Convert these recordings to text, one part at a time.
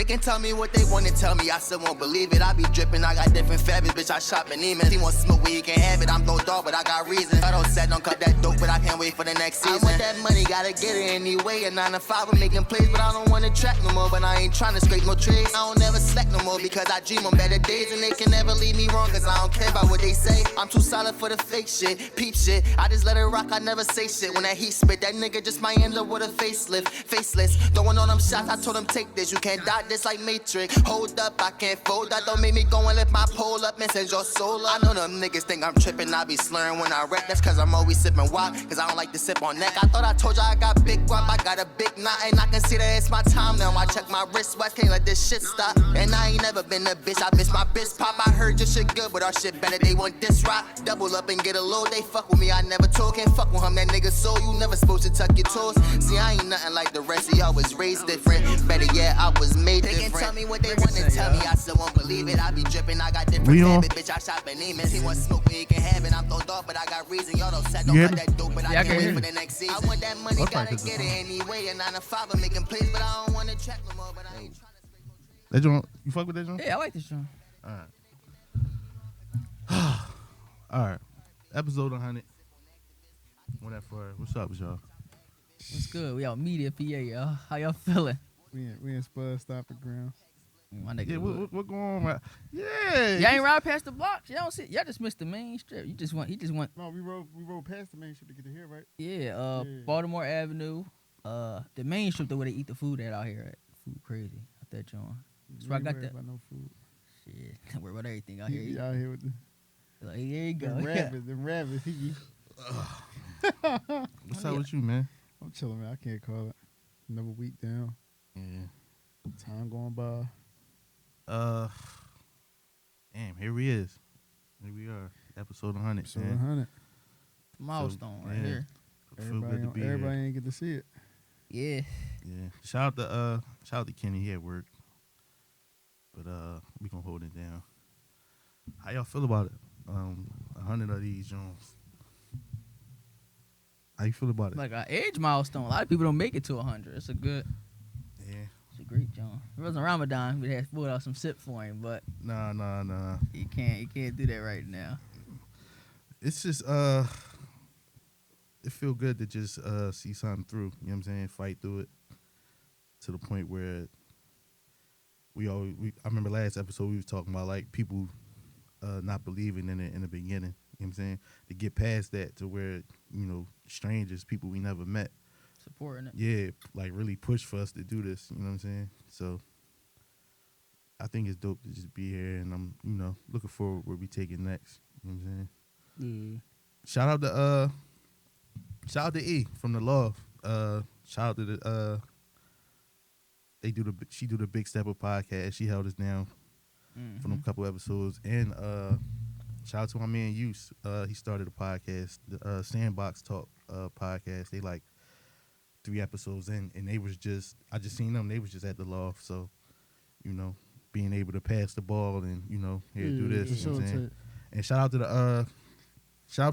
They can tell me what they want to tell me, I still won't believe it. I be dripping, I got different fabrics, bitch, I shop in Neiman. He want smoke where he can't have it, I'm no dog, but I got reason. I don't set, don't cut that dope, but I can't wait for the next season. I want that money, gotta get it anyway. A 9 to 5, I'm making plays, but I don't want to track no more. But I ain't trying to scrape no trades. I don't never slack no more because I dream on better days, and they can never leave me wrong, cause I don't care about what they say. I'm too solid for the fake shit, peep shit. I just let it rock, I never say shit. When that heat spit, that nigga just might end up with a facelift. Faceless, throwing on them shots, I told him take this. You can't dot this like Matrix. Hold up, I can't fold that. Don't make me go and lift my pole up and send your soul up. I know them niggas think I'm tripping, I be slurring when I rap. That's cause I'm always sipping wop, cause I don't like to sip on neck. I thought I told you I got big guap, I got a big knot, and I can see that it's my time now. I check my wristwatch, can't let this shit stop. And I ain't never been a bitch, I miss my bitch pop. I heard your shit good, but our shit better, they want this rock. Double up and get a load, they fuck with me, I never told. Can't fuck with him, that nigga soul, you never supposed to tuck your toes. See, I ain't nothing like the rest of y'all, was raised different. Better yet, I was made different. They can tell me what they want to tell me, I still won't believe it. I be dripping, I got different habits, bitch, I shop in Neiman. He want smoke where he can have it, I'm throwed off, but I got reason. Y'all don't set, don't cut that dope, but I can't wait for the next season. I want that money, gotta get it anyway. A 9 to 5, I'm making plays, but I don't want to track no more, but I ain't trying to scrape no trade. That joint, you fuck with that joint? Yeah, I like this joint. Alright. Alright. Episode 100. What that for? What's up, y'all? What's good? We out media PA, y'all. How y'all feeling? We in Spud Stopping Ground. My nigga. Yeah, what going on? Right? Yeah. Y'all ain't ride past the blocks. Y'all don't see. Y'all just missed the main strip. He just went. No, we rode past the main strip to get to here, right? Yeah. Baltimore Avenue. The main strip, the way they eat the food out here. At. Food crazy. Out there, John. That's where I got that. About no food. Shit. Don't worry about everything out here. You out here with the like, here you go. Them rabbits. What's up with you, man? I'm chilling, man. I can't call it. Another week down. Yeah. Time going by. Damn, here we is. Here we are. Episode 100. Episode man. 100. Milestone right yeah. here. Feel good to be Everybody here. ain't get to see it. Yeah. Yeah. Shout out to Kenny. He at work. But we gonna hold it down. How y'all feel about it? 100 of these Jones. How you feel about it? Like an age milestone. A lot of people don't make it to 100. It's a great John. If it wasn't Ramadan, we'd have pulled out some sip for him, but Nah. you can't do that right now. It's just it feel good to just see something through. You know what I'm saying? Fight through it to the point where I remember last episode we was talking about like people not believing in it in the beginning. You know what I'm saying? To get past that to where, you know, strangers, people we never met, supporting it. yeah, like really push for us to do this. You know what I'm saying? So I think it's dope to just be here, and I'm, you know, looking forward where we take it next. You know what I'm saying? Yeah. Shout out to E from the Love. Shout out to the she do the Big Stepper podcast. She held us down for them couple episodes, and shout out to my man Use. He started a podcast, the Sandbox Talk podcast. They like 3 episodes in, and I just seen them. They was just at the Loft, so you know, being able to pass the ball and, you know, here do this. You know what I'm saying? And shout out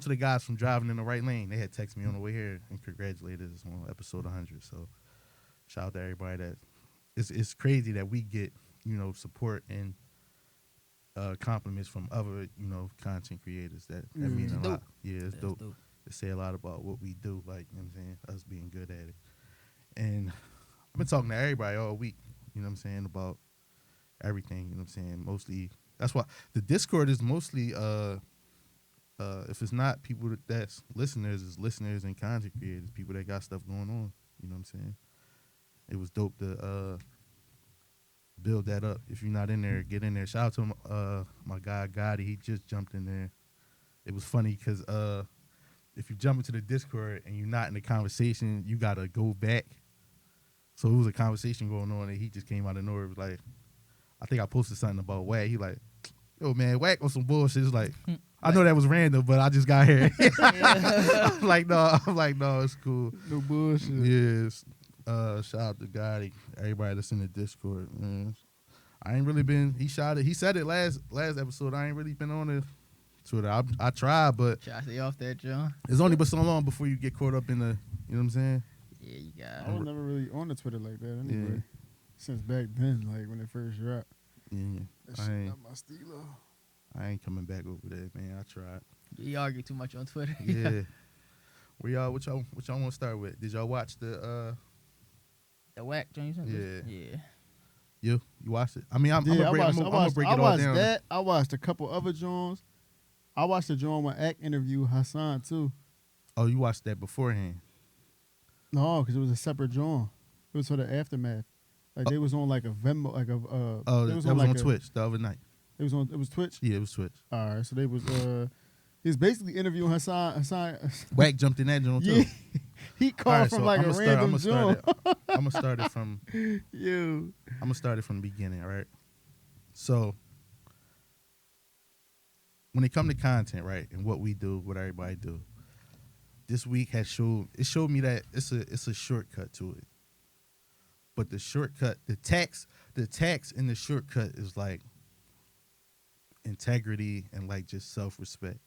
to the guys from Driving in the Right Lane. They had texted me on the way here and congratulated us on episode 100. So shout out to everybody that it's crazy that we get, you know, support and compliments from other, you know, content creators that mean a lot. Yeah, it's dope. They say a lot about what we do, like, you know what I'm saying, us being good at it. And I've been talking to everybody all week, you know what I'm saying, about everything, you know what I'm saying. Mostly, that's why the Discord is mostly if it's not people that's listeners, it's listeners and content creators, people that got stuff going on, you know what I'm saying. It was dope to build that up. If you're not in there, get in there. Shout out to my guy Gotti. He just jumped in there. It was funny because if you jump into the Discord and you're not in the conversation, you gotta go back. So it was a conversation going on, and he just came out of nowhere. It was like, I think I posted something about Wack. He like, yo man, Wack on some bullshit. It's like, I know that was random, but I just got here. I'm like, no, it's cool. No bullshit. Yes. Shout out to Gotti, everybody that's in the Discord, man. I ain't really been. He said it last episode. I ain't really been on the Twitter. I tried, but Try to stay off that, John. it's only but so long before you get caught up in the. You know what I'm saying? Yeah, you got. I was never really on the Twitter like that anyway. since back then, like when it first dropped. Yeah, That I shit ain't, not my stilo. I ain't coming back over there, man. I tried. You argue too much on Twitter. Yeah. Where y'all? What y'all want to start with? Did y'all watch the? The whack joint. Yeah. Yeah. You watched it? I mean, I'm Yeah, gonna break it all watched down. that. I watched a couple other joints. I watched the joint when Ack interviewed Hassan too. Oh, you watched that beforehand? No, because it was a separate joint. It was for the aftermath. Like they was on like a Venmo, like a. Oh, they that was like on Twitch the other night. It was on. It was Twitch. Yeah, it was Twitch. All right, so they was. He was basically interviewing Hassan. Wack jumped in that joint too. Yeah, he called All right, from so like I'ma a start- random I'ma start joint. I'm gonna start it from. You. I'm gonna start it from the beginning, all right? So, when it come to content, right, and what we do, what everybody do, this week showed me that it's a shortcut to it. But the shortcut, the tax in the shortcut is like integrity and like just self-respect.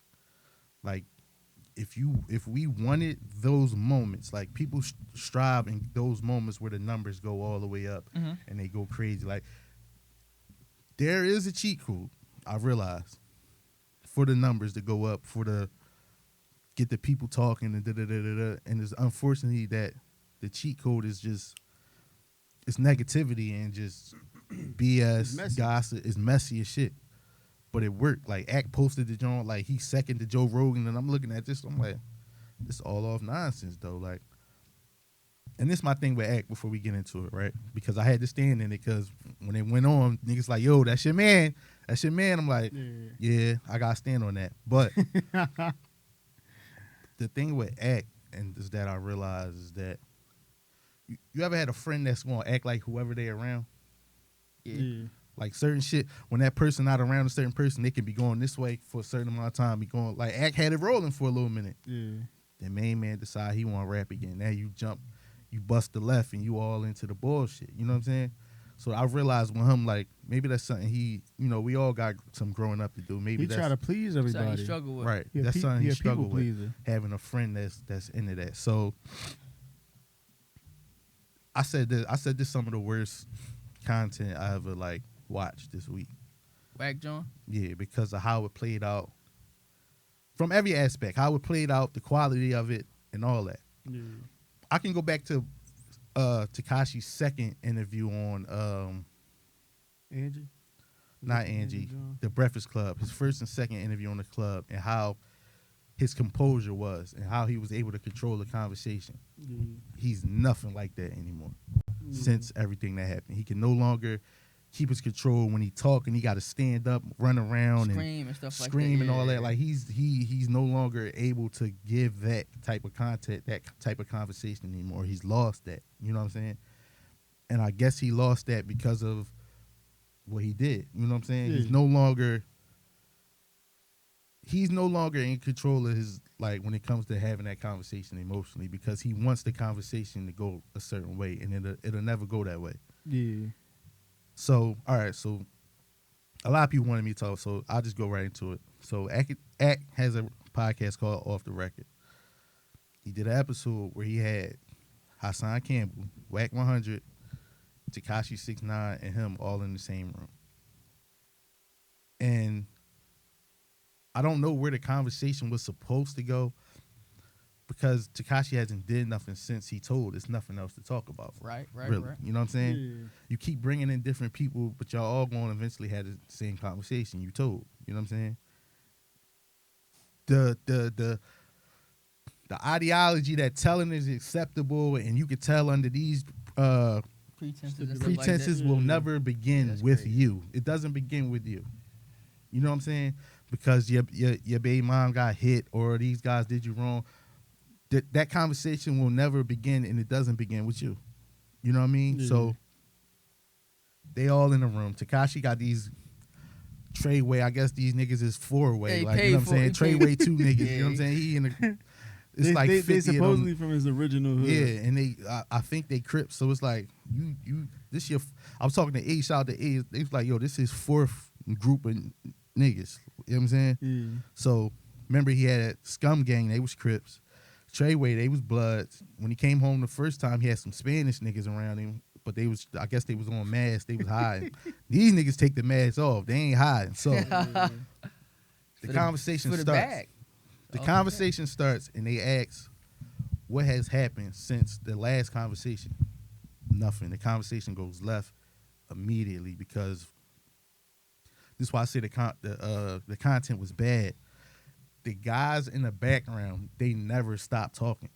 Like if we wanted those moments, like people strive in those moments where the numbers go all the way up and they go crazy. Like there is a cheat code, I realize, for the numbers to go up, for the get the people talking and da-da-da-da-da. And it's unfortunately that the cheat code is just it's negativity and just BS, gossip. It's messy as shit. But it worked. Like Ack posted the joint, like he seconded Joe Rogan, and I'm looking at this, I'm like, this all off nonsense though. Like, and this is my thing with Ack before we get into it, right? Because I had to stand in it because when it went on, niggas like, yo, that's your man. That's your man. I'm like, yeah, I gotta stand on that. But the thing with Ack and is that I realize is that you ever had a friend that's gonna act like whoever they around? Yeah. Like certain shit, when that person not around a certain person, they can be going this way for a certain amount of time. Be going like Ack had it rolling for a little minute. Yeah. Then main man decide he want to rap again. Now you jump, you bust the left, and you all into the bullshit. You know what I'm saying? So I realized with him, like maybe that's something he, we all got some growing up to do. Maybe He that's try to please Something everybody. he struggle with. right. Yeah, That's something he struggled people with. pleaser. Having a friend that's into that. So I said this some of the worst content I ever like watched this week. Whack John. Yeah, because of how it played out from every aspect, how it played out, the quality of it, and all that. Yeah. I can go back to Tekashi's second interview on Angie? not Angie, John? The Breakfast Club. His first and second interview on the club, and how his composure was, and how he was able to control the conversation. Yeah. He's nothing like that anymore. Yeah. Since everything that happened, he can no longer keep his control when he talking. He got to stand up, run around, Scream and stuff like that. scream and all Yeah. that. Like he's no longer able to give that type of content, that type of conversation anymore. He's lost that. You know what I'm saying? And I guess he lost that because of what he did. You know what I'm saying? Yeah. He's no longer in control of his, like, when it comes to having that conversation emotionally, because he wants the conversation to go a certain way, and it'll never go that way. Yeah. So, all right, so a lot of people wanted me to talk, so I'll just go right into it. So Ack has a podcast called Off the Record. He did an episode where he had Hassan Campbell, Wack 100, Tekashi 6ix9ine, and him all in the same room. And I don't know where the conversation was supposed to go, because Tekashi hasn't did nothing since he told there's nothing else to talk about. Right. Really. You know what I'm saying? Yeah. You keep bringing in different people, but y'all all going to eventually have the same conversation you told. You know what I'm saying? The ideology that telling is acceptable, and you could tell under these Pretenses and stuff pretenses like will that. never begin that's with crazy. you. It doesn't begin with you. You know what I'm saying? Because your baby mom got hit, or these guys did you wrong. That conversation will never begin, and it doesn't begin with you. You know what I mean? Yeah. So they all in the room. Tekashi got these Treyway. I guess these niggas is 4-way. They Like, you know what I'm saying? paid for- Treyway 2 niggas. Yeah. You know what I'm saying? He in the. It's They, like they 50 of them. supposedly from his original hood. Yeah, and I think they Crips. So it's like this your. I was talking to A. Shout out to A. They was like, yo, this is fourth group of niggas. You know what I'm saying? Yeah. So remember, he had Scum Gang. They was Crips. Treyway, they was Bloods. When he came home the first time, he had some Spanish niggas around him, but I guess they was on masks. They was hiding. These niggas take the masks off. They ain't hiding. So the conversation starts. The conversation starts, and they ask, "What has happened since the last conversation?" Nothing. The conversation goes left immediately because this is why I say the content was bad. The guys in the background, they never stop talking.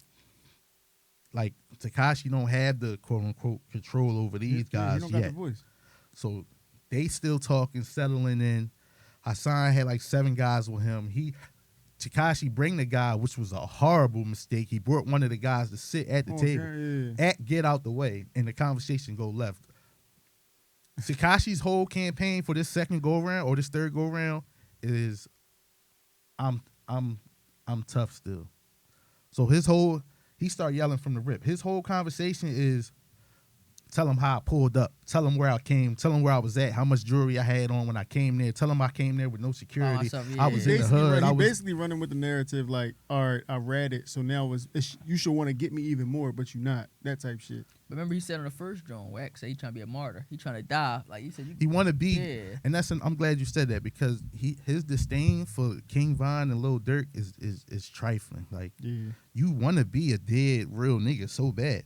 Like Tekashi don't have the quote unquote control over these guys he don't yet. got the voice. So they still talking, settling in. Hassan had like 7 guys with him. Tekashi bring the guy, which was a horrible mistake. He brought one of the guys to sit at the table. Get out the way, and the conversation go left. Tekashi's whole campaign for this second go round or this third go round is I'm tough still. So he started yelling from the rip. His whole conversation is tell him how I pulled up, tell him where I came, tell him where I was at, how much jewelry I had on when I came there, tell him I came there with no security. I was in the hood. He basically running with the narrative like, all right, I read it, so now you should want to get me even more, but you not. That type shit. Remember he said on the first drone, Wax said he trying to be a martyr. He trying to die. Like you said, he want to be. Yeah. And I'm glad you said that because his disdain for King Von and Lil Durk is trifling. Like you want to be a dead real nigga so bad,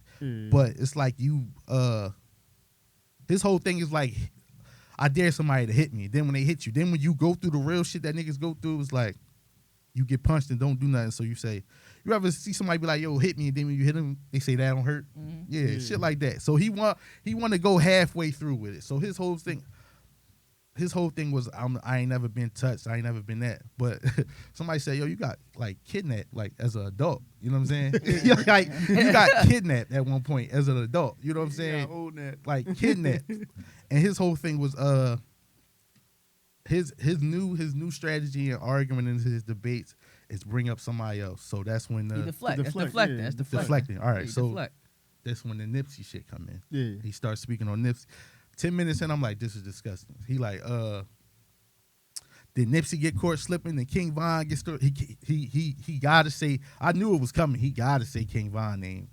but it's like his whole thing is like, I dare somebody to hit me. Then when they hit you, then when you go through the real shit that niggas go through, it's like you get punched and don't do nothing. So you say, you ever see somebody be like, yo, hit me, and then when you hit them, they say that don't hurt? Mm-hmm. Yeah, shit like that. So he want to go halfway through with it. So his whole thing was, I ain't never been touched, I ain't never been that. But somebody said, yo, you got like kidnapped like as an adult. You know what I'm saying? Like you got kidnapped at one point as an adult. You know what I'm saying? Own that. Like kidnapped. And his whole thing was his new strategy and argument in his debates is bring up somebody else. So that's when That's deflecting. All right, so that's when the Nipsey shit come in. Yeah. He starts speaking on Nipsey. 10 minutes in, I'm like, this is disgusting. He like, did Nipsey get caught slipping? Then King Von gets he gotta say, I knew it was coming. He gotta say King Von name.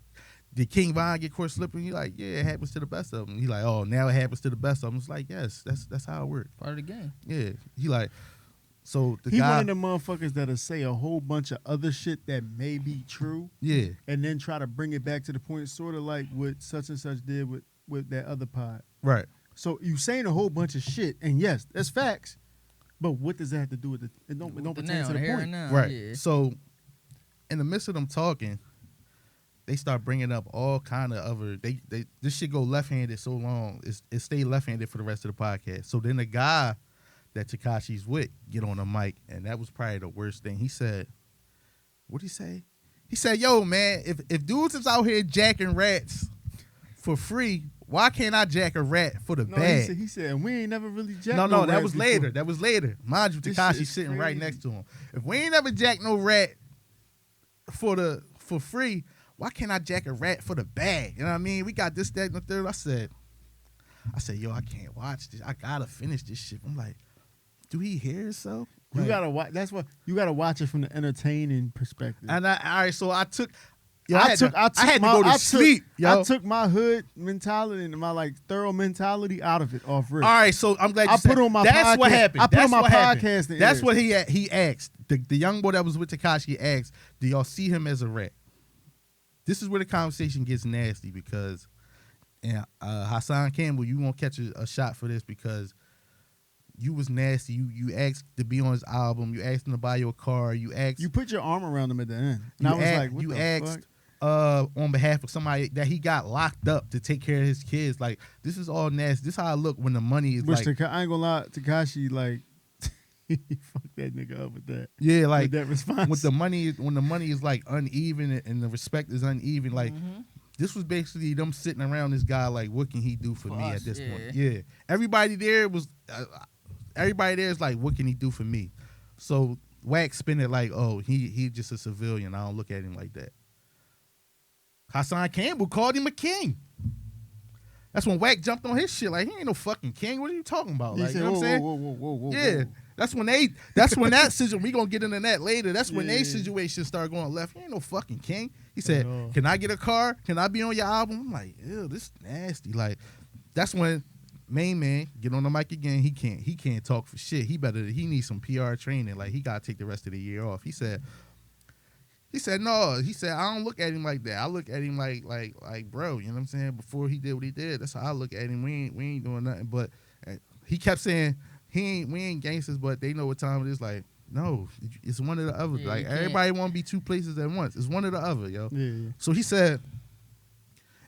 Did King Von get caught slipping? He like, yeah, it happens to the best of them. He like, oh, now it happens to the best of them. It's like, yes, that's how it works. Part of the game. Yeah. He like, so he one of the motherfuckers that'll say a whole bunch of other shit that may be true. Yeah. And then try to bring it back to the point, sort of like what such and such did with that other pod. Right. So you saying a whole bunch of shit, and yes, that's facts. But what does that have to do with it? It don't pertain to the point. Right. Yeah. So in the midst of them talking, they start bringing up all kind of other. This shit go left handed so long. It stay left handed for the rest of the podcast. So then the guy that Tekashi's with get on the mic, and that was probably the worst thing. He said, "What'd he say?" He said, "Yo, man, if dudes is out here jacking rats for free, why can't I jack a rat for the bag?" He said, we ain't never really jacked No, that was later. That was later. Mind you, Tekashi's sitting right next to him. If we ain't never jacked no rat for free, why can't I jack a rat for the bag? You know what I mean? We got this, that, and the third. I said, yo, I can't watch this. I gotta finish this shit. I'm like, do he hear himself? You gotta watch. That's what you gotta watch it from the entertaining perspective. And all right, so I took. Yo, I had to go to sleep. Yo. I took my hood mentality and my like thorough mentality out of it off rip. All right, so I'm glad you said put on my that's podcast. what happened. I put that's on my what podcast. That's what he asked. The young boy that was with Tekashi asked, "Do y'all see him as a rat?" This is where the conversation gets nasty because, and Hassan Campbell, you won't catch a shot for this because you was nasty. You asked to be on his album. You asked him to buy your car. You put your arm around him at the end. And I was like, what the asked fuck? On behalf of somebody that he got locked up to take care of his kids. Like, this is all nasty. This is how I look when the money is I ain't gonna lie, Tekashi like he fucked that nigga up with that. Yeah, like with that response. When the money is like uneven and the respect is uneven, like this was basically them sitting around this guy like, what can he do for me us, at this point? Yeah, everybody there was is like, what can he do for me? So Wax spin it like, oh, he just a civilian. I don't look at him like that. Hassan Campbell called him a king. That's when Wack jumped on his shit like, he ain't no fucking king. What are you talking about? He like, said, you know what I'm saying? Whoa. Yeah. That's when that situation, we gonna get into that later. That's when they situation start going left. He ain't no fucking king. He said, can I get a car? Can I be on your album? I'm like, ew, this is nasty. Like, that's when main man get on the mic again. He can't talk for shit. He needs some PR training. Like, he gotta take the rest of the year off. He said no. He said, I don't look at him like that. I look at him like bro, you know what I'm saying? Before he did what he did, that's how I look at him. We ain't doing nothing. But he kept saying we ain't gangsters, but they know what time it is. Like, no, it's one or the other. Yeah, like, everybody want to be two places at once. It's one or the other, yo. Yeah. So he said,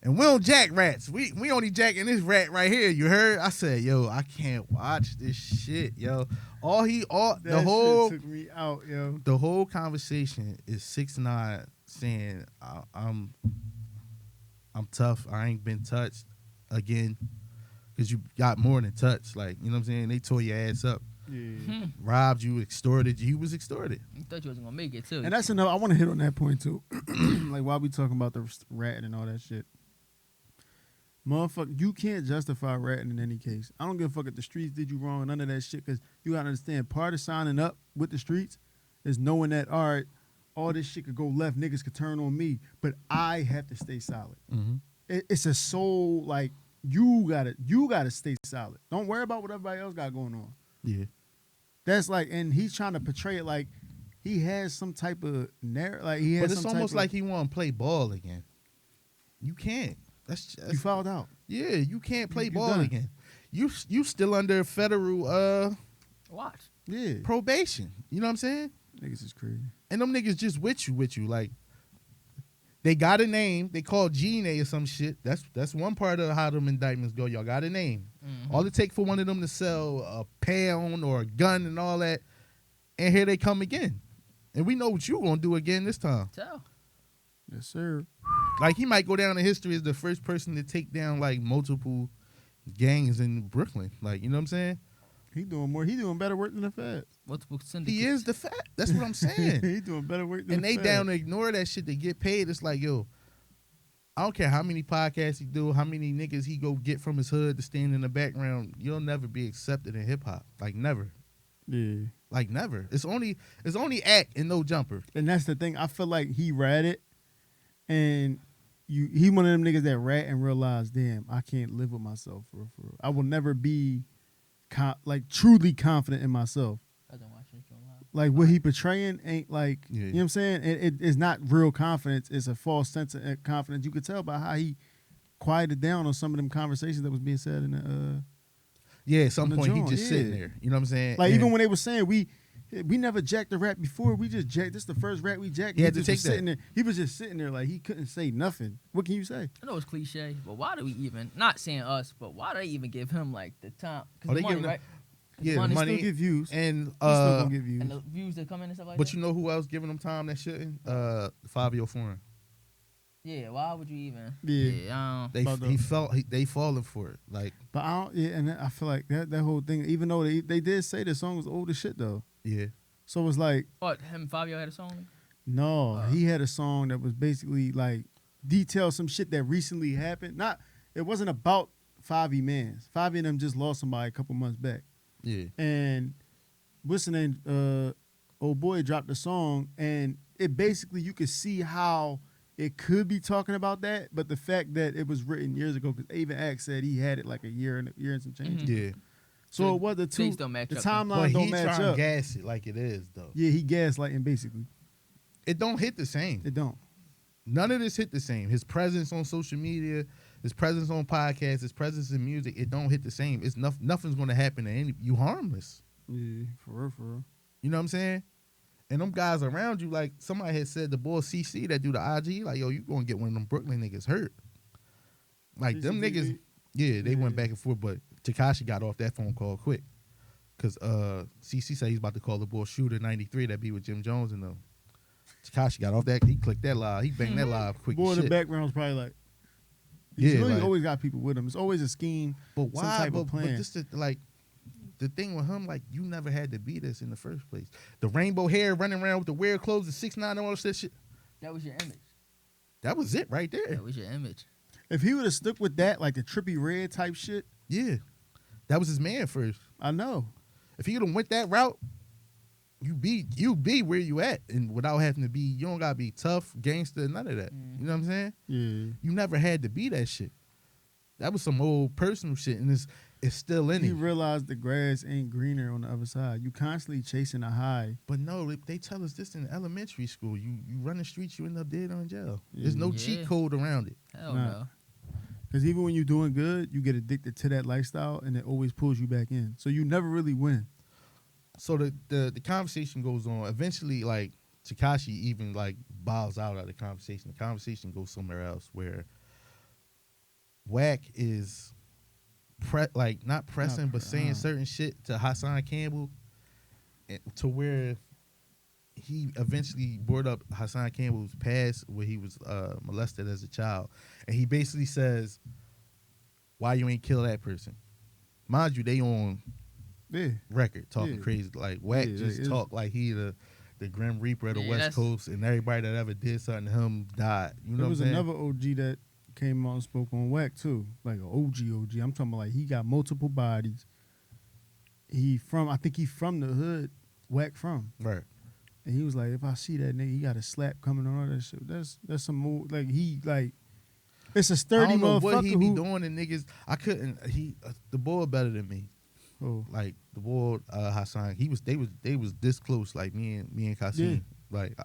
and we don't jack rats. We only jacking this rat right here. You heard? I said, yo, I can't watch this shit, yo. That shit took me out, yo. The whole conversation is 6ix9ine saying, I'm tough. I ain't been touched again. Because you got more than touch. Like, you know what I'm saying? They tore your ass up. Yeah. Robbed you, extorted you. He was extorted. You thought you wasn't going to make it, too. And that's another, I want to hit on that point, too. Like, while we talking about the ratting and all that shit. Motherfucker, you can't justify ratting in any case. I don't give a fuck if the streets did you wrong, none of that shit, because you got to understand, part of signing up with the streets is knowing that, all right, all this shit could go left, niggas could turn on me, but I have to stay solid. Mm-hmm. It's a soul, like, you gotta stay solid. Don't worry about what everybody else got going on. Yeah. That's like, and he's trying to portray it like he has some type of narrative. Like he has. But it's some almost type like he want to play ball again. You can't. That's you fouled out. Yeah, you can't play You ball done. again. You still under federal Watch. Yeah, probation. You know what I'm saying? niggas is crazy. And them niggas just with you. Like, they got a name. They call Gene or some shit. That's one part of how them indictments go. Y'all got a name. Mm-hmm. All it take for one of them to sell a pound or a gun and all that, and here they come again. And we know what you gonna do again this time. Tell. Yes, sir. Like, he might go down in history as the first person to take down like multiple gangs in Brooklyn. Like, you know what I'm saying? He doing more. He doing better work than the Feds. Multiple syndicates. He is the fact. That's what I'm saying. He doing better work than And the they Feds. down to ignore that shit to get paid. It's like, yo, I don't care how many podcasts he do, how many niggas he go get from his hood to stand in the background. You'll never be accepted in hip hop. Like, never. Yeah. Like, never. It's only act and no jumper. And that's the thing. I feel like he ratted, and he one of them niggas that rat and realize, damn, I can't live with myself for real. I will never be truly confident in myself. I don't watch it live. Like what he portraying ain't like, Yeah. you know what I'm saying? It's not real confidence. It's a false sense of confidence. You could tell by how he quieted down on some of them conversations that was being said in the Yeah, at some On the point, he joint, just yeah. sitting there. You know what I'm saying? like And even when they were saying we never jacked the rap before, we just jacked. This is the first rap we jacked. He had to just was take that. sitting there. He was just sitting there like he couldn't say nothing. What can you say? I know it's cliche, but why do we even, not saying us, but why do they even give him like the time? Oh, they Money, giving him- right? yeah, money money. Still get views. And He still gonna get views. And the views that come in and stuff like but that. you know who else giving them time that shouldn't? Fabio Foreign. Yeah, why would you even? Yeah. I don't. They About they falling for it. Like, But I don't. Yeah, and I feel like that whole thing. Even though they did say the song was old as shit though, yeah. so it's like What, him and Fabio had a song? no, he had a song that was basically like detail some shit that recently happened. It wasn't about Favi Mans. Favi and them just lost somebody a couple months back. Yeah. And what's the name? Old boy dropped the song, and it basically you could see how it could be talking about that, but the fact that it was written years ago, because Avon Axe said he had it like a year and some change. Mhm. Yeah. So it was the two. Dates don't match The up. timeline But don't he match trying to up. gas it like it is, though. Yeah, he gaslighting basically. It don't hit the same. It don't. None of this hit the same. His presence on social media, his presence on podcasts, his presence in music, it don't hit the same. It's nothing's going to happen to any. You harmless. Yeah, for real. You know what I'm saying? And them guys around you, like somebody had said, the boy CC that do the IG, like, yo, you going to get one of them Brooklyn niggas hurt. Like, them CCTV? niggas, yeah, they went Yeah. back and forth, but Tekashi got off that phone call quick. Because CC said he's about to call the boy Shooter 93 that be with Jim Jones and them. Tekashi got off that, he clicked that live, he banged that live quick Boy as in the shit. background's probably like, Yeah, you know, like- you always got people with him. It's always a scheme. But some why? type But, of plan. this is like the thing with him, like you never had to be this in the first place. The rainbow hair, running around with the weird clothes, the 6ix9ine, all that shit. That was your image. That was it right there. That was your image. If he would have stuck with that, like the trippy red type shit, Yeah, that was his man first. I know. If you don't went that route, you be where you at, and without having to be. You don't gotta be tough, gangster, none of that. You know what I'm saying? Yeah. You never had to be that shit. That was some old personal shit, and it's still in He it. realized the grass ain't greener on the other side. You constantly chasing a high. But no, they tell us this in elementary school. You run the streets, you end up dead or in jail. There's no cheat code around it. Hell Nah. no. Because even when you're doing good, you get addicted to that lifestyle, and it always pulls you back in. So you never really win. So the conversation goes on. Eventually, like Tekashi even like bows out of the conversation. The conversation goes somewhere else where Wack is not pressing, but saying certain shit to Hassan Campbell, to where he eventually brought up Hassan Campbell's past where he was molested as a child, and he basically says, "Why you ain't kill that person?" Mind you, they on record talking crazy. Like Wack just talk like he the Grim Reaper of the West Coast, and everybody that ever did something to him died. You know there what I'm saying? There was another OG that came out and spoke on Wack too, like an OG. I'm talking about like he got multiple bodies. I think he from the hood, Wack from. Right. And he was like, if I see that nigga, he got a slap coming on all that shit. That's some more like he like. It's a sturdy I don't know motherfucker what he be who doing to niggas. I couldn't. The boy better than me. Oh. Like the boy Hassan, they was this close. Like me and Kasim. Yeah. Like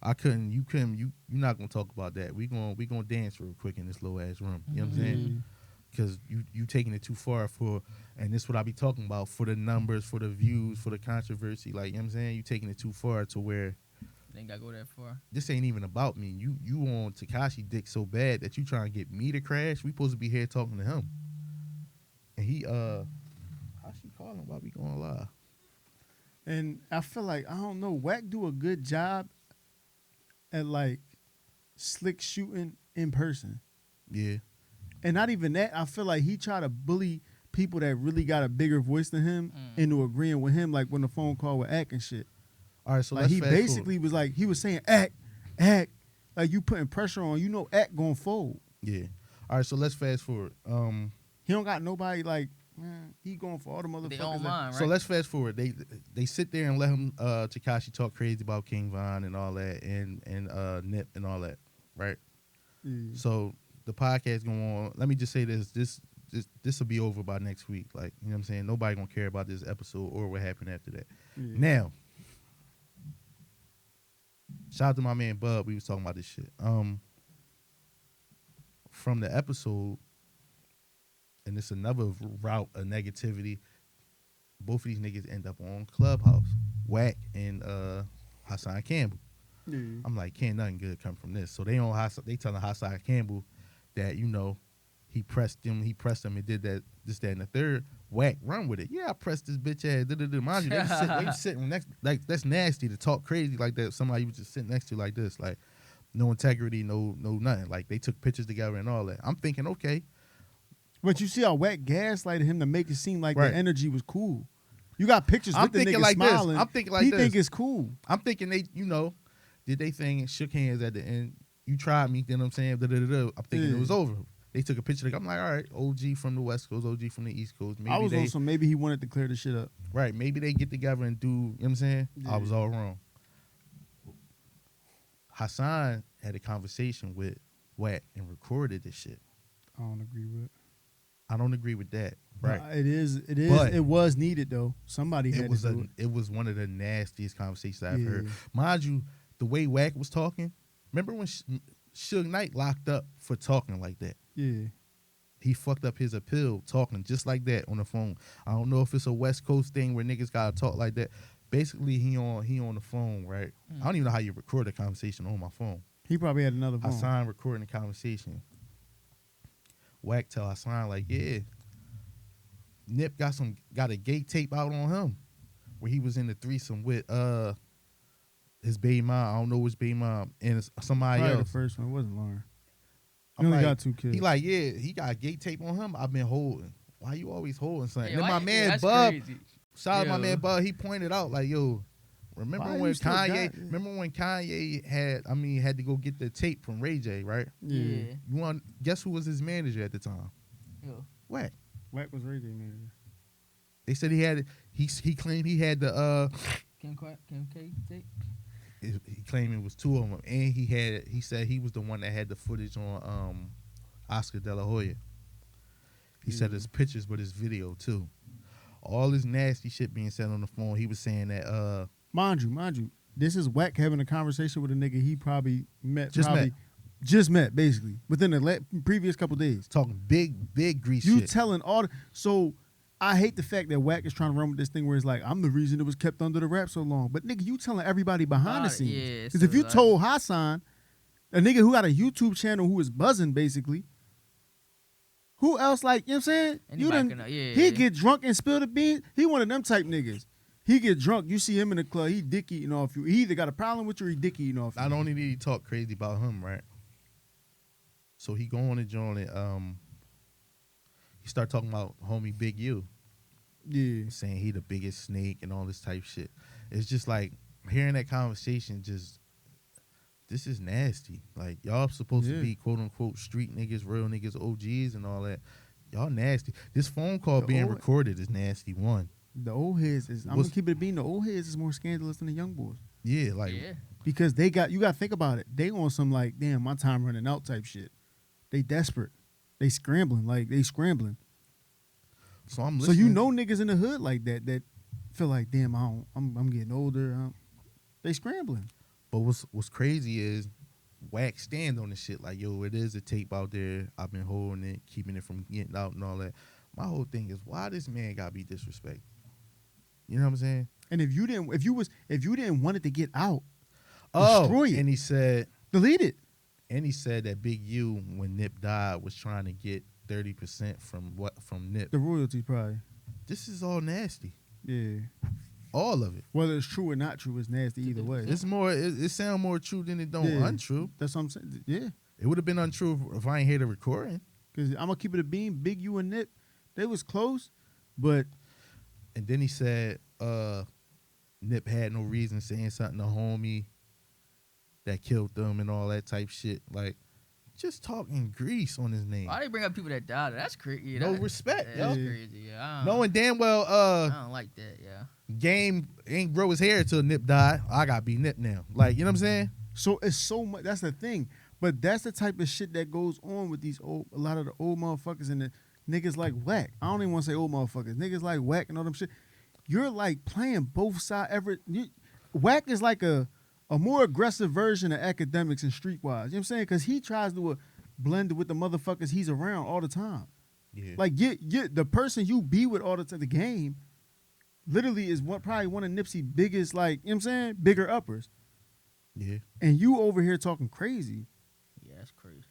I couldn't. You're not gonna talk about that. We gonna dance real quick in this little ass room. You know what I'm saying? Because you taking it too far for, and this what I be talking about, for the numbers, for the views, for the controversy. Like, you know what I'm saying? You taking it too far to where Ain't gotta go that far. this ain't even about me. You on Tekashi dick so bad that you trying to get me to crash. We supposed to be here talking to him. And he how she call him while we going live? And I feel like, I don't know, Wack do a good job at like slick shooting in person. Yeah. And not even that, I feel like he try to bully people that really got a bigger voice than him into agreeing with him, like when the phone call with Ack and shit. All right, so like let's he fast basically forward. was like, he was saying Ack, like you putting pressure on, Ack gonna fold. Yeah. All right, so let's fast forward. He don't got nobody like, man, he going for all the motherfuckers. They don't mind, right? So let's fast forward. They sit there and let him Tekashi talk crazy about King Von and all that, and Nip and all that, right? Yeah. So the podcast going on. Let me just say this will be over by next week. Like, you know what I'm saying? Nobody gonna care about this episode or what happened after that. Yeah. Now, shout out to my man Bub. We was talking about this shit. From the episode, and it's another route of negativity. Both of these niggas end up on Clubhouse, Wack and Hassan Campbell. Yeah. I'm like, can't nothing good come from this. So they telling Hassan Campbell that, he pressed him and did that, this, that, and the third. Wack run with it. Yeah, I pressed this bitch ass. Mind you, they was sitting next, like, that's nasty to talk crazy like that. Somebody was just sitting next to you like this, like no integrity, no nothing. Like they took pictures together and all that. I'm thinking, okay. But you see how Wack gaslighted him to make it seem like Right. the energy was cool. You got pictures I'm with the thinking nigga like this. smiling. I'm thinking like he this. think it's cool. I'm thinking they, did they thing and shook hands at the end. You tried me, you know what I'm saying? I'm thinking it was over. They took a picture. I'm like, all right, OG from the West Coast, OG from the East Coast. Maybe he wanted to clear the shit up. Right, maybe they get together and do, you know what I'm saying? Yeah. I was all wrong. Hassan had a conversation with Wack and recorded this shit. I don't agree with it. I don't agree with that. Right. It was needed though. Somebody had to do it. It was one of the nastiest conversations I've Yeah. heard. Mind you, the way Wack was talking, remember when Suge Knight locked up for talking like that? Yeah. He fucked up his appeal talking just like that on the phone. I don't know if it's a West Coast thing where niggas gotta talk like that. Basically, he on the phone, right? I don't even know how you record a conversation on my phone. He probably had another phone. Hassan recording the conversation. Wack tell Hassan like, yeah, Nip got a gay tape out on him where he was in the threesome with his baby mom. I don't know which baby mom and somebody Probably else. the first one. It wasn't Lauren. He I'm only like, got 2 kids. He like, yeah, he got a gay tape on him. I've been holding. Why you always holding something? Yeah, Then my why- man that's Bub, crazy. shout out my Yo. man Bub, he pointed out like, yo, remember Why when you still Kanye? got it? Remember when Kanye had to go get the tape from Ray J, right? Yeah. You want guess who was his manager at the time? Yo. Wack. Wack was Ray J manager. They said he had. He claimed he had the. Kim K tape. He claimed it was 2 of them, and he said he was the one that had the footage on Oscar De La Hoya. He said it's pictures, but it's video too. All this nasty shit being said on the phone. He was saying that mind you, this is Wack having a conversation with a nigga he probably met. Just met basically within the previous couple days. Talking big grease You shit. telling all so. I hate the fact that Wack is trying to run with this thing where it's like, I'm the reason it was kept under the wrap so long. But nigga, you telling everybody behind the scenes. Yeah, Because so if you like, told Hassan, a nigga who got a YouTube channel who is buzzing basically, who else like, you know what I'm saying? He get drunk and spill the beans. He one of them type niggas. He get drunk, you see him in the club, he dick eating off you. He either got a problem with you or he dick eating off you. Not only did he talk crazy about him, right? So he go on and join it. He start talking about homie Big U. Yeah. Saying he the biggest snake and all this type shit. It's just like hearing that conversation this is nasty. Like y'all supposed to be quote unquote street niggas, real niggas, OGs and all that. Y'all nasty. This phone call being recorded is nasty one. The old heads is I'm gonna keep it being the old heads is more scandalous than the young boys. Yeah, like because you gotta think about it. They on some like, damn, my time running out type shit. They desperate. They scrambling. So I'm listening. So you know niggas in the hood like that feel like, damn, I'm getting older. They scrambling. But what's crazy is Wack stand on the shit like, yo, it is a tape out there. I've been holding it, keeping it from getting out and all that. My whole thing is why this man gotta be disrespected. You know what I'm saying? And if you didn't want it to get out, destroy destroy it. And he said delete it. And he said that Big U, when Nip died, was trying to get 30% from Nip. The royalties probably. This is all nasty. Yeah. All of it. Whether it's true or not true, it's nasty either way. It's more. It sounds more true than it don't untrue. That's what I'm saying. Yeah. It would have been untrue if I ain't hear the recording. Because I'm gonna keep it a beam. Big U and Nip, they was close, but. And then he said, Nip had no reason saying something to homie that killed them and all that type shit. Like, just talking grease on his name. Why they bring up people that died? That's crazy. No respect, yo. That's crazy. Yeah. Knowing damn well, I don't like that. Yeah. Game ain't grow his hair until Nip died. I gotta be Nip now. Like, you know what I'm saying? So it's so much. That's the thing. But that's the type of shit that goes on with a lot of the old motherfuckers and the niggas like Wack. I don't even want to say old motherfuckers. Niggas like Wack and all them shit. You're like playing both sides. Wack is like a more aggressive version of academics and streetwise. You know what I'm saying? Because he tries to blend with the motherfuckers he's around all the time. Yeah. Like the person you be with all the time, the game, literally is probably one of Nipsey's biggest, like, you know what I'm saying? Bigger uppers. Yeah. And you over here talking crazy. Yeah, that's crazy.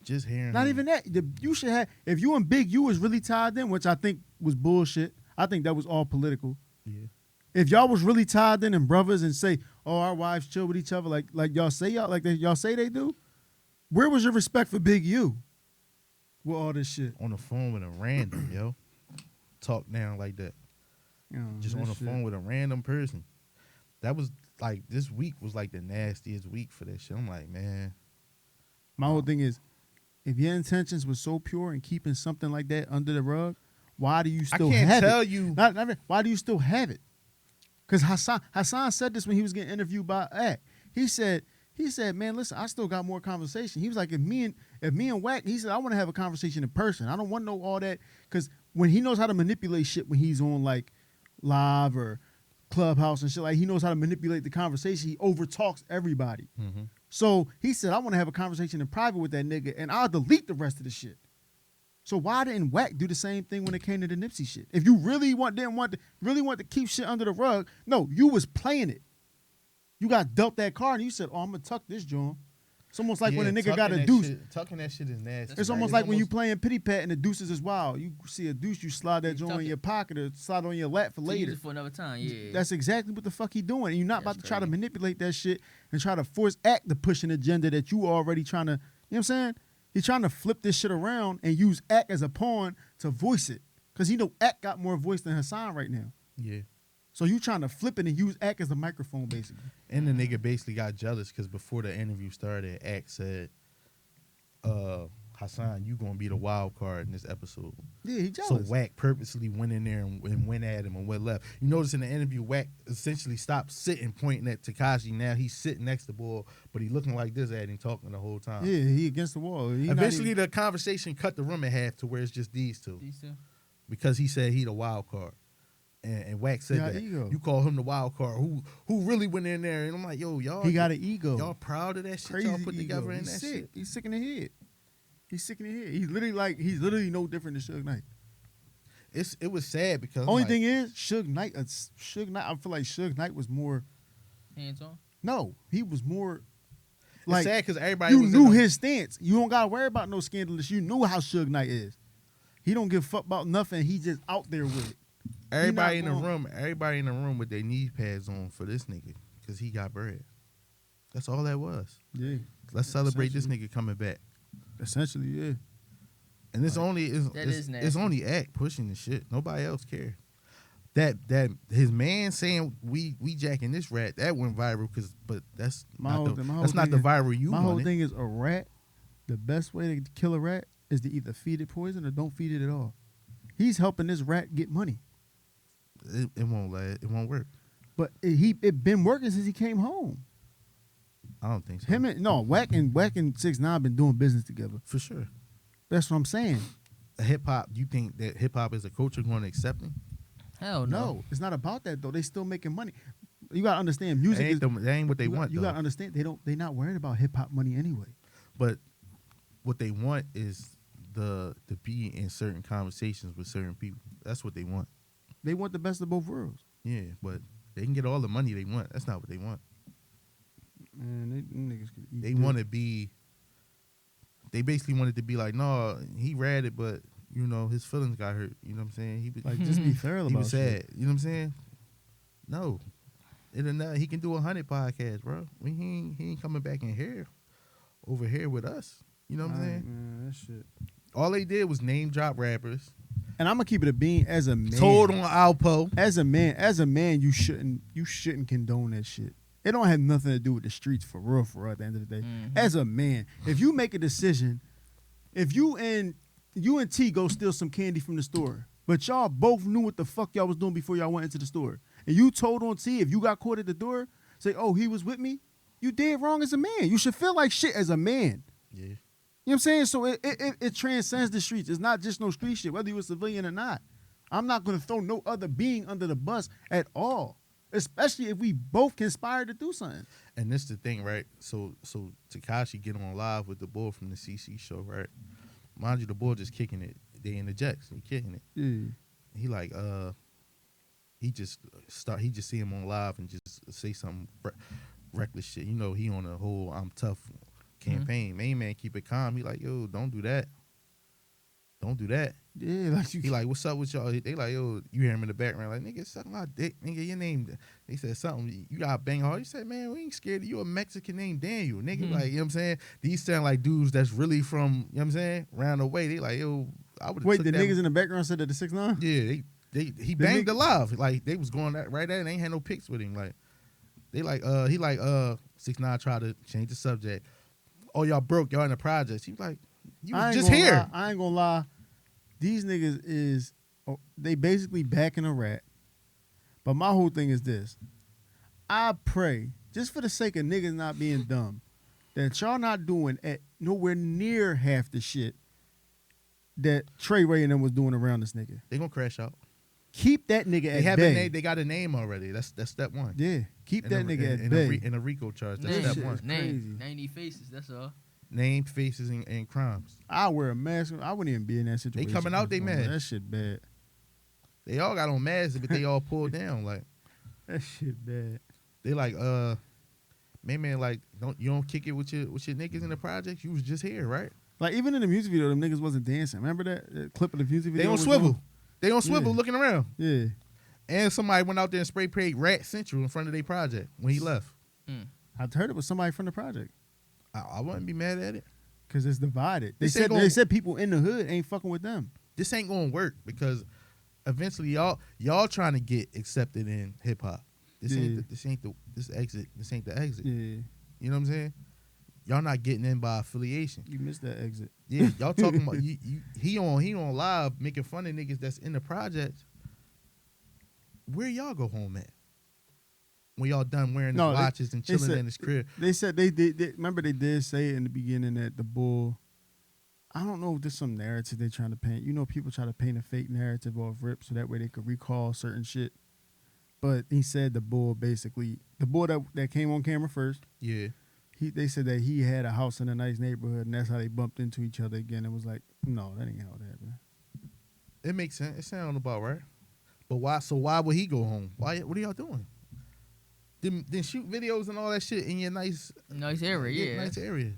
Just hearing. Not even that. You should have, if you and Big U was really tied in, which I think was bullshit. I think that was all political. Yeah. If y'all was really tied in and brothers and say, oh, our wives chill with each other like y'all say y'all say they do, where was your respect for Big U with all this shit? On the phone with a random, yo. Talk down like that. Just on the phone with a random person. That was like, this week was like the nastiest week for that shit. I'm like, man. My whole thing is, if your intentions were so pure in keeping something like that under the rug, why do you still have it? I can't tell you. Why do you still have it? Because Hassan said this when he was getting interviewed by Act. He said, man, listen, I still got more conversation. He was like, if me and Wack, he said, I want to have a conversation in person. I don't want to know all that. Because when he knows how to manipulate shit when he's on like live or Clubhouse and shit, like he knows how to manipulate the conversation. He overtalks everybody. Mm-hmm. So he said, I want to have a conversation in private with that nigga and I'll delete the rest of the shit. So why didn't Wack do the same thing when it came to the Nipsey shit? If you really want to keep shit under the rug, no, you was playing it. You got dealt that card and you said, oh, I'm gonna tuck this joint. It's almost like when a nigga got a deuce. Tucking that shit is nasty. It's almost like when you playing pity pat and the deuces is wild. You see a deuce, you slide that joint in your pocket or slide on your lap for later. Use it for another time, yeah. That's exactly what the fuck he doing. And you're not about to try to manipulate that shit and try to force Act to push an agenda that you already trying to, you know what I'm saying? He's trying to flip this shit around and use Act as a pawn to voice it. Because he know Act got more voice than Hassan right now. Yeah. So you trying to flip it and use Act as a microphone, basically. And the nigga basically got jealous because before the interview started, Act said, Hassan, you gonna be the wild card in this episode. Yeah, he So jealous. Wack purposely went in there and went at him and went left. You notice in the interview, Wack essentially stopped sitting pointing at Tekashi. Now he's sitting next to Bull, but he looking like this at him talking the whole time. Yeah, he against the wall. He not Eventually, even- the conversation cut the room in half to where it's just these two. These two. Because he said he the wild card. And Wack said got that. ego. You call him the wild card. Who really went in there? And I'm like, yo, y'all. he got an ego. Y'all proud of that shit Crazy y'all put ego. together in He's that sick. shit? He's sick in the head. He's sick in the head. He's literally no different than Suge Knight. It was sad because Only like, thing is, Suge Knight. I feel like Suge Knight was more. Hands on. No, he was more. it's Like sad because everybody you was knew in his stance. You don't gotta worry about no scandalous. You knew how Suge Knight is. He don't give a fuck about nothing. He just out there with it. everybody in not the going- room. Everybody in the room with their knee pads on for this nigga because he got bread. That's all that was. Yeah, Let's celebrate this nigga coming back. essentially, yeah. And it's only That is it's nasty. only Act pushing the shit. Nobody else cared. That his man saying we jacking this rat that went viral but that's My not whole the, thing- my that's whole not the thing viral you My whole wanted. thing is a rat. The best way to kill a rat is to either feed it poison or don't feed it at all. He's helping this rat get money, It won't last. It won't work. but it been working since he came home. I don't think so. Wack and 6ix9ine been doing business together. For sure. That's what I'm saying. Hip hop. You think that hip hop as a culture going to accept him? Hell No, it's not about that though. They still making money. You gotta understand, music is. That ain't what they want. You though. gotta understand, they not worried about hip hop money anyway. But what they want is to be in certain conversations with certain people. That's what they want. They want the best of both worlds. Yeah, but they can get all the money they want. That's not what they want. Man, them niggas could eat They dick. want to be. They basically wanted to be like, no, he ratted, but you know his feelings got hurt. You know what I'm saying? He was like just be thorough he about was sad. shit. You know what I'm saying? No, he can do 100 podcasts, bro. I mean, he ain't coming back in here, over here with us. You know what I'm saying? Man, that shit. All they did was name drop rappers. And I'm gonna keep it a bean as a man. Told on Alpo. As a man, you shouldn't condone that shit. It don't have nothing to do with the streets for real. At the end of the day, as a man, if you make a decision, if you and T go steal some candy from the store, but y'all both knew what the fuck y'all was doing before y'all went into the store, and you told on T, if you got caught at the door, say, "Oh, he was with me," you did wrong as a man. You should feel like shit as a man. Yeah. You know what I'm saying? So it transcends the streets. It's not just no street shit, whether you're a civilian or not. I'm not going to throw no other being under the bus at all, especially if we both conspire to do something. And this the thing, right? So Tekashi get on live with the boy from the CC show, right? Mind you, the boy just kicking it. They in the jacks. He kicking it. Yeah. He like he just see him on live and just say something reckless shit. You know, he on a whole I'm tough campaign. Main man keep it calm. He like, yo, don't do that. Don't do that. Yeah, like you. He like, what's up with y'all? They like, yo, you hear him in the background, like, nigga, suck my dick, nigga, your name. They said something, you got bang hard. He said, man, we ain't scared of you, a Mexican named Daniel, nigga. Like, you know what I'm saying? These sound like dudes that's really from, you know what I'm saying, round the way. They like, yo, I would Wait, the niggas in the background said that the 6ix9ine? Yeah, he banged the live. Like, they was going right at it. They ain't had no pics with him. Like, they like, he like, 6ix9ine tried to change the subject. Oh, y'all broke, y'all in the projects. He was like, you was just here. I ain't gonna lie. These niggas they basically backing a rat. But my whole thing is this. I pray, just for the sake of niggas not being dumb, that y'all not doing at nowhere near half the shit that Trey Ray and them was doing around this nigga. They gonna crash out. Keep that nigga They at have bay. a name. They got a name already. That's step one. Yeah, keep that nigga at in bay. in a RICO charge. That's Name, step shit one. is name, crazy. 90 faces. That's all. Name, faces, and crimes. I wear a mask. I wouldn't even be in that situation. coming out, they mad. That shit bad. They all got on masks, but they all pulled down. Like That shit bad. they like, man, like you don't kick it with your niggas in the project. You was just here, right? Like even in the music video, them niggas wasn't dancing. Remember that clip of the music video? They on was swivel. on? They on swivel, Yeah. looking around. Yeah. And somebody went out there and spray painted Rat Central in front of their project when he left. I heard it was somebody from the project. I wouldn't be mad at it. Cause it's divided. They This ain't said gonna- they said people in the hood ain't fucking with them. This ain't gonna work because eventually y'all trying to get accepted in hip hop. This ain't the exit. This ain't the exit. Yeah, You know what I'm saying? Y'all not getting in by affiliation. you missed that exit. Yeah, y'all talking about he on live making fun of niggas that's in the projects. Where y'all go home at? When y'all done wearing the watches and chilling in his crib. They said they remember they did say in the beginning that the Bull. I don't know if there's some narrative they're trying to paint. You know, people try to paint a fake narrative off rip so that way they could recall certain shit. But he said the Bull that came on camera first. Yeah. They said that he had a house in a nice neighborhood and that's how they bumped into each other again. It was like, no, that ain't how it happened. It makes sense. It sounds about right. But why? So why would he go home? Why? What are y'all doing? Then shoot videos and all that shit in your nice area. Yeah. Nice area.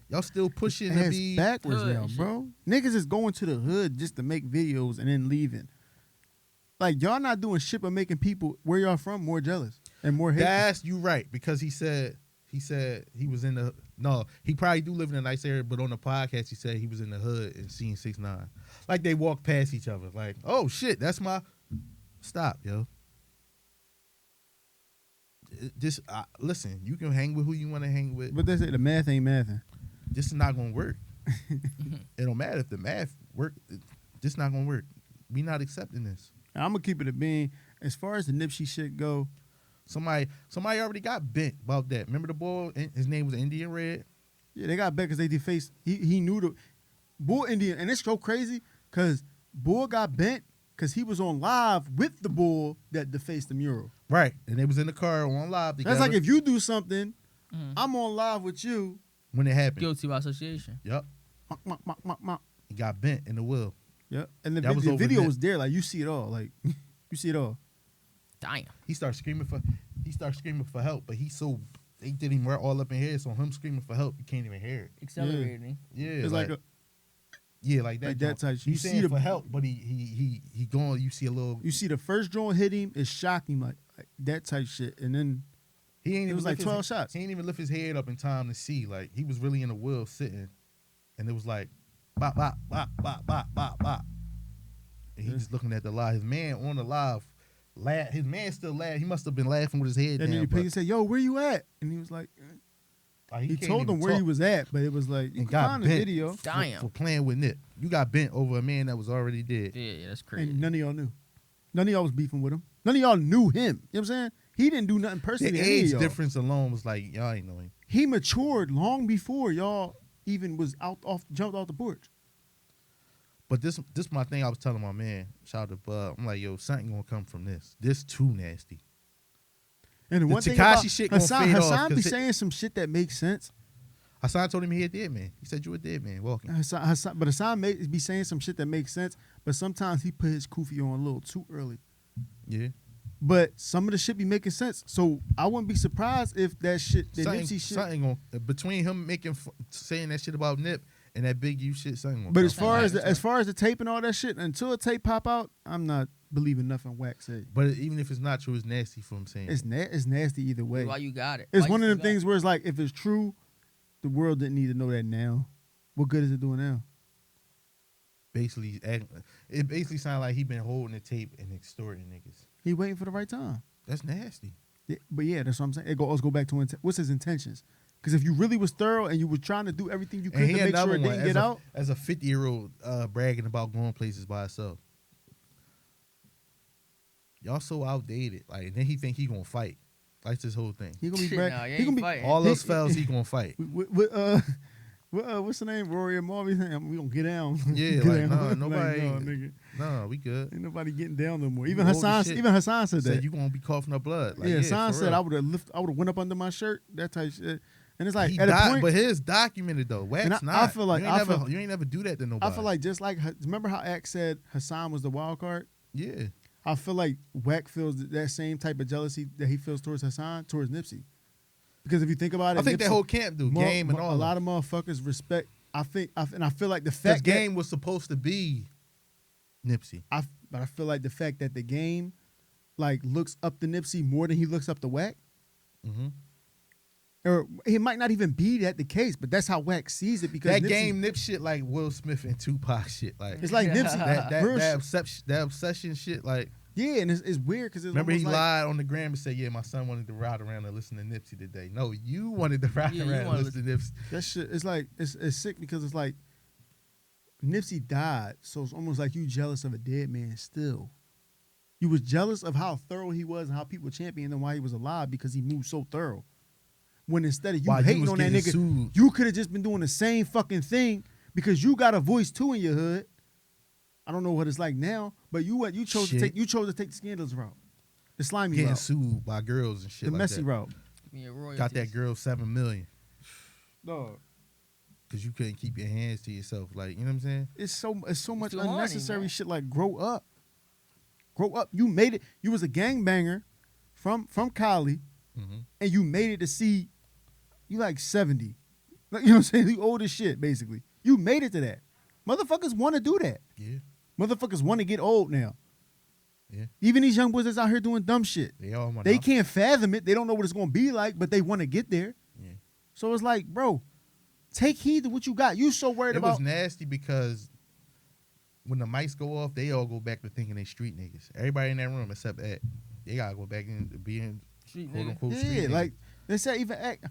Y'all still pushing to to be backwards now, bro. Niggas is going to the hood just to make videos and then leaving. Like y'all not doing shit but making people where y'all from more jealous and more hateful. That's you right because he said he was in the he probably do live in a nice area, but on the podcast he said he was in the hood and seeing 6ix9ine. Like they walk past each other, like, oh shit, that's my stop, yo. Just listen, you can hang with who you want to hang with. But they say the math ain't mathing. This is not gonna work. It don't matter if the math work. This not gonna work. We not accepting this. I'm gonna keep it a bean. As far as the Nipsey shit go, somebody already got bent about that. Remember the boy? His name was Indian Red. Yeah, they got bent because they defaced. He knew the Bull Indian, and it's so crazy because Bull got bent because he was on live with the Bull that defaced the mural. Right, and they was in the car on live together. That's like if you do something, I'm on live with you. When it happened. Guilty by association. Yep. He got bent in the wheel. Yep. And the video was there. Like, you see it all. Like, you see it all. Damn. He started screaming for help, but they did him right all up in here, so him screaming for help, you can't even hear it. Accelerating. Yeah. It's like a... Yeah, like that. Like that type. You see it for help, but he going, you see a little... You see the first drone hit him, it shocked him, like that type shit. And then... It was like 12 shots. He ain't even lift his head up in time to see. Like, he was really in the wheel sitting. And it was like, bop, bop, bop, bop, bop, bop, bop. And he just looking at the live. His man on the live, his man still laughed. He must have been laughing with his head down. And then you pick and say, yo, where you at? And he was like... he told them where he was at, but it was like, you can find the video. Damn. For playing with Nip. You got bent over a man that was already dead. Yeah, that's crazy. And none of y'all knew. None of y'all was beefing with him. None of y'all knew him. You know what I'm saying? He didn't do nothing personally. The age difference alone was like, y'all ain't know him. He matured long before y'all even was jumped off the porch. But this my thing I was telling my man, shout out to Bub. I'm like, yo, something gonna come from this. This too nasty. And the one thing Tekashi shit gonna fade off. Hassan be saying some shit that makes sense. Hassan told him he a dead man. He said you a dead man walking. Hassan be saying some shit that makes sense, but sometimes he put his kufi on a little too early. Yeah. But some of the shit be making sense. So I wouldn't be surprised if that shit, Nipsey shit. Something gonna, between him saying that shit about Nip and that Big U shit, something gonna But as far as the tape and all that shit, until a tape pop out, I'm not believing nothing Wack said. But even if it's not true, it's nasty for him saying it's nasty either way. Why you got it? It's one of them things where it's like, if it's true, the world didn't need to know that now. What good is it doing now? Basically, it basically sounds like he been holding the tape and extorting niggas. He waiting for the right time. That's nasty. Yeah, but yeah, that's what I'm saying. Let's go back to what's his intentions. Because if you really was thorough and you were trying to do everything you could to make sure it didn't get out. As a 50-year-old bragging about going places by himself. Y'all so outdated. Like, and then he think he gonna fight. Like this whole thing. He gonna be he gonna be all those fellas he gonna fight. What's the name? Rory and Marvin. We gonna get down. Yeah, get like down. nobody. Like, no, nigga. No, we good. Ain't nobody getting down no more. Even Hassan said that. You gonna be coughing up blood. Like, yeah, Hassan said real. I would have went up under my shirt. That type of shit. And it's like he at died, a point, but his documented though. Wax not. I feel like you ain't never do that to nobody. I feel like just like remember how Axe said Hassan was the wild card. Yeah. I feel like Wack feels that same type of jealousy that he feels towards Hassan, towards Nipsey. Because if you think about it, I think that whole camp do Game and all. A lot of motherfuckers respect. I feel like the fact that Game was supposed to be Nipsey. But I feel like the fact that the Game like looks up to Nipsey more than he looks up to Wack. Mm-hmm. Or it might not even be that the case, but that's how Wack sees it. Because that Nipsey, Game Nip shit like Will Smith and Tupac shit. Like it's like Nipsey that obsession shit. Like yeah, and it's weird because remember he lied on the gram and said, "Yeah, my son wanted to ride around and listen to Nipsey today." No, you wanted to ride around and listen to Nipsey. That shit it's like it's sick because it's like Nipsey died, so it's almost like you jealous of a dead man still. You was jealous of how thorough he was and how people championed him while he was alive because he moved so thorough. When instead of you While you hating was on that getting nigga, sued. you could have just been doing the same fucking thing because you got a voice too in your hood. I don't know what it's like now, but you chose to Shit. take the scandalous route, the slimy Getting route, sued by girls and shit the like messy that. route. Yeah, Got that girl $7 million Dog, because you couldn't keep your hands to yourself. Like, you know what I'm saying? it's so much too horny, unnecessary man. shit. Like, grow up. You made it. You was a gangbanger from Cali, Mm-hmm. and you made it to see. You like 70. Like, you know what I'm saying? You old as shit, basically. You made it to that. Motherfuckers want to do that. Yeah. Motherfuckers want to get old now. Yeah. Even these young boys that's out here doing dumb shit. They all want They can't fathom it. They don't know what it's going to be like, but they want to get there. Yeah. So it's like, bro, take heed to what you got. You so worried It about. was nasty because when the mics go off, they all go back to thinking they street niggas. Everybody in that room except Act. They gotta go back into being Street quote nigga. unquote street Yeah, niggas. like they said, even Act.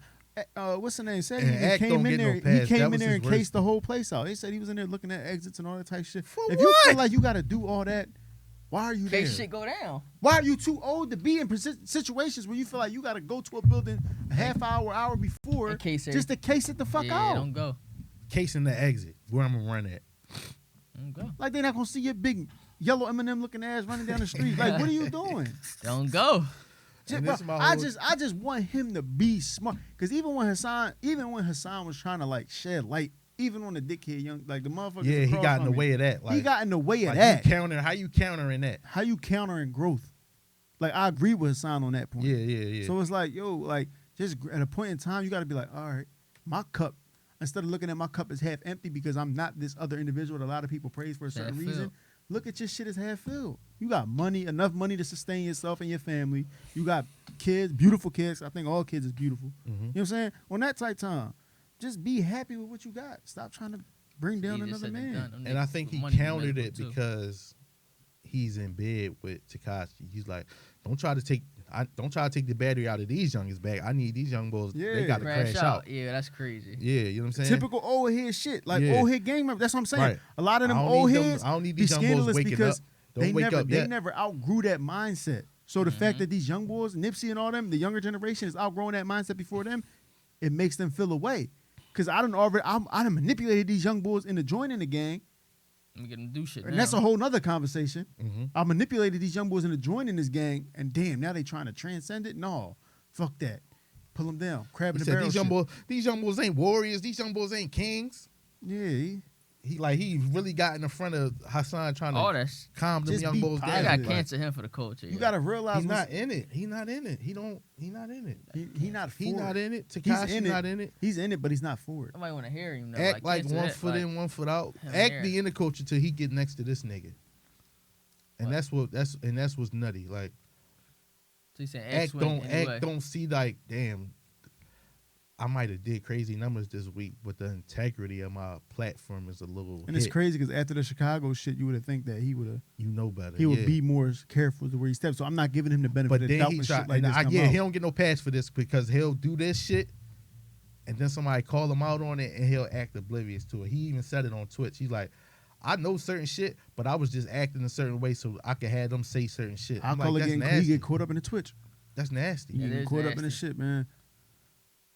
What's the name? Said he And even Act came don't in get no there. He pass. That came in was there and his worst cased the thing. whole place out. They said he was in there looking at exits and all that type shit. For If you what? feel like you got to do all that, why are you In there? case shit go down. Why are you too old to be in situations where you feel like you got to go to a building a half hour before In case just to case it the fuck yeah, out? don't go. casing the exit where I'm gonna run at. Don't go. Like they're not gonna see your big yellow Eminem looking ass running down the street. Like, what are you doing? Don't go. Just, And bro, this is my I whole- just want him to be smart. Cause even when Hassan was trying to like shed light, even on the dickhead young, like the motherfucker. Yeah, he got in the way of that. Like, He got in the way of like that. How you countering that? How you countering growth? Like I agree with Hassan on that point. Yeah. So it's like, yo, like just at a point in time, you got to be like, all right, my cup. Instead of looking at my cup as half empty because I'm not this other individual that a lot of people praise for a certain Half reason. filled. Look at your shit as half filled. You got money, enough money to sustain yourself and your family. You got kids, beautiful kids. I think all kids is beautiful. Mhm. You know what I'm saying? On that tight time, just be happy with what you got. Stop trying to bring down Easier another said than man. done. Them And I niggas think with he money countered miserable it too. because he's in bed with Tekashi. He's like, don't try to take the battery out of these youngest bag. I need these young boys. Yeah. They got to crash out. Yeah, that's crazy. Yeah, you know what I'm saying? Typical old head shit, like Yeah. old head gang members. That's what I'm saying. Right. A lot of them I don't old need them- heads I don't need be these young boys scandalous waking because up. Don't wake up they yet. never outgrew that mindset. So the fact that these young boys, Nipsey and all them, the younger generation is outgrowing that mindset before them, it makes them feel away. Because I done manipulated these young boys into joining the gang, Let me get them do shit. and that's a whole nother conversation. Mhm. I manipulated these young boys into joining this gang, and damn, now they trying to transcend it. No, fuck that. Pull them down. Crab He in the said barrel. these young boys ain't warriors. These young boys ain't kings. Yeah, He really got in the front of Hassan trying all to that. Sh- calm them Just young be boys I down. positive. got Like, cancer him for the culture. you yeah. gotta realize He's what's- not in it. He not in it. He not in it. He not for He not it. in it. He's Tekashi in it. not in it. He's in it, but he's not for it. Somebody want to hear him though. Act like cancel one that, foot like, in, one foot out. him Act there. be in the culture till he get next to this nigga. And What? that's what's nutty. Like So you saying act anyway. don't see like, damn, I might have did crazy numbers this week, but the integrity of my platform is a little And it's hit. crazy because after the Chicago shit, you would have think that he would You know better. would be more careful to where he steps. So I'm not giving him the benefit But of the then doubt he when try, shit like and this I, come yeah, out. he don't get no pass for this because he'll do this shit, and then somebody call him out on it, and he'll act oblivious to it. He even said it on Twitch. He's like, I know certain shit, but I was just acting a certain way so I could have them say certain shit. I'll I'm call like, it that's getting he nasty. get caught up in the Twitch. That's nasty. He It get is caught up in the nasty. shit, man.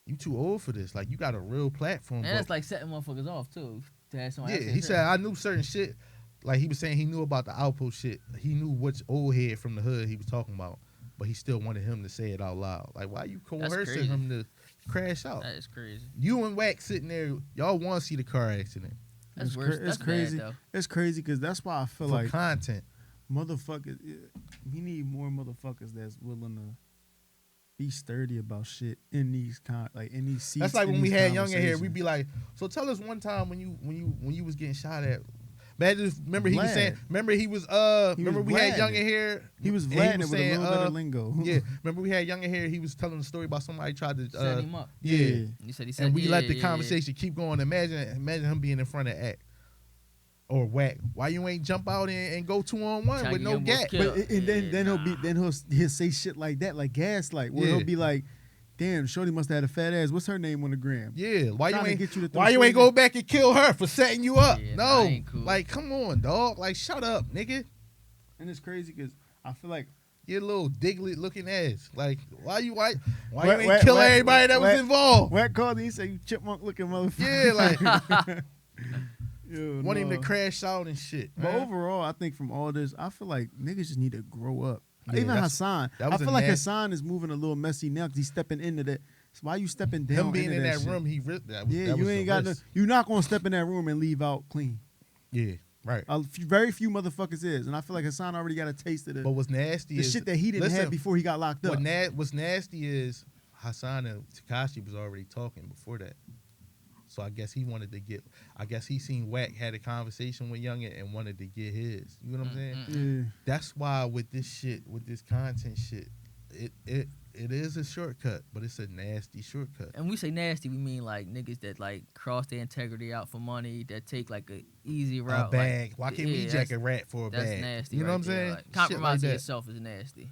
You too old for this. Like, you got a real platform. And bro. that's like setting motherfuckers off too. To have somebody Yeah, else say he that. said I knew certain shit. Like he was saying, he knew about the outpost shit. He knew which old head from the hood he was talking about, but he still wanted him to say it out loud. Like, why you coercing crazy. him to crash out? That is crazy. You and Wack sitting there, y'all want to see the car accident That's It's worse. cra- That's it's crazy. Bad, though. It's crazy because that's why I feel for like content. motherfuckers. We need more motherfuckers that's willing to be sturdy about shit in these in these seats. That's like in when we these had Young in here, we'd conversations. be like, so tell us one time when you was getting shot at. Man, just remember he was Vlad. saying. Remember he was. Remember we had Vlad. Young in here. He was and Vlad with a saying, little bit of lingo. Yeah, remember we had Young in here. He was telling a story about somebody tried to. Set him up. Yeah. He said. And we yeah, let the yeah, conversation keep going. Imagine him being in front of Act or Wack. Why you ain't jump out and go 2-on-1 Trying with to no get young boys gap? killed. But and then Yeah, he'll say shit like that, like gaslight, where Yeah. he'll be like, damn, Shorty must have had a fat ass. What's her name on the gram? Yeah, why Trying to you get you to ain't throw why you shade ain't go in. back and kill her for setting you up? Yeah, No, that ain't cool. like come on, dog. Like shut up, nigga. And it's crazy because I feel like Your little Diglett looking ass. Like why you Wet- ain't kill wet- everybody that was wet- involved? Wet called him, he said, you chipmunk looking motherfucker. Yeah, like Yo, want him to no. crash out and shit. But man. overall, I think from all this, I feel like niggas just need to grow up. Yeah, Even that's- Hassan. that I was a feel like nasty- Hassan is moving a little messy now because he's stepping into that. So why you stepping down him being into in that shit? room, he ripped that. Was, Yeah, that you was ain't the got no, risk. you're not gonna step in that room and leave out clean. Yeah, right. Very few motherfuckers is, and I feel like Hassan already got a taste of But what's nasty the is shit that he didn't have before he got locked up. What's nasty is Hassan and Tekashi was already talking before that. So I guess he wanted to get. I guess he seen Wack had a conversation with Youngin and wanted to get his. You know what I'm saying? Yeah. That's why with this shit, with this content shit, it is a shortcut, but it's a nasty shortcut. And we say nasty, we mean like niggas that like cross their integrity out for money, that take like a easy route. A bag. Like, Why can't yeah, we jack a rat for a that's bag? nasty. You know right what I'm there. saying? Like, Shit compromising like that. yourself is nasty.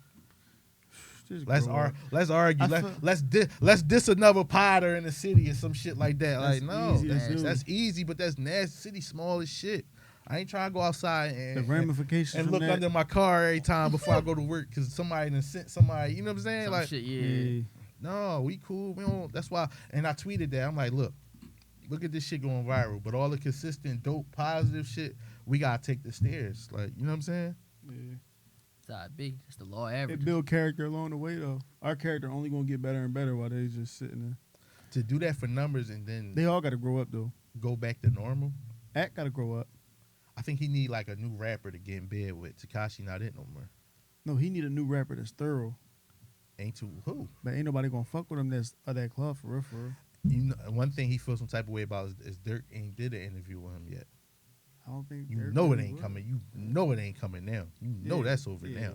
Just Let's grow up. let's argue. I Let's feel- let's diss another Potter in the city or some shit like that. That's Like no, easy to do. that's easy, but that's nasty. City small as shit. I ain't trying to go outside The and ramifications and from look that. under my car every time before I go to work because somebody done sent somebody. You know what I'm saying? Some Like shit, yeah. Yeah. no, we cool. We don't. That's why. And I tweeted that. I'm like, look at this shit going viral, but all the consistent, dope, positive shit, we gotta take the stairs. Like you know what I'm saying? Yeah. That's how it be. It's the law average. It build character along the way though. Our character only gonna get better and better while they just sitting there. To do that for numbers and then They all gotta grow up though. go back to normal. Act gotta grow up. I think he need like a new rapper to get in bed with. Tekashi not it no more. No, he need a new rapper that's thorough. Ain't too who? But ain't nobody gonna fuck with him that's of that club for real, for real. You know, one thing he feels some type of way about is Dirk ain't did an interview with him yet. I don't think You Derrick know it really ain't will. coming. You know it ain't coming now. You know Yeah, that's over yeah. now.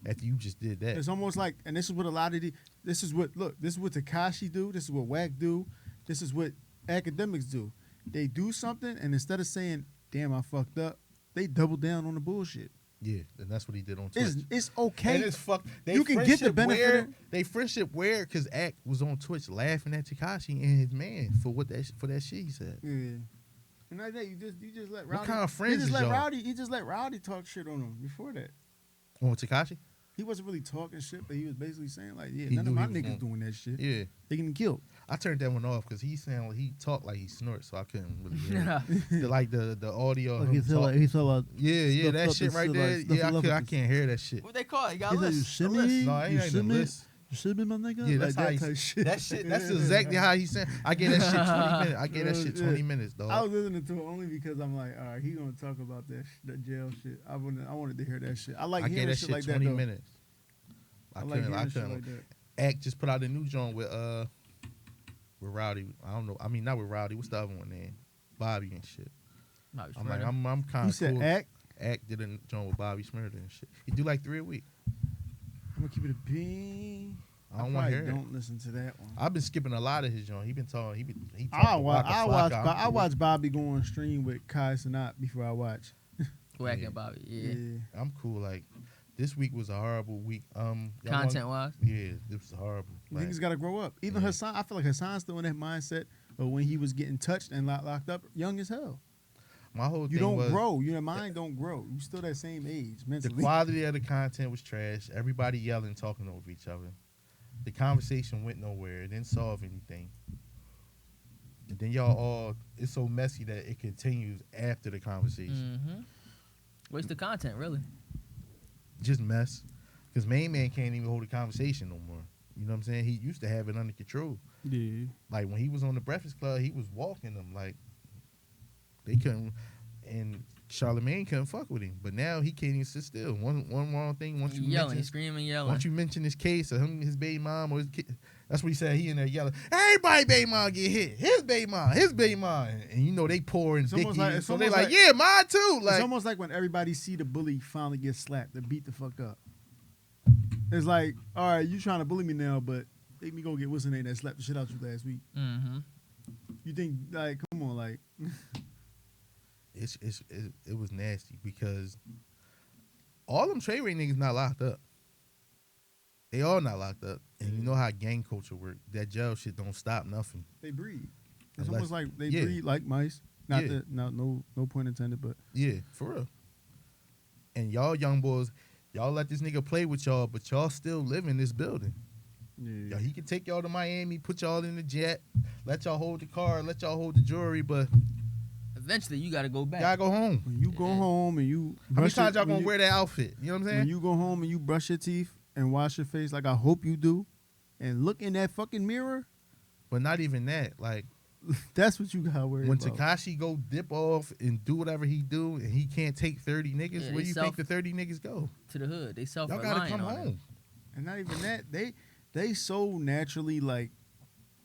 After you just did that. It's almost like, and this is what a lot of this is what Tekashi do. This is what Wack do. This is what academics do. They do something, and instead of saying, "Damn, I fucked up," they double down on the bullshit. Yeah, and that's what he did on Twitch. It's okay. And it's fuck. They You can get the friendship benefit weird. of- They friendship weird because Act was on Twitch laughing at Tekashi and his man for that shit he said. Yeah. And like that, you just let Rowdy. What kind of friends you just is let y'all? Rowdy. You just let Rowdy talk shit on him before that. On Tekashi? He wasn't really talking shit, but he was basically saying like, "Yeah, He none of knew my he was niggas gonna- doing that shit. Yeah. They getting killed." I turned that one off because he talked like he snorts, so I couldn't really hear it. the audio. of him talk- he felt like yeah, stuff that up shit and right shit there. like stuff Yeah, all over I the- can't hear that shit. What they call it? You got He's like, you list. shimmy, No, it you ain't the shimmy, list. you shimmy, my nigga. Yeah, like that's how that he, type shit. that shit. That's exactly how he said. I gave that shit 20 minutes. I gave that shit Yeah. 20 minutes, dog. I was listening to it only because I'm like, all right, he gonna talk about that jail shit. I wanted to hear that shit. I like I gave hearing that shit shit like 20 that though. minutes. I like couldn't. hearing shit like that. Act just put out a new joint with Rowdy. I don't know. I mean, not with Rowdy. What's the other one name? Bobby and shit. Bobby I'm like, Shmurda. I'm kind You of said cool. act. Act did a joint with Bobby Shmurda and shit. He do like 3 a week. I'm gonna keep it a bean. I don't want to hear it. Don't listen to that one. I've been skipping a lot of his joint. He been talking. He I talking watch. Waka I Flocka. watch. I'm I cool. watch Bobby go on stream with Kai Sanat before I watch. Wack Yeah. and Bobby. Yeah. I'm cool. Like this week was a horrible week. Y'all Content wise. Yeah, this was horrible. Like, Niggas gotta grow up. Even Yeah. Hassan, I feel like Hassan's still in that mindset of when he was getting touched and locked up, young as hell. my whole You thing don't was grow. Your mind don't grow. You still that same age the mentally. quality of the content was trash. Everybody yelling, talking over each other. The conversation went nowhere. It didn't solve anything. And then y'all all, it's so messy that it continues after the conversation. Mm-hmm. Waste of content, really. Just mess. Because main man can't even hold a conversation no more. You know what I'm saying? He used to have it under control. Yeah. Like when he was on the Breakfast Club, he was walking them like they couldn't, and Charlamagne couldn't fuck with him. But now he can't even sit still. One wrong thing. Once you Yelling, mention, screaming, yelling. once you mention his case of him, his baby mom or his kid, that's what he said. He in there yelling, everybody baby mom get hit. His baby mom, and you know they pouring It's dicky. almost like- it's So they almost like, like- yeah, mine too. Like It's almost like when everybody see the bully finally get slapped and beat the fuck up. It's like, all right, you trying to bully me now, but make me go get what's her name that slapped the shit out you last week. Mm-hmm. You think like, come on, like, it was nasty because all them Trey Ray niggas not locked up. They all not locked up. And you know how gang culture work. That jail shit don't stop nothing. They breed. It's Unless- almost like they yeah. breed like mice. Not Yeah. that, no point intended, but Yeah, for real. And y'all young boys, y'all let this nigga play with y'all, but y'all still live in this building. yeah. Y'all, he can take y'all to Miami, put y'all in the jet, let y'all hold the car, let y'all hold the jewelry, but Eventually, you got to go back. y'all go home. When you go home and you How many brush times y'all when gonna you- wear that outfit? You know what I'm saying? When you go home and you brush your teeth and wash your face, like I hope you do, and look in that fucking mirror, But not even that. Like that's what you gotta worry when about. Tekashi go dip off and do whatever he do, and he can't take 30 niggas, Yeah, where they do you think the 30 niggas go? To the hood. They self Y'all reliant gotta come on it. home. And not even that, they so naturally like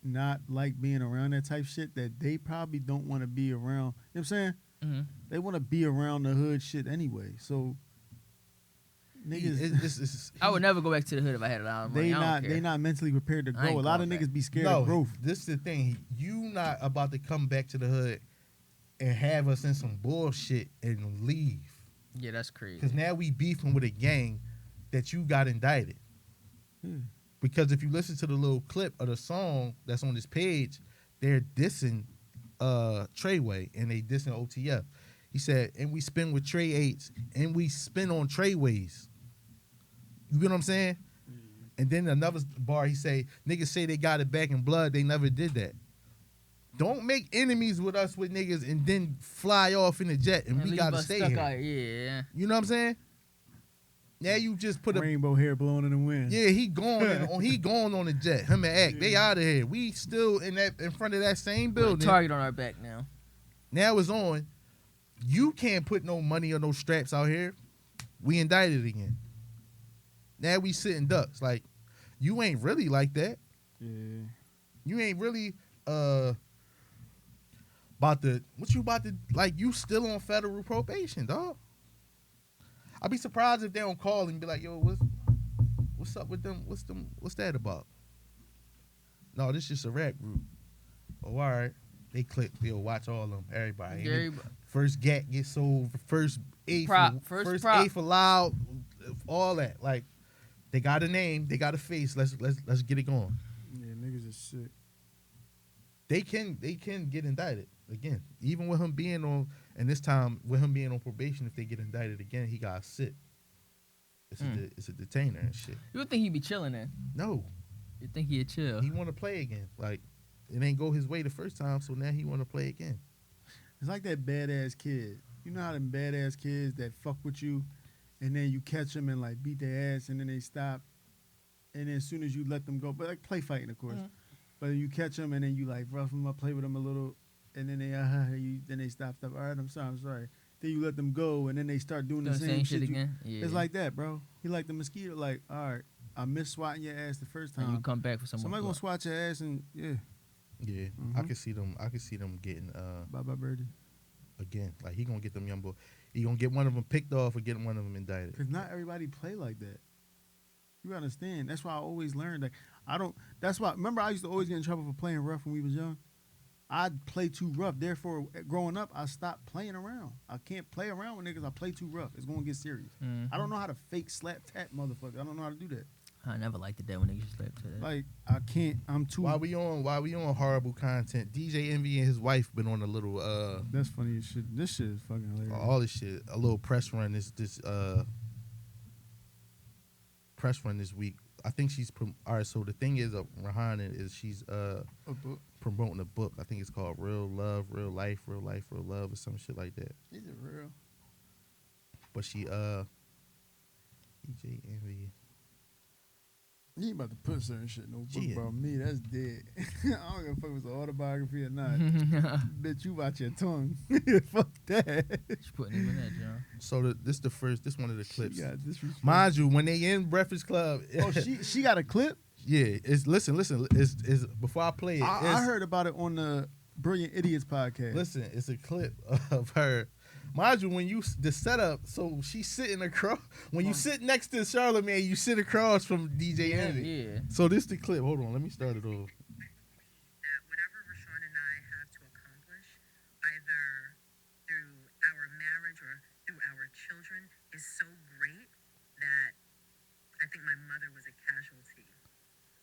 not like being around that type shit that they probably don't want to be around. You know what I'm saying? Mm-hmm. They want to be around the hood shit anyway. So niggas, I would never go back to the hood if I had a lot of money. they not mentally prepared to I grow. ain't A lot of going niggas back. be scared no, of growth. this is the thing. You not about to come back to the hood and have us in some bullshit and leave. Yeah, that's crazy. Because now we beefing with a gang that you got indicted. Hmm. Because if you listen to the little clip of the song that's on this page, they're dissing Treyway and they dissing OTF. He said, and we spin with Trey 8s and we spin on Treyways. You get what I'm saying? And then another bar, he say, niggas say they got it back in blood. They never did that. Don't make enemies with us with niggas and then fly off in the jet and we leave gotta us stay stuck here. out. Yeah. You know what I'm saying? Now you just put a Rainbow hair blowing in the wind. yeah, he going on the jet. Him and Act, they out of here. We still in front of that same With a building. target on our back now. Now it's on. You can't put no money or no straps out here. We indicted again. Now we sitting ducks. Like, you ain't really like that. Yeah. You ain't really you still on federal probation, dog. I'd be surprised if they don't call and be like, yo, what's up with them? What's that about? No, this just a rap group. Oh, all right. They click, they'll watch all of them, everybody. First GAT gets sold, first eighth, First prop. eighth allowed, all that. Like, they got a name, they got a face. Let's get it going. Yeah, niggas is sick. They can get indicted again, even with him being on. And this time with him being on probation, if they get indicted again, he got to sit. It's a detainer and shit. You would think he'd be chilling then. No, You think he'd chill. he want to play again. Like, it ain't go his way the first time, so now he want to play again. It's like that badass kid. You know how them badass kids that fuck with you, and then you catch them and like beat their ass, and then they stop, and then as soon as you let them go, but like play fighting, of course. Mhm. But you catch them and then you like rough them up, play with them a little, and then then they stop. All right, I'm sorry. Then you let them go, and then they start doing the same shit again. Yeah. It's like that, bro. He like the mosquito. Like, all right, I missed swatting your ass the first and you time. come back for Somebody gonna swat your ass, and yeah, Yeah, I can see them getting bye bye birdie. again. Like, he gonna get them young boy. He gonna get one of them picked off or get one of them indicted. Because not everybody play like that. You understand? That's why I always learned that I don't. That's why. Remember, I used to always get in trouble for playing rough when we was young. I'd play too rough. Therefore, growing up, I stopped playing around. I can't play around with niggas. I play too rough. It's gonna get serious. Mhm. I don't know how to fake slap tap motherfucker. I don't know how to do that. I never liked it that when niggas slept to that. Like I can't. I'm too. While we on horrible content, DJ Envy and his wife been on a little That's funny as shit. This shit is fucking hilarious. all this shit, a little press run this week. I think she's all right. So the thing is, Rihanna is she's A book. promoting a book. I think it's called Real Love, Real Life, Real Life, Real Love, or some shit like that. Is it real? But she DJ Envy. You ain't about to put certain shit in no book Yeah. about me. That's dead. I don't give a fuck if it's an autobiography or not. Bitch, you watch your tongue. Fuck that. She putting him in that, John. So this one of the clips. She got disrespect. Mind you, when they in Breakfast Club, Oh, she got a clip? yeah, it's listen. It's before I play it. I heard about it on the Brilliant Idiots podcast. Listen, it's a clip of her. Mind you, when the setup, so she's sitting across. When you sit next to Charlamagne, you sit across from DJ Envy. Yeah. So this the clip. Hold on, let me start it off. That whatever Rashawn and I have to accomplish, either through our marriage or through our children, is so great that I think my mother was a casualty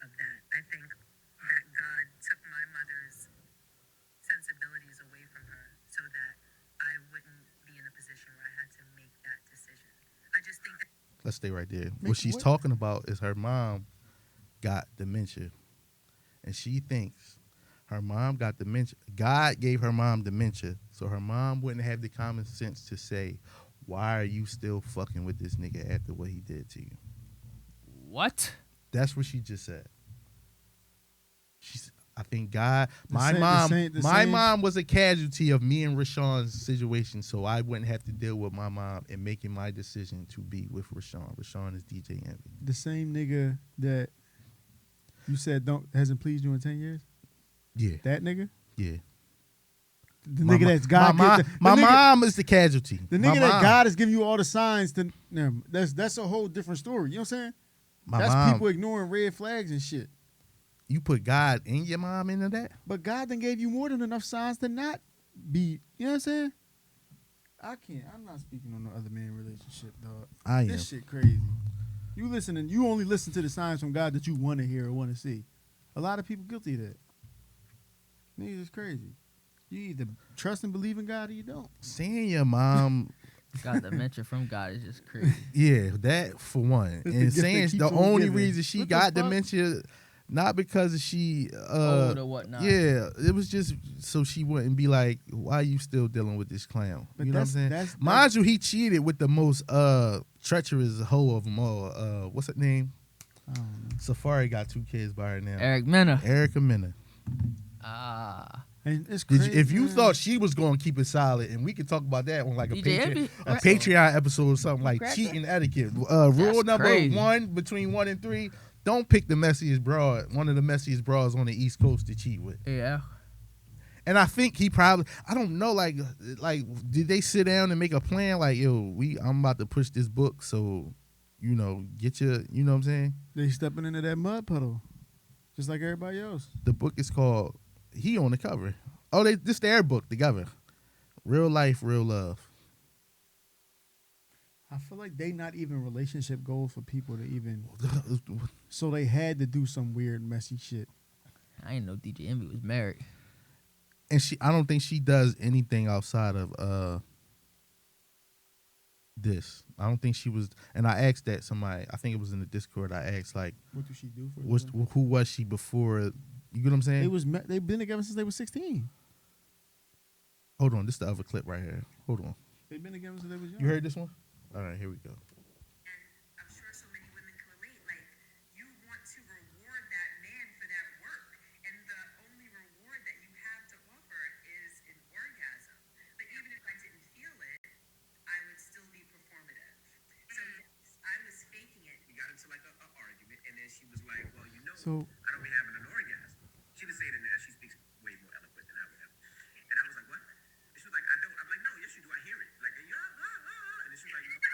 of that. I think that God took my mother's sensibilities away from her so that I wouldn't be in a position where I had to make that decision. I just think that. Let's stay right there. What she's talking about is her mom got dementia. And she thinks her mom got dementia. God gave her mom dementia, so her mom wouldn't have the common sense to say, why are you still fucking with this nigga after what he did to you? What? That's what she just said. I think God, my mom was a casualty of me and Rashawn's situation, so I wouldn't have to deal with my mom in making my decision to be with Rashawn. Rashawn is DJ Envy. The same nigga that you said hasn't pleased you in 10 years? Yeah. That nigga? Yeah. The nigga that's God. My mom is the casualty. The nigga that God is giving you all the signs to. That's a whole different story. You know what I'm saying? That's people ignoring red flags and shit. You put God and your mom into that? But God then gave you more than enough signs to not be. You know what I'm saying? I can't. I'm not speaking on no other man relationship, dog. I am. This shit crazy. You listening? You only listen to the signs from God that you want to hear or want to see. A lot of people guilty of that. Niggas is crazy. You either trust and believe in God or you don't. Saying your mom got dementia from God is just crazy. Yeah, that for one. And saying the only reason she got dementia, not because she old or whatnot. Yeah, it was just so she wouldn't be like, why are you still dealing with this clown? But you know what I'm saying? Mind you, he cheated with the most treacherous hoe of them all. What's her name? I don't know. Safari got 2 kids by her now. Erica Mena. Ah. And it's crazy, if you thought she was going to keep it solid, and we could talk about that on like a Patreon episode or something like cheating etiquette. Rule number 1 between 1 and 3: don't pick the messiest broad, one of the messiest broads on the East Coast to cheat with. Yeah. And I think he probably, I don't know, like did they sit down and make a plan? Like, yo, I'm about to push this book, so get your, you know what I'm saying? They stepping into that mud puddle, just like everybody else. The book is called. He on the cover. Oh, this their book together. Real Life, Real Love. I feel like they not even relationship goals for people to even. So they had to do some weird, messy shit. I didn't know DJ Envy was married. And I don't think she does anything outside of this. I don't think she was. And I asked that somebody. I think it was in the Discord. I asked like, what did she do for? Who was she before? You get what I'm saying? They've been together since they were 16. Hold on, this is the other clip right here. Hold on. They've been together since they was young. You heard this one? All right, here we go. And I'm sure so many women can relate. Like, you want to reward that man for that work, and the only reward that you have to offer is an orgasm. But even if I didn't feel it, I would still be performative. So I was faking it. We got into like an argument, and then she was like, "Well, so I don't be having an orgasm." She didn't say it in that. She speaks way more eloquent than I would have. And I was like, "What?" And she was like, "I don't." I'm like, "No, yes, you do. I hear it." Like, yeah, and then she was like, "No."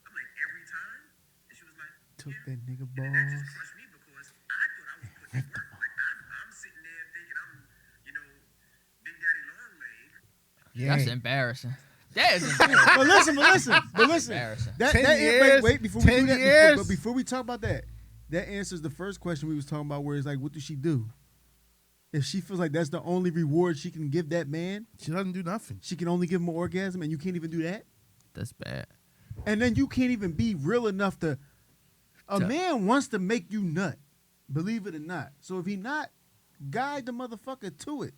I'm like, "Every time?" And she was like, took yeah. that nigga And that just balls. crushed me because I thought I was putting in work. Like, I'm sitting there thinking I'm, Big Daddy Long Leg. Yeah. That's embarrassing. That is embarrassing. but listen. Embarrassing. 10 years. Wait, before we do 10 that, years. but before we talk about that, that answers the first question we was talking about, where it's like, what does she do? If she feels like that's the only reward she can give that man, She doesn't do nothing. she can only give him an orgasm, and you can't even do that. That's bad. And then you can't even be real enough to. A man wants to make you nut, believe it or not. So if he not, guide the motherfucker to it.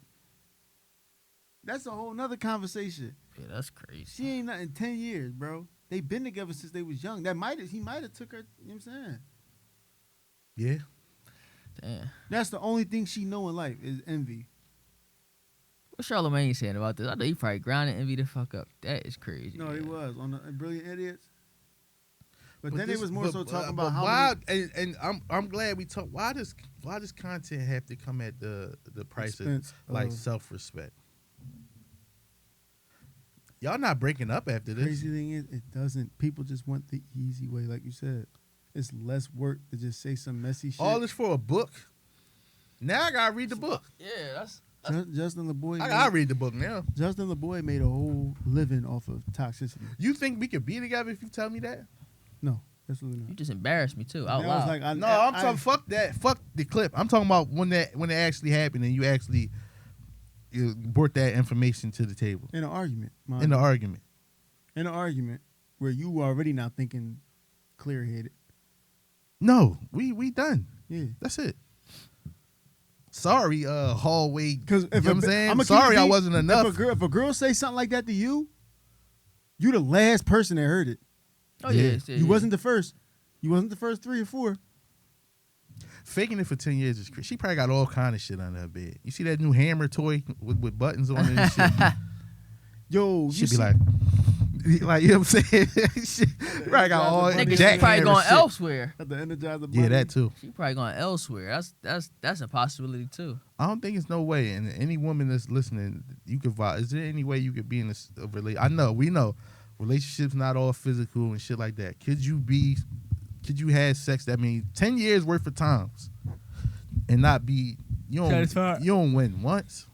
That's a whole nother conversation. Yeah, that's crazy. She ain't nothing 10 years, bro. They've been together since they was young. He might have took her. You know what I'm saying? Yeah. Damn. That's the only thing she know in life is envy. What's Charlamagne saying about this? I know he probably grounded Envy the fuck up. That is crazy. No, he was on the Brilliant Idiots. But then this, it was more so talking about how why, many and I'm glad we talk. Why does content have to come at the price expense of like self-respect? Y'all not breaking up after this. Crazy thing is, it doesn't. People just want the easy way, like you said. It's less work to just say some messy shit. All this for a book. Now I gotta read the book. Yeah, that's Justin LeBoy. I gotta read the book now. Justin LeBoy made a whole living off of toxicity. You think we could be together if you tell me that? No. Absolutely You not. just embarrassed me too, out And I was loud. like, No, I'm talking. Fuck that. Fuck the clip. I'm talking about when it actually happened and you brought that information to the table in an argument. in the argument. In an argument where you were already not thinking clear headed. No, we done. Yeah. That's it. Sorry, hallway. Because You know what I'm saying? I'ma keep Sorry, it I deep. wasn't enough. If a girl say something like that to you, you the last person that heard it. Oh yeah, You wasn't the first. You wasn't the first 3 or 4. Faking it for 10 years is crazy. She probably got all kind of shit under her bed. You see that new hammer toy with buttons on it and shit? Yo, She'd be like, you know what I'm saying? She probably got all Nigga, Nigga, she jackhammer probably going shit. elsewhere. at the Energizer Bunny. Yeah, that too. She probably going elsewhere. That's a possibility too. I don't think it's no way. And any woman that's listening, you could vibe. Is there any way you could be in a relationship? I know, we know, relationships not all physical and shit like that. Could you have sex that means 10 years worth of times and not be Satisfied. you don't win once?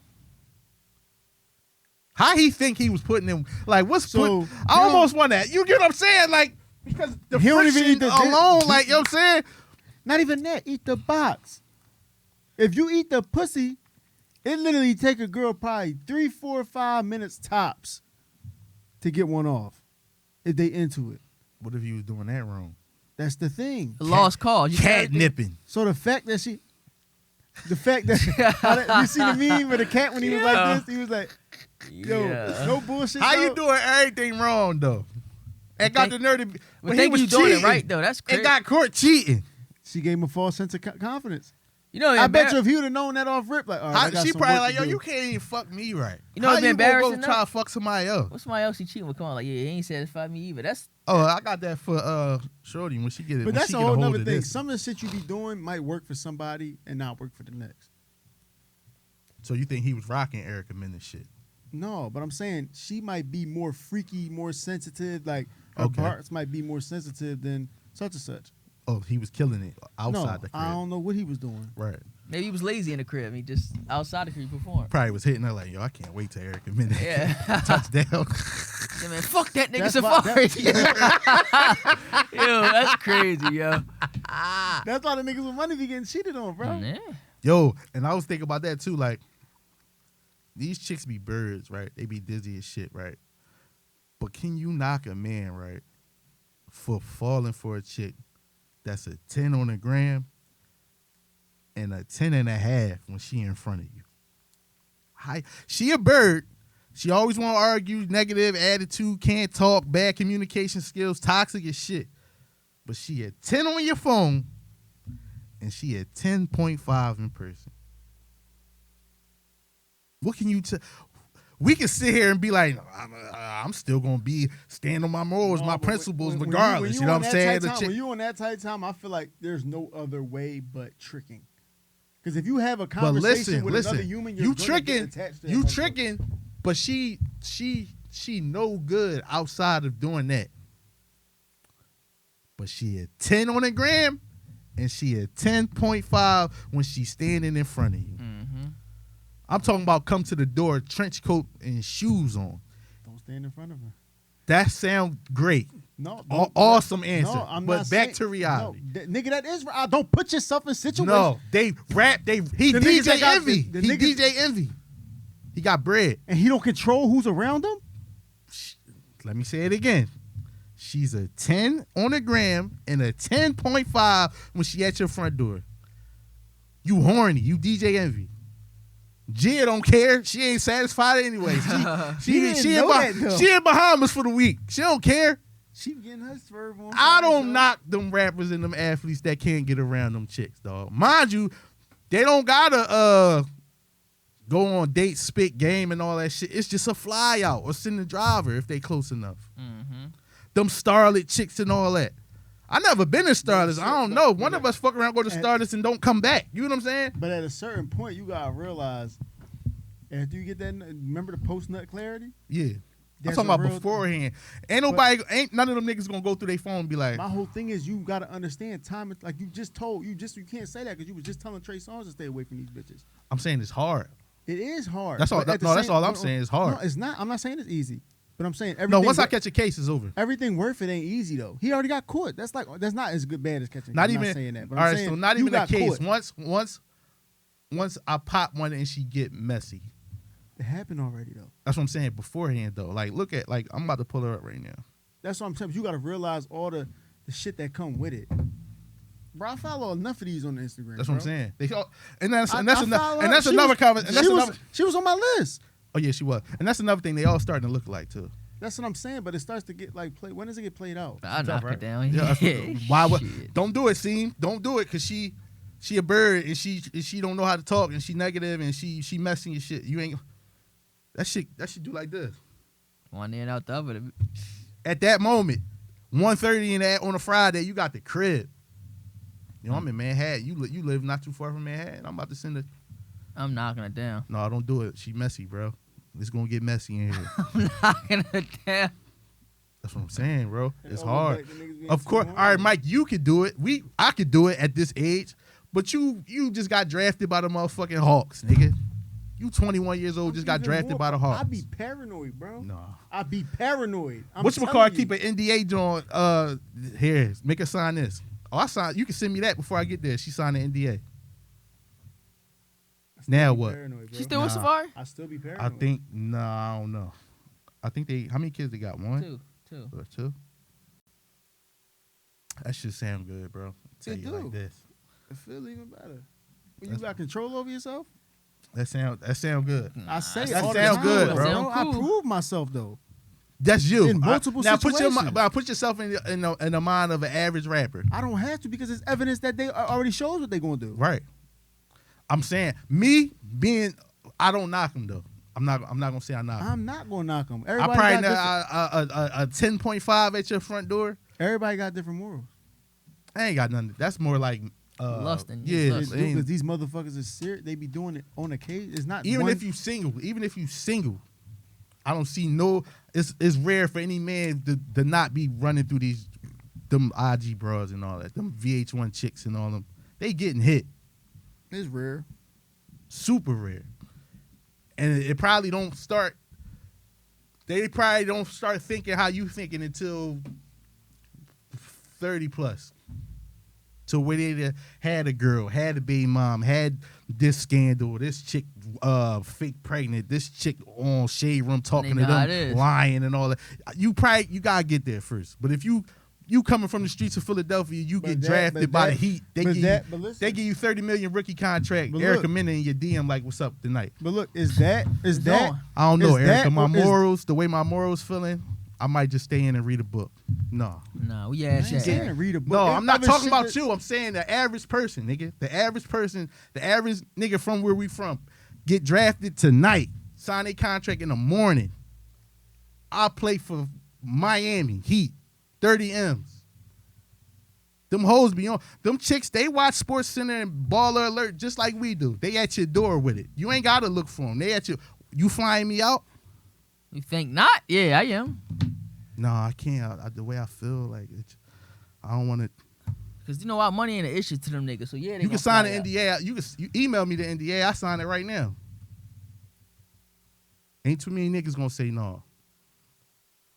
How he think he was putting in like what's So, I almost want that. You get what I'm saying? Like because the He don't even friction eat the- alone, like you know what I'm saying? Not even that. Eat the box. If you eat the pussy, it literally take a girl probably 3, 4, 5 minutes tops to get one off if they into it. What if you was doing that wrong? That's the thing. The lost cause. You Catnipping. So the fact that you see the meme with the cat when he was Yeah. like this, he was like, yo, Yeah. no bullshit. How though. you doing everything wrong though? And got the nerve to But when he think was you doing it cheating right though. That's crazy. and got caught cheating. She gave him a false sense of confidence. You know, I bet you if he would have known that off rip, like, all right, I got She some probably work like, to yo, do. you can't even fuck me right. You know How what's you gonna go embarrassing, try though? to fuck somebody else? What's somebody else he cheating with? Come on, like, yeah, he ain't satisfied me either. That's Oh, I got that for Shorty when she get it. But when that's she a get whole hold nother of thing. this. Some of the shit you be doing might work for somebody and not work for the next. So you think he was rocking Erica Mena shit? No, but I'm saying she might be more freaky, more sensitive. Like her Okay. parts might be more sensitive than such and such. Oh, he was killing it outside No, the crib. I don't know what he was doing. Right. maybe he was lazy in the crib. He just outside the crib performed. Probably was hitting her like, yo, I can't wait till Erica Mena Yeah. touchdown. Yeah, man, fuck that nigga That's why- Safari. Yo, that's crazy, yo. That's why the niggas with money be getting cheated on, bro. Yeah. Yo, and I was thinking about that too. Like, these chicks be birds, right? They be dizzy as shit, right? But can you knock a man, right, for falling for a chick that's a 10 on the gram and a 10.5 when she in front of you? She a bird. She always want to argue, negative attitude, can't talk, bad communication skills, toxic as shit. But she a 10 on your phone and she at 10.5 in person. What can you tell? We can sit here and be like, I'm still gonna stand on my morals, No, my but principles, when regardless. You know on what I'm that saying? tight time- when you on that tight time, I feel like there's no other way but tricking. Because if you have a But conversation with listen, another human, you're you gonna tricking, get attached to that you motherfucker. tricking, but she no good outside of doing that. But she at 10 on the gram, and she at 10.5 when she's standing in front of you. Mm-hmm. I'm talking about come to the door, trench coat and shoes on. Don't stand in front of her. That sound great. No, Awesome answer. No, I'm but not back saying- to reality. No, nigga, that is. Don't put yourself in situations. No, they rap. He The niggas that DJ got Envy. the He niggas- DJ Envy. He got bread. And he don't control who's around him. Let me say it again. She's a 10 on the gram and a 10.5 when she at your front door. You horny. You DJ Envy. Gia don't care. She ain't satisfied anyway. He didn't know that, though. She in Bahamas for the week. She don't care. She getting her swerve on. I don't so. knock them rappers and them athletes that can't get around them chicks, dog. Mind you, they don't gotta go on dates, spit game, and all that shit. It's just a fly out or send a driver if they close enough. Mm-hmm. Them starlet chicks and all that. I never been in starlets. I don't know. One of us fuck around, go to starlets, and don't come back. You know what I'm saying? But at a certain point, you gotta realize after you get that. Remember the post nut clarity? Yeah. I'm That's talking a about real- beforehand. Ain't none of them niggas gonna go through their phone and be like, My whole thing is you gotta understand time. Like you just told you can't say that because you was just telling Trey Songz to stay away from these bitches. I'm saying it's hard. It is hard. That's all- but at the no, that's same- all I'm saying, it's hard. No, it's not. I'm not saying it's easy. But I'm saying everything. No, once I catch a case, it's over. Everything worth it ain't easy though. He already got caught. That's not as good bad as catching. Not I'm even not saying that. But all I'm right, saying so not you even a got case. caught. Once I pop one and she get messy. It happened already though. That's what I'm saying beforehand though. Like look at I'm about to pull her up right now. That's what I'm saying. You got to realize all the shit that come with it. Bro, I follow enough of these on Instagram. That's what I'm saying. They all, and that's I another follow and her. that's another comment. And that's another. She was on my list. Oh yeah, she was. And that's another thing. They all starting to look alike too. That's what I'm saying. But it starts to get like play. When does it get played out? I'll knock right? it down. Yeah. Yeah. Why would? Shit. Don't do it, Seam. Don't do it, cause she a bird and she don't know how to talk and she negative and she messing your shit. You ain't. That shit do like this. One in out the other. At that moment, 1:30 in that on a Friday, you got the crib. You know, I'm in Manhattan. You live not too far from Manhattan. I'm about to send it. I'm knocking it down. No, don't do it. She messy, bro. It's gonna get messy in here. I'm knocking it down. That's what I'm saying, bro. It's All hard. back to niggas being Of course. too All right, hard. Mike, you could do it. I could do it at this age. But you just got drafted by the motherfucking Hawks, nigga. You 21 years old, just got Even drafted more, by the Hawks. I be paranoid, bro. No. I be paranoid. What's my car? Keep an NDA joint. Here, make her sign this. Oh, I signed. You can send me that before I get there. She signed the NDA. Now what? Paranoid, bro. She still with Nah. Safari? I still be paranoid. I think I don't know. I think they. How many kids they got? One, Two. or two. That shit sound good, bro. Tell It you like do. this. it feel even better. When you got control over yourself. That sound good. I say it That all the sound time, good, though, bro. Sound I cool. prove myself though. That's you. In multiple now situations. put yourself in the mind of an average rapper. I don't have to because it's evidence that they already shows what they gonna do. Right. I'm saying I don't knock him though. I'm not gonna say I knock him. I'm not gonna knock them. I Everybody probably got know a 10.5 at your front door. everybody got different morals. I ain't got nothing. That's more like Lusting. Yeah, Lust. it ain't- Because these motherfuckers is serious. They be doing it on occasion. It's not even one, if you single, I don't see no. It's rare for any man to not be running through them IG bras and all that, them VH1 chicks and all them. They getting hit, it's rare. super rare, and it probably don't start. They probably don't start thinking how you thinking until 30 plus. To where they had a girl, had a baby mom, had this scandal, this chick fake pregnant, this chick on Shade Room talking to know how it them, is. lying and all that. You gotta get there first. But if you coming from the streets of Philadelphia, you get drafted by the Heat. They give you $30 million rookie contract. But Erica look. Mena in your DM like, what's up tonight? But look, is that on. I don't know, is that Erica. My or is- morals, the way my morals feeling, I might just stay in and read a book. No. Nah, we I asked ain't that. saying read a book. No, There's I'm not other talking shit about that- you. I'm saying the average person, nigga. The average person, the average nigga from where we from, get drafted tonight, sign a contract in the morning. I play for Miami Heat, 30 M's. Them hoes be on. Them chicks, they watch Sports Center and Baller Alert just like we do. They at your door with it. You ain't got to look for them. They at you. You flying me out? You think not? Yeah, I am. No, I can't. The way I feel, like, I don't want to. Cause you know what, money ain't an issue to them niggas. So yeah, they You gonna can sign fly the out. NDA. You email me the NDA. I sign it right now. Ain't too many niggas gonna say no.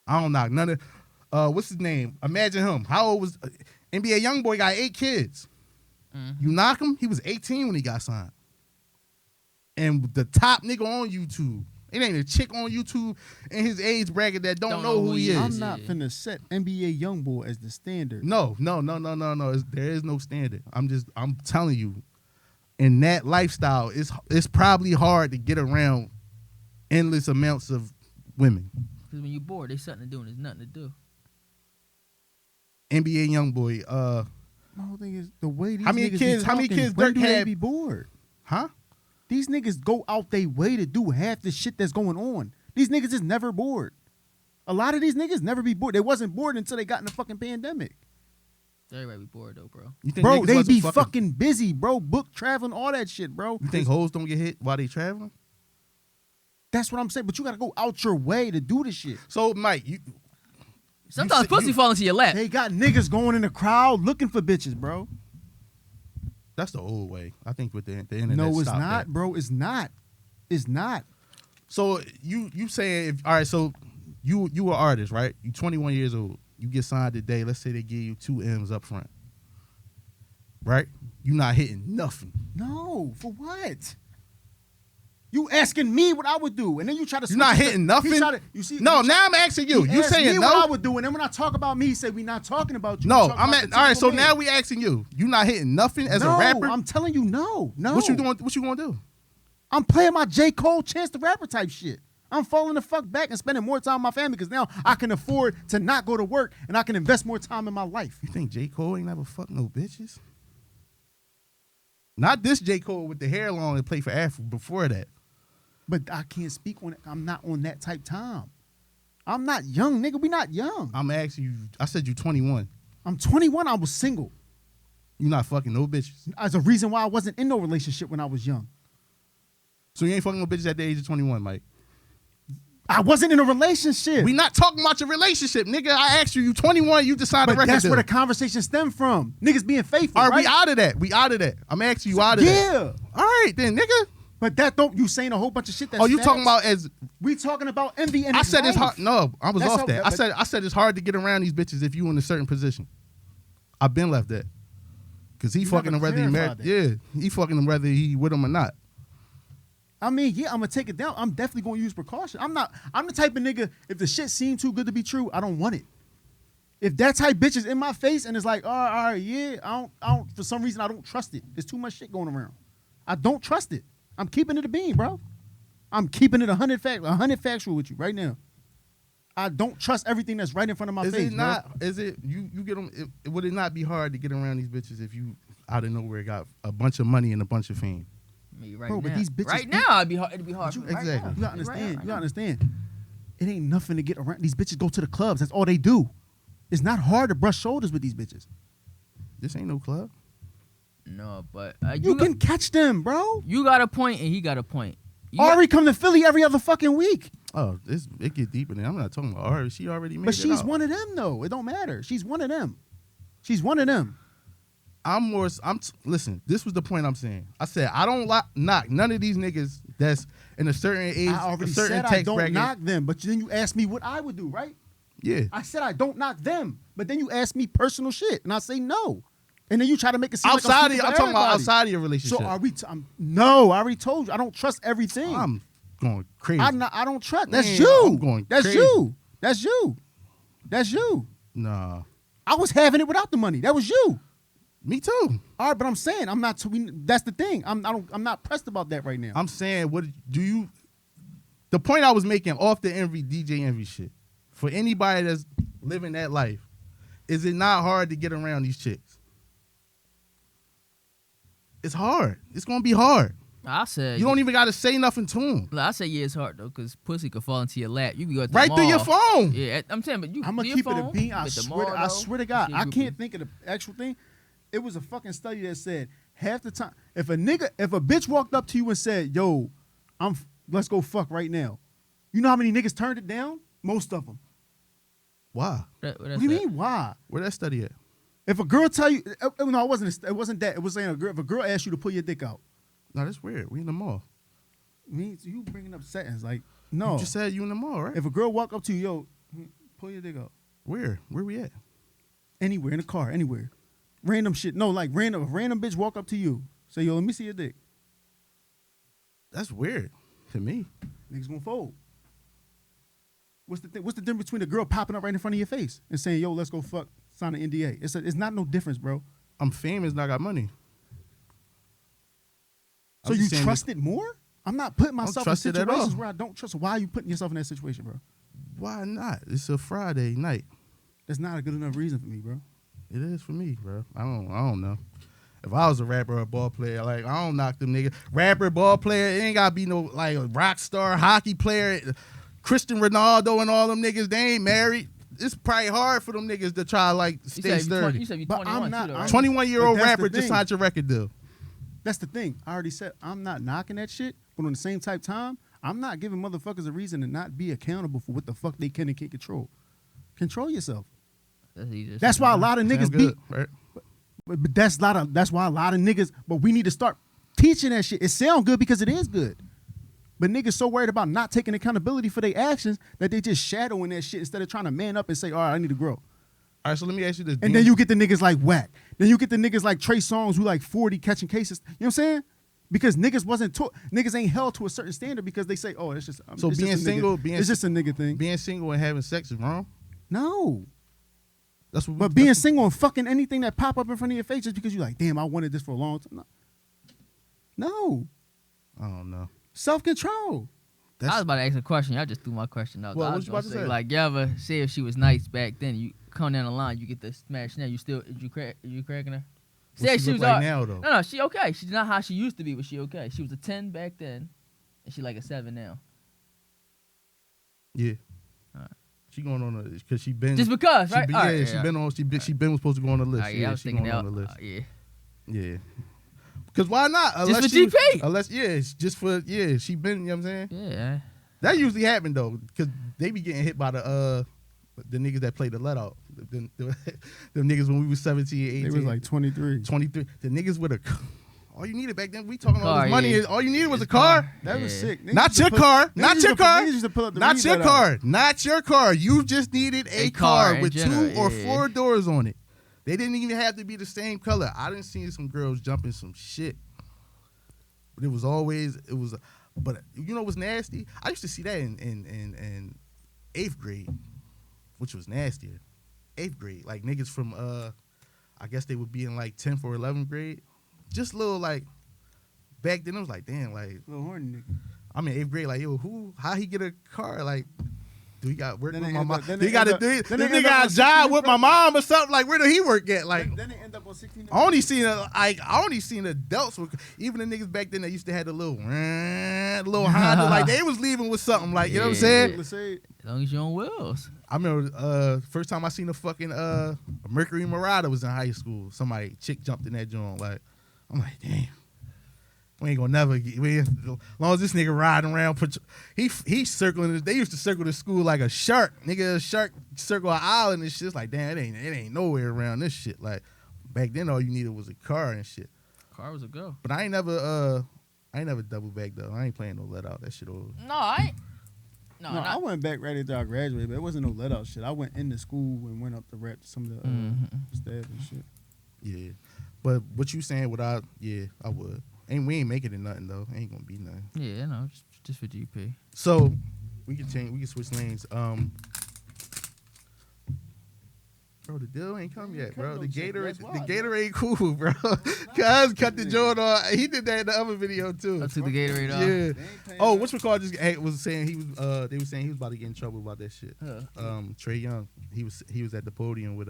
I don't knock none of. What's his name? Imagine him. How old was NBA YoungBoy? Got 8 kids. Mhm. You knock him. He was 18 when he got signed. And the top nigga on YouTube. It ain't a chick on YouTube in his age bracket that don't know who he is. I'm not finna set NBA YoungBoy as the standard. No. There is no standard. I'm telling you, in that lifestyle, it's probably hard to get around endless amounts of women. Cause when you bored, there's something to do and there's nothing to do. NBA YoungBoy, My whole thing is the way these How many niggas kids- Be how many talking, kids when Dirk do they had? be bored? huh? These niggas go out their way to do half the shit that's going on. These niggas is never bored. A lot of these niggas never be bored. They wasn't bored until they got in the fucking pandemic. Everybody be bored though, bro. You think Bro, niggas they wasn't be fucking busy, bro. Book traveling, all that shit, bro. You think hoes don't get hit while they traveling? That's what I'm saying. But you gotta go out your way to do this shit. So, Mike, Sometimes said- pussy fall into your lap. They got niggas going in the crowd looking for bitches, bro. that's the old way. I think with the internet. No, it's stopped not, that. bro. It's not. It's not. So you saying all right? So you an artist, right? You 21 years old. You get signed today. Let's say they give you 2 M's up front, right? You not hitting nothing. No, for what? You asking me what I would do, and then you try to. You're not hitting nothing. Now I'm asking you. You saying me no? What I would do, and then when I talk about me, you say we not talking about you. No, I'm at. All right, so now we asking you. You not hitting nothing as a rapper? I'm telling you, no. What you doing? What you gonna do? I'm playing my J. Cole, Chance the Rapper type shit. I'm falling the fuck back and spending more time with my family because now I can afford to not go to work and I can invest more time in my life. You think J. Cole ain't never fucked no bitches? Not this J. Cole with the hair long and play for Afro before that. But I can't speak on it. I'm not on that type time. I'm not young, nigga. We not young. I'm asking you. I said you 21. I'm 21. I was single. You not fucking no bitches. As a reason why I wasn't in no relationship when I was young. So you ain't fucking no bitches at the age of 21, Mike? I wasn't in a relationship. We not talking about your relationship, nigga. I asked you. You 21. You decided to record that's deal. where the conversation stemmed from. Niggas being faithful. All right, right? we out of that. We out of that. I'm asking you out of that. Yeah. All right, then, nigga. But that don't you saying a whole bunch of shit. That's Oh, you facts. talking about as we talking about envy and I said it's hard. No, I was That's off how- that. I said it's hard to get around these bitches if you in a certain position. I've been left that. Cause he You fucking them never whether he married. clarified Yeah, he fucking them whether he with them or not. I mean, yeah, I'm gonna take it down. I'm definitely gonna use precaution. I'm the type of nigga, if the shit seemed too good to be true, I don't want it. If that type bitch is in my face and it's like, all right, yeah, I don't for some reason I don't trust it. There's too much shit going around. I don't trust it. I'm keeping it a bean, bro. I'm keeping it 100 factual with you right now. I don't trust everything that's right in front of my Is face. it not? Bro. Is it you get them? Would it not be hard to get around these bitches if you out of nowhere got a bunch of money and a bunch of fame? Me right Bro, now. but these bitches right ain't- now, it'd be hard. You, for me right exactly. now. You gotta understand. Right You gotta now. understand. It ain't nothing to get around. These bitches go to the clubs. That's all they do. It's not hard to brush shoulders with these bitches. This ain't no club. No, but You can catch them, bro. You got a point, and he got a point. Ari come to Philly every other fucking week. Oh, it get deeper than I'm not talking about Ari. She already made But it she's out. one of them, though. It don't matter. She's one of them. She's one of them. Listen, this was the point I'm saying. I said I don't knock none of these niggas that's in a certain age, I already a certain said I tax don't bracket. knock them, but then you asked me what I would do, right? Yeah. I said I don't knock them, but then you asked me personal shit, and I say no. And then you try to make it seem Outside like of I'm I'm talking about everybody. outside of your relationship. So are we? No, I already told you. I don't trust everything. I'm going crazy. I don't trust. That's Man, you. I'm going That's crazy. you. That's you. That's you. Nah. I was having it without the money. That was you. Me too. All right, but I'm saying I'm not. That's the thing. I'm not pressed about that right now. I'm saying, what do you? The point I was making off the envy DJ envy shit for anybody that's living that life, is it not hard to get around these chicks? It's hard. It's gonna be hard. I said You don't even gotta say nothing to them. I said yeah, it's hard though, cause pussy could fall into your lap. You can go at the Right mall. through your phone. Yeah, I'm saying, but you. I'm gonna your keep it a phone, bean. I at the swear. mall, I though, swear to God, you I can can't think of the actual thing. It was a fucking study that said half the time, if a bitch walked up to you and said, "Yo, let's go fuck right now," you know how many niggas turned it down? Most of them. Why? What What do you mean? Why? Where that study at? If a girl tell you, no, it wasn't. It wasn't that. It was saying if a girl asked you to pull your dick out. No, that's weird. We in the mall. Means you bringing up settings like no. You just said you in the mall, right? If a girl walk up to you, yo, pull your dick out. Where? Where we at? Anywhere in the car, anywhere. Random shit. No, like random bitch walk up to you. Say, yo, let me see your dick. That's weird to me. Niggas gonna fold. What's the thing? What's the difference between a girl popping up right in front of your face and saying, yo, let's go fuck, sign an NDA? It's not no difference, bro. I'm famous and I got money. So I'm you just saying trust it more? I'm not putting myself in trust it at all. situations where I don't trust. Why are you putting yourself in that situation, bro? Why not? It's a Friday night. That's not a good enough reason for me, bro. It is for me, bro. I don't know. If I was a rapper or a ball player, like I don't knock them niggas. Rapper, ball player, it ain't gotta be no like a rock star, hockey player, Cristiano Ronaldo and all them niggas. They ain't married. It's probably hard for them niggas to try like stay sturdy. You said you But 21 I'm not- too, though, right? 21-year-old But that's the rapper just thing. signed your record deal. That's the thing. I already said I'm not knocking that shit, but on the same type time, I'm not giving motherfuckers a reason to not be accountable for what the fuck they can and can't control. Control yourself. That's why a lot of niggas Sound be. good, right? But that's why a lot of niggas. But we need to start teaching that shit. It sounds good because it is good. But niggas so worried about not taking accountability for their actions that they just shadowing that shit instead of trying to man up and say, all right, I need to grow. All right, so let me ask you this. And then you get the niggas like Whack. Then you get the niggas like Trey Songz who like 40 catching cases. You know what I'm saying? Because niggas wasn't taught, niggas ain't held to a certain standard because they say, oh, it's just so it's being just single, it's just a nigga thing. Being single and having sex is wrong. No. That's what. But being single and fucking anything that pop up in front of your face just because you're like, damn, I wanted this for a long time. No. I don't know. Self-control. I was about to ask a question. Y'all just threw my question out. Well, I what was you about gonna to say? Like, you ever say if she was nice back then, you come down the line, you get the smash now, you cracking her? Say she she look was like all- now, though? No, she okay. She's not how she used to be, but she okay. She was a 10 back then, and she like a 7 now. Yeah. Alright. She going on because she been Just because, she right? been, All yeah, right, she been on she been supposed to go on the list. Alright, yeah, I was she thinking going that. on the list. Yeah. Yeah. Cause why not? for she, GP. Unless it's just for she been. You know what I'm saying? Yeah. That usually happen though, cause they be getting hit by the niggas that play the let out. Them niggas when we was 17, 18. They was like 23. 23. The niggas with a all you needed back then. We talking all Car, this money. yeah. All you needed was a It's car. That was Yeah. sick. Niggas Not used to your put- car. niggas Not used your to car. Niggas used to pull up the Not read your that out. car. Not your car. You just needed a car car in with general, 2 or yeah. 4 doors on it. They didn't even have to be the same color. I didn't see some girls jumping some shit. But but you know what's nasty? I used to see that in 8th grade, which was nastier. 8th grade, like niggas from I guess they would be in like 10th or 11th grade. Just little like back then it was like damn, like Little horny nigga. I'm in 8th grade, like yo, how he get a car? Like, do he got work Then with they my end mom? up- then Do he they got end a up- do he- then this they end nigga up got on a job 16 with my mom or something? Like, where do he work at? Like, Then they end up on 16. I only seen adults with, even the niggas back then that used to have the little Honda, like they was leaving with something, like you know what I'm saying? Let's say As long as you're on wheels. I remember first time I seen a fucking Mercury Marauder was in high school. Chick jumped in that joint. Like, I'm like, damn. We ain't gonna never get. As long as this nigga riding around, he circling. They used to circle the school like a shark. Nigga, a shark circle an island and shit. It's like, damn, it ain't nowhere around this shit. Like back then, all you needed was a car and shit. Car was a go. But I ain't never double back though. I ain't playing no let out. That shit over. No, I ain't. No, No, I went back right after I graduated, but it wasn't no let out shit. I went into school and went up to rap to some of the staff and shit. Yeah, but what you saying? I would. We ain't making it nothing though. Ain't gonna be nothing. Yeah, no, just for GP. So we can change. We can switch lanes. Bro, the deal ain't come yet, bro. The Gatorade cool, bro. Cuz cut the joint on. He did that in the other video too. I took the Gatorade off. Yeah. Oh, whatchamacallit just was saying he was. They were saying he was about to get in trouble about that shit. Trey Young. He was at the podium with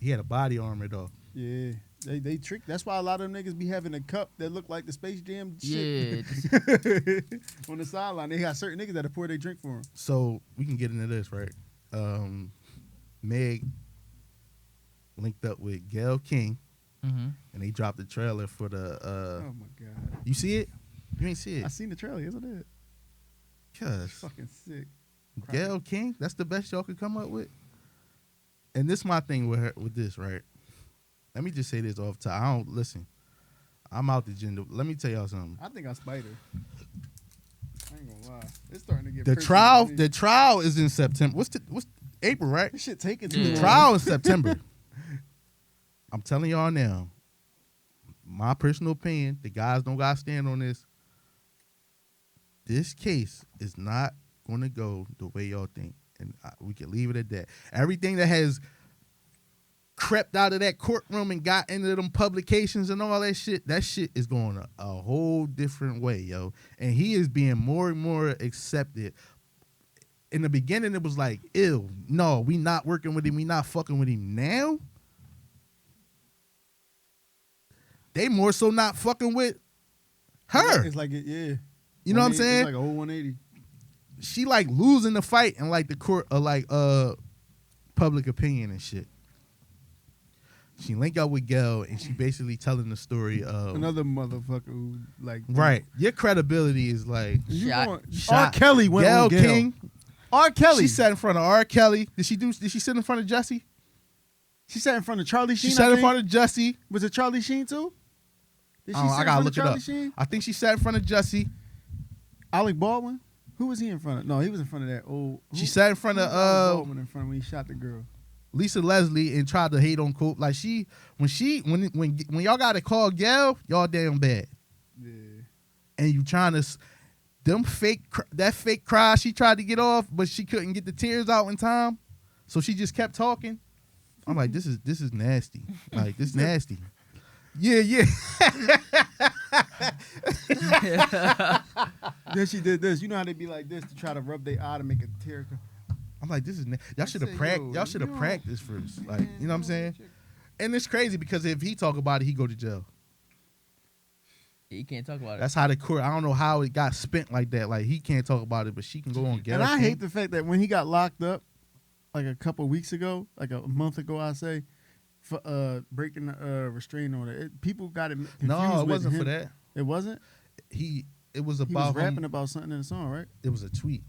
he had a body armor though. Yeah. They trick. That's why a lot of them niggas be having a cup that look like the Space Jam Yeah. shit. On the sideline, they got certain niggas that pour their drink for them. So we can get into this, right? Meg linked up with Gayle King, and they dropped the trailer for the. Oh my god! You see it? You ain't see it? I seen the trailer. Yes, I did. Cuz Fucking sick. Gayle King, that's the best y'all could come up with. And this my thing with this, right? Let me just say this off top. I don't listen. I'm out the gender. Let me tell y'all something. I think I spite her. I ain't gonna lie. It's starting to get The personal to me. trial is in September. What's April, right? This shit taking Yeah. too The long. trial is September. I'm telling y'all now. My personal opinion, the guys don't gotta stand on this. This case is not gonna go the way y'all think. And we can leave it at that. Everything that has crept out of that courtroom and got into them publications and all that shit is going a whole different way, yo. And he is being more and more accepted. In the beginning, it was like, ew, no, we not working with him, we not fucking with him. Now, they more so not fucking with her. It's like yeah. You know what I'm 180 saying? It's like a whole 180. She like losing the fight in like the court of like public opinion and shit. She linked up with Gayle and she basically telling the story of Another motherfucker who like right. Your credibility is like You Shot. going, Shot. R. Kelly went Gayle on Gayle. King. R. Kelly. She sat in front of R. Kelly. Did she sit in front of Jussie? She sat in front of Charlie She Sheen. sat I in think. front of Jussie. Was it Charlie Sheen too? Did she I sit in gotta front look of it Charlie up. Sheen? I think she sat in front of Jussie. Alec Baldwin? Who was he in front of? No, he was in front of that old. She sat in front of Alec Baldwin in front of when he shot the girl. Lisa Leslie and tried to hate on Coop. Like when y'all got to call Gail, y'all damn bad. Yeah. And you trying to that fake cry she tried to get off, but she couldn't get the tears out in time, so she just kept talking. I'm like, this is nasty. Like, this nasty. Yeah. Then she did this. You know how they be like this to try to rub their eye to make a tear come. I'm like, this is y'all should have practiced. Y'all should have practiced first. Like, you know what I'm saying? And it's crazy because if he talk about it, he go to jail. He can't talk about it. That's how the court. I don't know how it got spent like that. Like, he can't talk about it, but she can go on. And I hate the fact that when he got locked up, like a couple of weeks ago, like a month ago, I say, for breaking the restraining order, people got it confused. No, it wasn't him. for that. It wasn't. It was He about was rapping about something in the song, right? It was a tweet.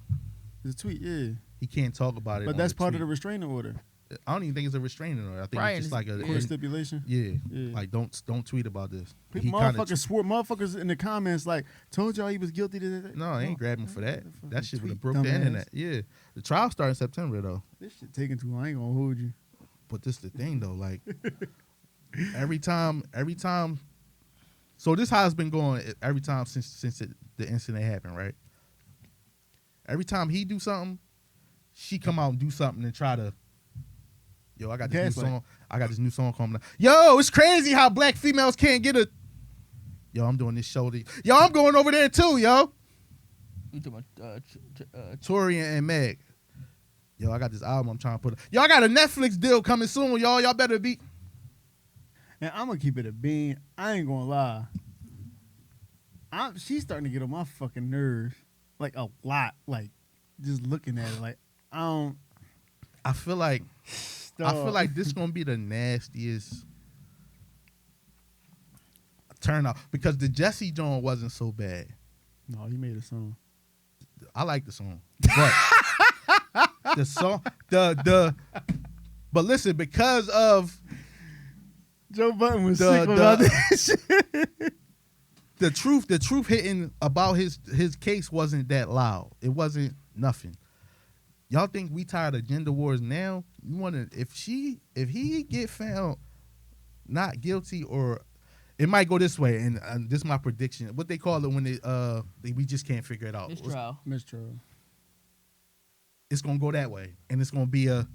It's a tweet, yeah. He can't talk about it. But that's part of the restraining order. I don't even think it's a restraining order. I think Right, it's just like a Court stipulation. Yeah. Yeah. Like don't tweet about this. Motherfuckers in the comments like told y'all he was guilty. No, I ain't grabbing for that. That shit would have broke dumbass. the internet. Yeah. The trial starts in September though. This shit taking too long. I ain't gonna hold you. But this the thing though, like every time. So this how it's been going every time since the incident happened, right? Every time he do something, she come out and do something and try to. Yo, I got this new song. I got this new song coming out. Yo, it's crazy how black females can't get a. Yo, I'm doing this show. Yo, I'm going over there too, yo. You talking about Tori and Meg. Yo, I got this album I'm trying to put. Yo, I got a Netflix deal coming soon, y'all. Y'all better be. And I'm gonna keep it a bean. I ain't gonna lie. She's starting to get on my fucking nerves, like a lot. Like just looking at it, like I feel like this gonna be the nastiest turnout because the Jesse Jones wasn't so bad. No, he made a song. I like the song, but the song, but listen, because of Joe Budden was sick about this shit. The truth hitting about his case wasn't that loud. It wasn't nothing. Y'all think we tired of gender wars now? You want to if he get found not guilty, or it might go this way, and this is my prediction. What they call it when we just can't figure it out. Mistrial. It's gonna go that way, and it's gonna be y'all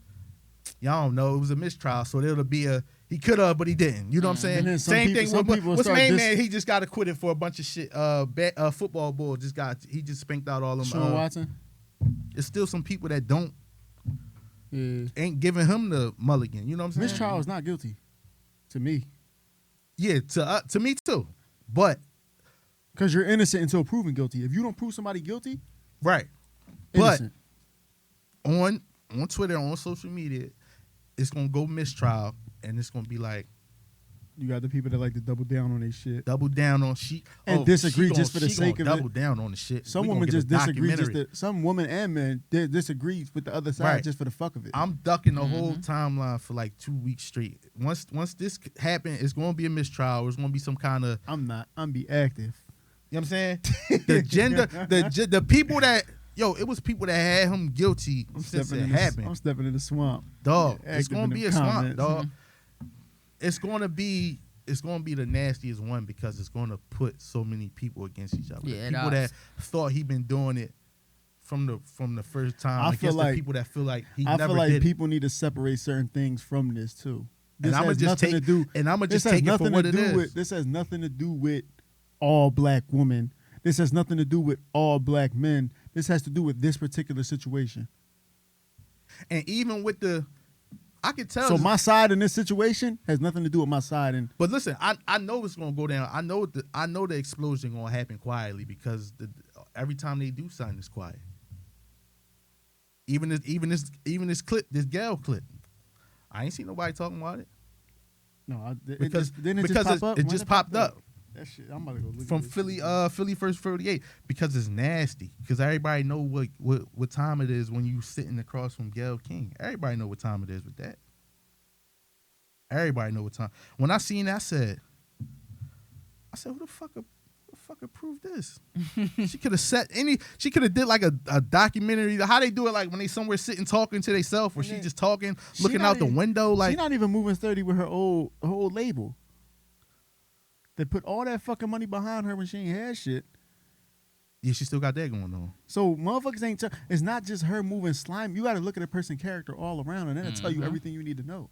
don't know, it was a mistrial, so it'll be he could have, but he didn't. You know what I'm saying? Same thing with what's the main man? He just got acquitted for a bunch of shit. Football bull he just spanked out all them. Sean Watson. It's still some people that ain't giving him the mulligan. You know what I'm saying? Mistrial is not guilty, to me. Yeah, to me too, but because you're innocent until proven guilty. If you don't prove somebody guilty, right? Innocent. But on Twitter, on social media, it's gonna go mistrial, and it's gonna be like you got the people that like to double down on their shit, double down on and disagree just for the sake of it. Double down on the shit. Some women just disagree. Some women and men disagree with the other side just for the fuck of it. I'm ducking the whole timeline for like 2 weeks straight. Once this happened, it's gonna be a mistrial. It's gonna be some kind of. I'm be active. You know what I'm saying? The gender, the people that. Yo, it was people that had him guilty since it happened. I'm stepping in the swamp. Dog, it's gonna be a swamp, dog. It's gonna be the nastiest one because it's gonna put so many people against each other. Yeah, people that thought he been doing it from the first time. I feel like the people that feel like he I never feel like did people need to separate certain things from this too. And I'm gonna just take it for what it is. This has nothing to do with all black women. This has nothing to do with all black men. This has to do with this particular situation. And even with I could tell. So my side in this situation has nothing to do with my side. But listen, I know it's gonna go down. I know the explosion gonna happen quietly because every time they do something, it's quiet. Even this clip, this Gail clip, I ain't seen nobody talking about it. No, because it just popped up. That shit, I'm about to go look from at Philly, Philly First 48 because it's nasty. Because everybody know what time it is when you sitting across from Gayle King. Everybody know what time it is with that. Everybody know what time. When I seen that, I said, who the fuck motherfucker prove this? She could have set any. She could have did like a documentary. How they do it, like when they somewhere sitting talking to themselves, or she just talking, looking out the window. Like she's not even moving sturdy with her old label. They put all that fucking money behind her when she ain't had shit. Yeah, she still got that going on. So motherfuckers ain't. It's not just her moving slime. You got to look at a person's character all around, and then it'll tell you everything you need to know.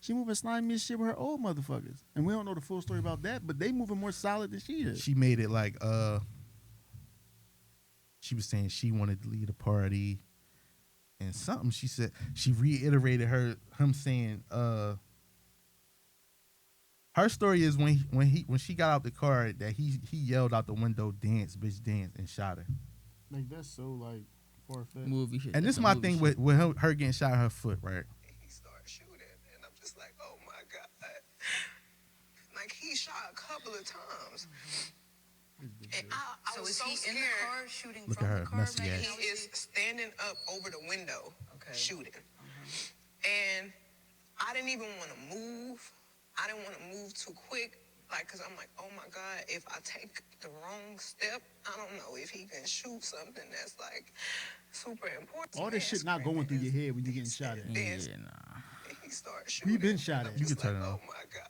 She moving slimy as shit with her old motherfuckers, and we don't know the full story about that. But they moving more solid than she is. She made it like she was saying she wanted to lead a party, and something she said. She reiterated him saying her story is when she got out the car that he yelled out the window, "Dance, bitch, dance," and shot her. Like that's so like far-fetched. Movie shit. And this is my thing with her getting shot in her foot, right? He started shooting, and I'm just like, oh my God. Like, he shot a couple of times. And I So was is so he scared. in the car shooting Look from at her, the car? messy Megan? ass. He is standing up over the window, Okay. shooting. And I didn't even want to move. I didn't want to move too quick, like, because I'm like, oh my God, if I take the wrong step, I don't know if he can shoot something that's like super important. All this shit not going through your head when you getting shot at. Yeah, Dance. nah. He started shooting. We been shot at. I'm You just can turn like, it off. oh my God.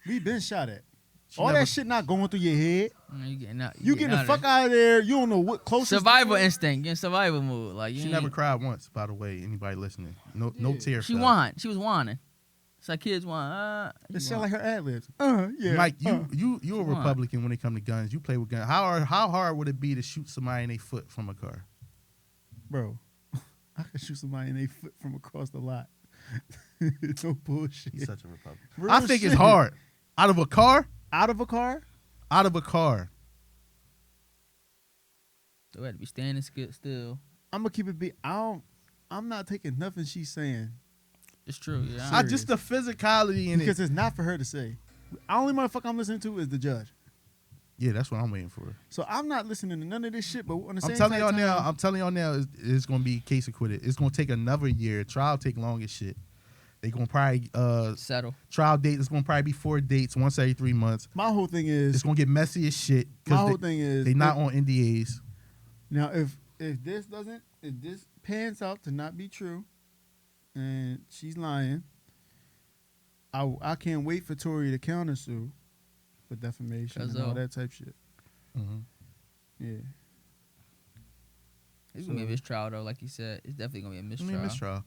We been shot at. She All never- that shit not going through your head. You getting out? You getting the fuck out of there. You don't know what closest. Survival instinct, getting survival mode. Like you She ain't- never cried once, by the way. Anybody listening? No tear. She fell. whined. She was whining. It's like kids whine. It sound like her ad libs. Yeah. Mike, you a Come on. Republican when it come to guns. You play with guns. How hard would it be to shoot somebody in their foot from a car? Bro, I could shoot somebody in their foot from across the lot. No bullshit. He's such a Republican. Real I think it's shit. hard. Out of a car? Out of a car? Out of a car. They had to be standing still. I'm gonna keep it be. I'm not taking nothing she's saying It's true. Yeah. I just the physicality in because it. it's not for her to say. The only motherfucker I'm listening to is the judge. Yeah, that's what I'm waiting for. So I'm not listening to none of this shit. But on the I'm same telling y'all time, now. I'm telling y'all now. It's gonna be case acquitted. It's gonna take another year. Trial take long as shit. They gonna probably settle. trial date. It's gonna probably be 4 dates once every 3 months. my whole thing It's is. gonna get messy as shit. 'Cause My whole thing is. they not on NDAs. Now, if this pans out to not be true, and she's lying, I can't wait for Tory to countersue for defamation and all that type shit. Mm-hmm. Yeah. It's gonna be a mistrial though, like you said. It's definitely gonna be a I mistrial. mean, mistrial.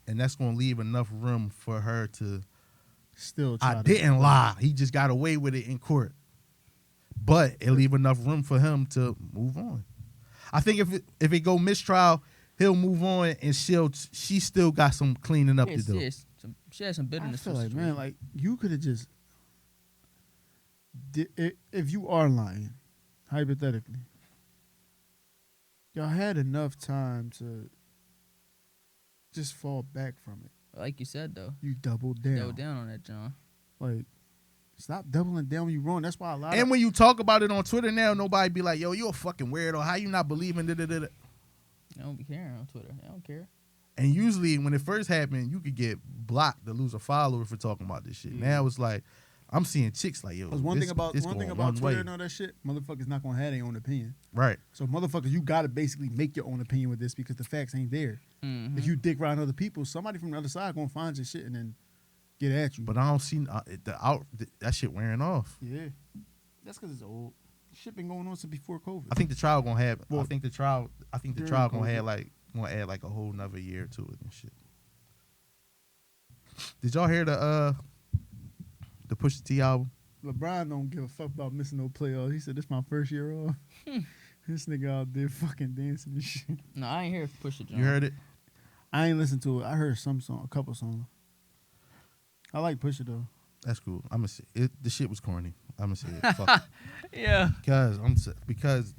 And that's gonna leave enough room for her to. Still try I to- didn't lie. He just got away with it in court. But it leave enough room for him to move on. I think if it go mistrial, he'll move on, and she still got some cleaning up to do. She has some I bitterness. feel to the like, man, situation. like, you could have just. If you are lying, hypothetically, y'all had enough time to just fall back from it. Like you said though, You doubled down. double down on that, John. Like, stop doubling down when you wrong. That's why a lot And of when you talk about it on Twitter now, nobody be like, "Yo, you a fucking weirdo. How you not believing?" They don't be caring on Twitter. They don't care. And usually, when it first happened, you could get blocked to lose a follower for talking about this shit. Now it's like, I'm seeing chicks like, "Yo, Because one thing this about going Twitter one way." and all that shit, motherfuckers not gonna have their own opinion. Right? So motherfuckers, you gotta basically make your own opinion with this because the facts ain't there. Mm-hmm. If you dick around other people, somebody from the other side gonna find your shit and then get at you. But I don't see that shit wearing off. yeah, that's because it's old. Shit been going on since before COVID. I think the trial gonna have. Well, I think the trial during gonna COVID. have gonna add like a whole nother year to it and shit. Did y'all hear the Pusha T album? LeBron don't give a fuck about missing no playoffs. He said, "This my first year off." This nigga out there fucking dancing and shit. No, I ain't here for Pusha John. You heard it? I ain't listened to it. I heard a couple songs. I like Pusha though. That's cool. I'm gonna say it. The shit was corny. I'm gonna say it. Fuck it. Yeah. Because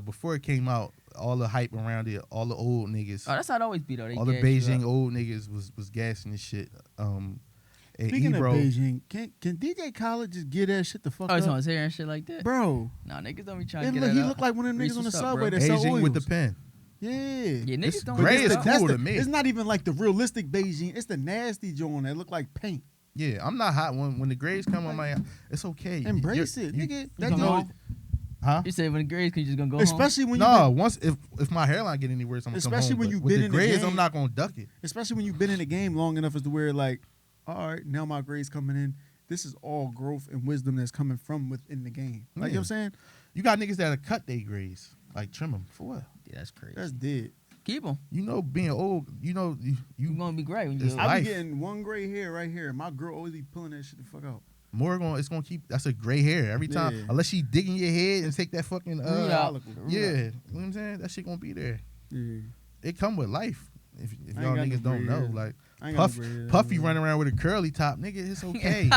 before it came out, all the hype around it, all the old niggas, Oh, that's how it always be though. They all the gas you Beijing up. old niggas was gassing this shit. And Speaking Ebro, of Beijing, can DJ Khaled just get that shit the fuck Oh, he's on up, his hair and shit like that. bro? Nah, niggas don't be trying And to look, get he that look like one of them Reese, niggas on the what's up, subway bro? that sell Beijing with the oils. pen. Yeah. Yeah, niggas don't. gray get is that. cool That's to me. It's not even like the realistic Beijing. It's the nasty joint that look like paint. Yeah, I'm not hot when the grades come on my. It's okay. Embrace it, You- nigga. You That come joint, on. Huh? You said when the grades, you just gonna go home. Especially when you No, once if my hairline get any worse, I'm gonna come Especially home. when But you've with been the in the grades, game. I'm not gonna duck it. especially when you've been in the game long enough as to where like, all right, now my grades coming in. This is all growth and wisdom that's coming from within the game. Like, you know what I'm saying? You got niggas that'll cut their grades, like trim them for what? Yeah, that's crazy. That's dead. Keep them. You know, being old, you know, You you gonna be great when It's you. life. I be getting one gray hair right here. My girl always be pulling that shit the fuck out. more going. It's gonna keep. That's a gray hair every time, Yeah. unless she dig in your head and take that fucking. Root out. Yeah, you know what I'm saying? That shit gonna be there. Yeah. It come with life. If I y'all ain't got niggas no don't gray know, hair. like I ain't got Puff, no gray hair. Puffy running around with a curly top, nigga, it's okay.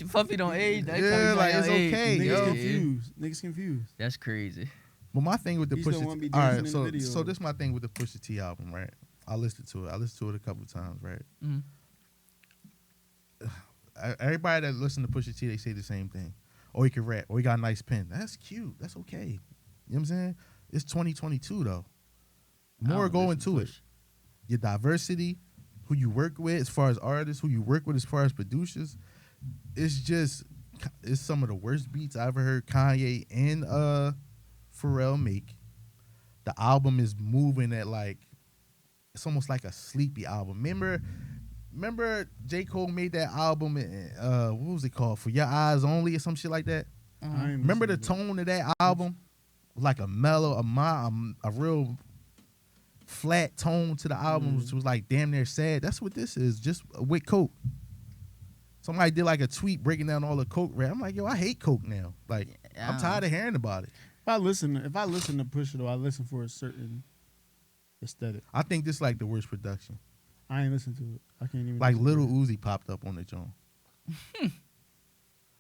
Puffy don't age. That Yeah, probably like, don't it's age. okay, Niggas yo. confused. Niggas confused. That's crazy. But my thing with the He still Pusha wanna T, be all dancing right, in the so video. this my thing with the Pusha T album, right? I listened to it. I listened to it a couple times, right? Mhm. Everybody that listen to Pusha T, they say the same thing. Oh, he can rap. Oh, he got a nice pen. That's cute. That's okay. You know what I'm saying? It's 2022 though. More don't go listen into to it. Push. Your diversity, who you work with as far as artists, who you work with as far as producers. It's some of the worst beats I ever heard Kanye and Pharrell make. The album is moving at like, it's almost like a sleepy album. Remember J. Cole made that album, what was it called? For Your Eyes Only or some shit like that? I ain't Remember the listening to tone of that album? Like a mellow, a real flat tone to the album, which was like damn near sad. That's what this is, just with Coke. Somebody did like a tweet breaking down all the Coke rap. I'm like, yo, I hate Coke now. Like, Yeah, I'm tired of hearing about it. If I listen to Pusha though, I listen for a certain aesthetic. I think this like the worst production. I ain't listen to it. I can't even Like listen to Little it. Uzi popped up on the joint.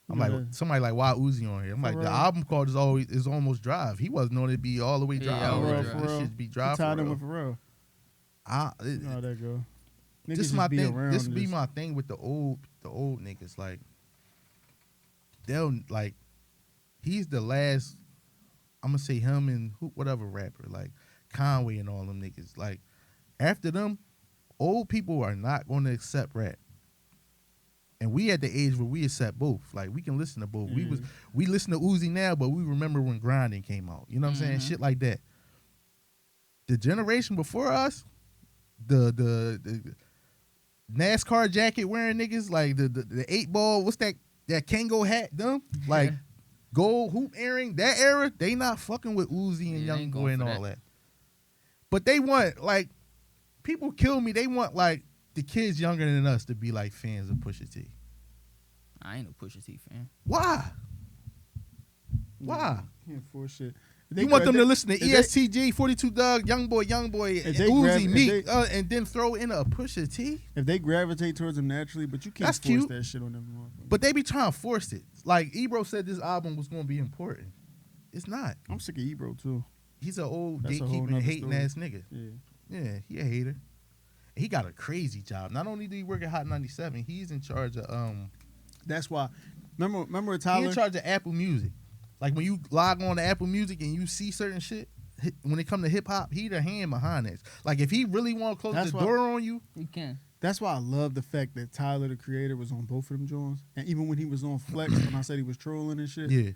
I'm Yeah. like, somebody like, why Uzi on here? I'm like, the real. album called is almost drive. He wasn't on it be all the way Yeah, drive. all the way This drive. should be He drive tied for in real. with Pharrell. It- You know how that go. Niggas this just my be thing. around This be just- my thing with the old niggas. Like, they'll like, he's the last. I'm gonna say him and whatever rapper like Conway and all them niggas. Like, after them, old people are not gonna accept rap. And we at the age where we accept both. Like, we can listen to both. We listen to Uzi now, but we remember when Grinding came out. You know what I'm saying? Shit like that. The generation before us, the NASCAR jacket wearing niggas, like the 8-ball, what's that Kango hat, them? Like, gold hoop earring, that era, they not fucking with Uzi and Yeah, they Young ain't Boy going and for all that. that. But they want, like, people kill me. They want, like, the kids younger than us to be, like, fans of Pusha T. I ain't no Pusha T fan. Why? Why? Can't force shit. You want them to listen to if they- ESTG, 42 Doug, Young Boy, If they Uzi, grab- Meek, if they- and then throw in a Pusha T? If they gravitate towards them naturally, but you can't That's force cute. that shit on them. motherfuckers. But they be trying to force it. Like, Ebro said this album was going to be important. It's not. I'm sick of Ebro too. He's an old That's a whole gatekeeping, nother hating story. ass nigga. Yeah. Yeah, he a hater. He got a crazy job. Not only did he work at Hot 97, he's in charge of That's why. Remember he Tyler? in charge of Apple Music. Like, when you log on to Apple Music and you see certain shit, when it come to hip hop, he the hand behind that. Like, if he really want to close That's the why- door on you, You can. That's why I love the fact that Tyler, the creator, was on both of them joints. And even when he was on Flex, when I said he was trolling and shit, yeah.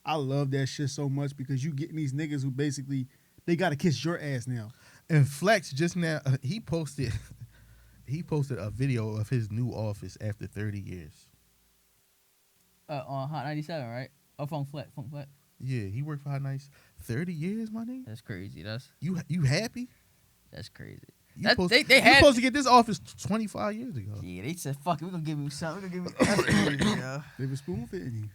I love that shit so much because you getting these niggas who basically they gotta kiss your ass now. And Flex just now, he posted a video of his new office after 30 years. On Hot 97, right? Oh, Funk Flex. Yeah, he worked for Hot 90. 30 years, my nigga? That's crazy. You happy? That's crazy. You That- supposed, they you had- supposed to get this office 25 years ago. Yeah, they said, fuck it, we gonna give you something. We gonna give you. That's crazy, yo. They were spoon fitting you.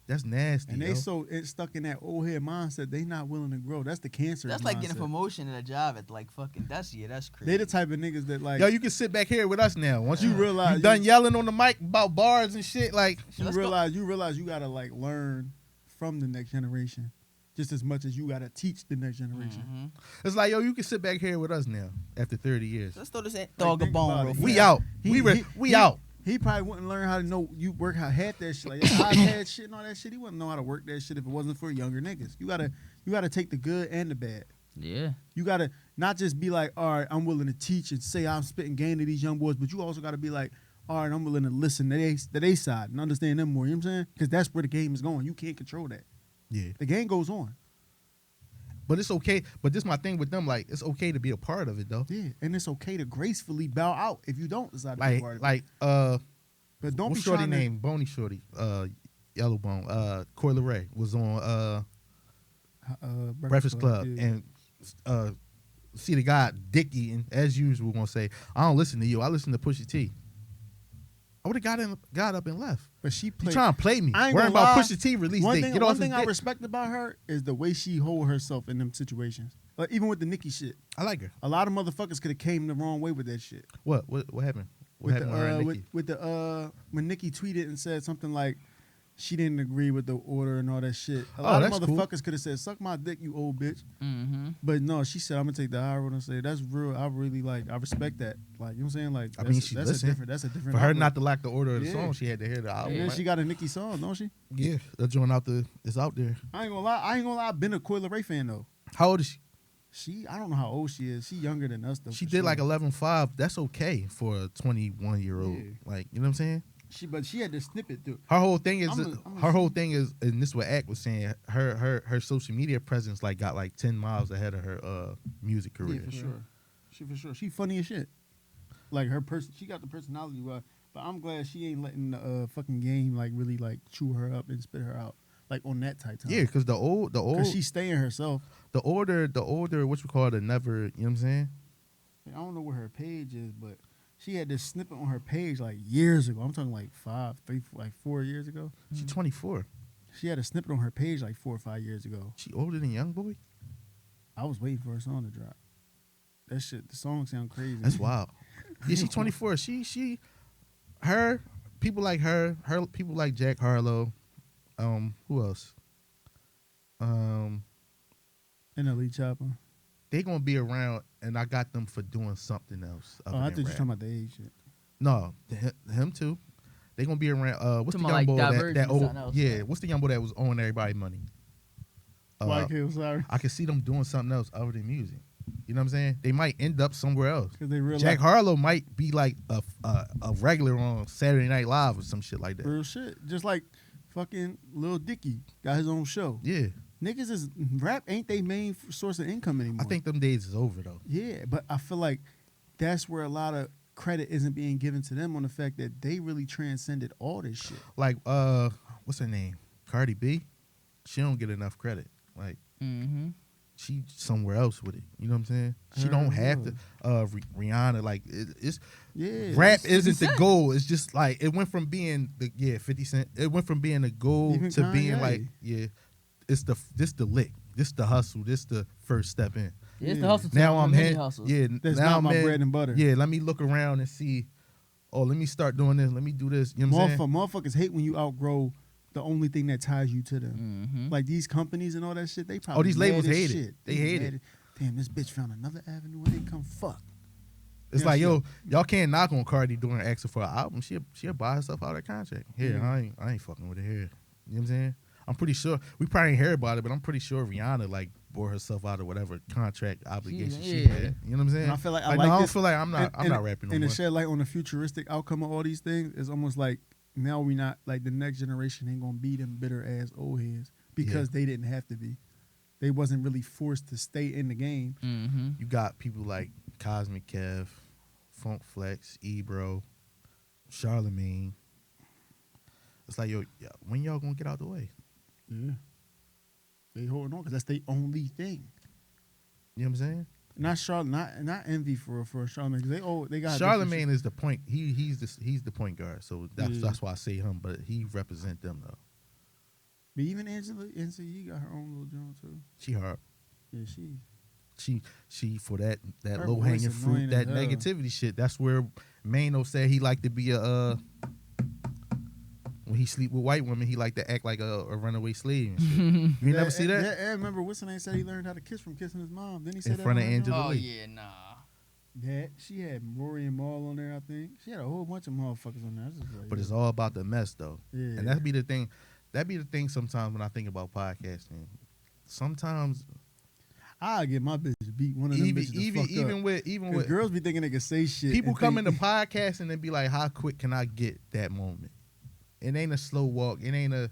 That's nasty, And yo. they so stuck in that old head mindset, they not willing to grow. That's the cancer. That's like getting a mindset. promotion in a job at like fucking. That's crazy. They the type of niggas that like Yo, you can sit back here with us now. Once you realize you done yelling on the mic about bars and shit, like, you Let's go. realize you gotta like learn from the next generation just as much as you gotta teach the next generation. Mhm. it's like, yo, you can sit back here with us now after 30 years. Let's throw this dog a think bone about real it. fast. We out. We out. He probably wouldn't learn how to know you work how half that shit. Like iPad shit and all that shit. He wouldn't know how to work that shit if it wasn't for younger niggas. You gotta take the good and the bad. Yeah. You gotta not just be like, all right, I'm willing to teach and say I'm spitting game to these young boys, but you also gotta be like, all right, I'm willing to listen to they side and understand them more. You know what I'm saying? Because that's where the game is going. You can't control that. Yeah. The game goes on. But it's okay. But this my thing with them. Like, it's okay to be a part of it, though. Yeah, and it's okay to gracefully bow out if you don't decide to be a part of it. But don't what's be shorty trying to. name? Boney Shorty. Yellowbone. Coi Leray was on Breakfast Club, yeah. and see the guy dick eating as usual. Gonna say, I don't listen to you. I listen to Pusha T. I would have got up and left. But she You played. trying to play me? I ain't Worrying gonna about lie. Pusha T release One date. thing, Get off one his thing I dick. respect about her is the way she hold herself in them situations. Like even with the Nicki shit, I like her. a lot of motherfuckers could have came the wrong way with that shit. What happened? What happened with her and Nicki? With the when Nicki tweeted and said something like she didn't agree with the order and all that shit. A lot of that's cool. motherfuckers could have said, "Suck my dick, you old bitch." Mm-hmm. But no, she said, "I'm gonna take the high road and say that's real. I really I respect that. Like you know what I'm saying? Like I mean, that's, she that's listened. a different. For her outlet. not to like the order of the Yeah. song, she had to hear the album. Yeah, right? she got a Nicki song, don't she? Yeah, that joint it's out there. I ain't gonna lie. I've been a Coi Leray fan though. How old is she? I don't know how old she is. She younger than us though. She for did sure. like 11.5. That's okay for a 21-year-old. Yeah. Like, you know what I'm saying? But she had to snippet through. Her whole thing is I'm and this is what Act was saying. Her social media presence like got like 10 miles ahead of her music Yeah, career. for sure. She funny as shit. Like her person, she got the personality. But I'm glad she ain't letting the fucking game like really like chew her up and spit her out like on that type time. Yeah, because the old Cause she's staying herself. the older what you call it, never, you know what I'm saying? I don't know where her page is, but she had this snippet on her page like years ago. I'm talking like 4 years ago. She's 24. She had a snippet on her page like 4 or 5 years ago. She older than YoungBoy? I was waiting for her song to drop. That shit, the song sound crazy. That's wild. Yeah, she's 24. Her people like her people like Jack Harlow. Who else? And Elite Chopper. They gonna be around, and I got them for doing something else. Oh, I thought you were talking about the age shit. No, him too. They gonna be around. What's the Talking young about, boy like, that Divergent, old? something else, Yeah, right? what's the young boy that was owing everybody money? White Hill, sorry. I can see them doing something else other than music. You know what I'm saying? They might end up somewhere else. Because they realize Jack Harlow might be like a regular on Saturday Night Live or some shit like that. real shit. Just like fucking Lil Dicky got his own show. Yeah, Niggas is rap ain't they main source of income anymore. I think them days is over though. Yeah, but I feel like that's where a lot of credit isn't being given to them on the fact that they really transcended all this shit. Like what's her name? Cardi B. She don't get enough credit. Like Mm-hmm. she somewhere else with it. You know what I'm saying? She don't have to. Rihanna, like it's Yeah, rap it's isn't the 50 Cent. goal. It's just like it went from being 50 Cent. It went from being a goal Even to being Kanye. like this the lick, this the hustle, this the first step in. Yeah, it's Yeah. the hustle. Now time, I'm many here. hustles. Yeah, That's now not I'm my in- bread and butter. Yeah, let me look around and see. Oh, let me start doing this. Let me do this. You know what I'm saying? Motherfuckers hate when you outgrow the only thing that ties you to them. Mm-hmm. Like these companies and all that shit, they probably these mad labels as hate it. shit. They hate mad it. Damn, this bitch found another avenue and they come fuck. It's Yeah, like, shit. y'all can't knock on Cardi doing asking for an album. She'll buy herself out of contract. Here, Yeah. I ain't fucking with it here. You know what I'm saying? I'm pretty sure we probably ain't hear about it, but I'm pretty sure Rihanna like bore herself out of whatever contract obligation she yeah. had. You know what I'm saying? And I feel like I no, like I don't this. feel like I'm not rapping no And more. to shed light on the futuristic outcome of all these things is almost like now we not like the next generation ain't gonna be them bitter ass old heads because they didn't have to be. They wasn't really forced to stay in the game. Mm-hmm. You got people like Cosmic Kev, Funk Flex, Ebro, Charlemagne. It's like, when y'all gonna get out the way? Yeah, they holding on because that's their only thing. You know what I'm saying? Not envy for Charlemagne. 'Cause they got Charlemagne is the point. He's the point guard. So Yeah. that's why I say him. But he represent them though. But even Angela NCE got her own little joint too. She hard. Yeah, she. She for that Her low hanging voice annoying fruit, that as hell. negativity shit. That's where Mano said he liked to be a. When he sleep with white women, he like to act like a runaway slave. And shit. You never see that? Yeah, I remember what's her name said he learned how to kiss from kissing his mom. Then he said In that front on of her Angela joint? Oh Lee. yeah, nah. That she had Rory and Maul on there, I think. She had a whole bunch of motherfuckers on there. I was just like, But yeah. it's all about the mess though. Yeah. And that be the thing. That be the thing sometimes when I think about podcasting. Sometimes I'll get my bitch beat one of them bitches the fuck up. even 'Cause with girls be thinking they can say shit. people and come think- into podcasting and be like, how quick can I get that moment? It ain't a slow walk. It ain't a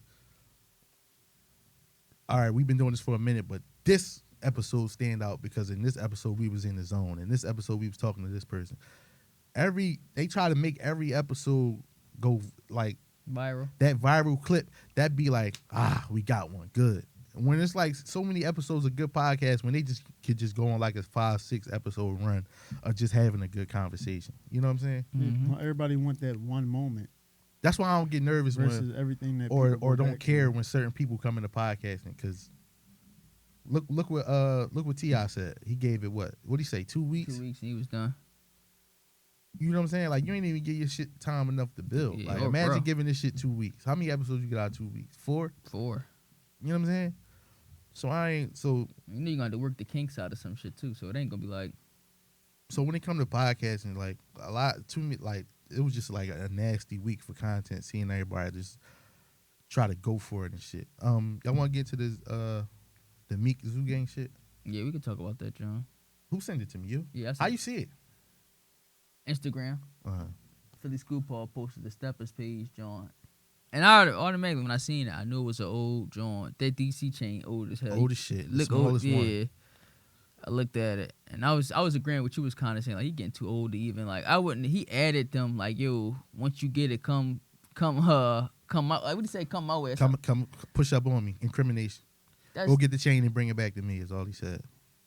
all right, we've been doing this for a minute, but this episode stand out because in this episode we was in the zone. In this episode we was talking to this person. They try to make every episode go like Viral. that viral clip. That be like, we got one good. When it's like so many episodes of good podcasts, when they just could just go on like a 5-6 episode run of just having a good conversation. You know what I'm saying? Mm-hmm. Well, everybody want that one moment That's why I don't get nervous versus when everything that or people go don't back care to. when certain people come into podcasting because look what T.I. said. He gave it what did he say, 2 weeks? 2 weeks and he was done. You know what I'm saying? Like you ain't even give your shit time enough to build. Yeah, Like oh, imagine bro. giving this shit 2 weeks. How many episodes you get out of 2 weeks? 4? 4. You know what I'm saying? So You know you're gonna have to work the kinks out of some shit too, so it ain't gonna be like so when it comes to podcasting, like a lot to me, like it was just like a nasty week for content, seeing everybody just try to go for it and shit. Y'all wanna get to this the Meek Zoo Gang shit? yeah, we could talk about that, John. Who sent it to me? You? Yeah, How you see it? Instagram. Uh-huh. Philly School Paul posted the Steppers page, John. And I automatically, when I seen it, I knew it was an old John. That DC chain old as hell. Old as shit. The Look old, smallest one. yeah. I looked at it, and I was agreeing with you was kind of saying like he getting too old to even like I wouldn't. He added them like yo, once you get it, come out. Like what do you say? Come my way. or something. Come push up on me. Incrimination. That's, Go get the chain and bring it back to me is all he said.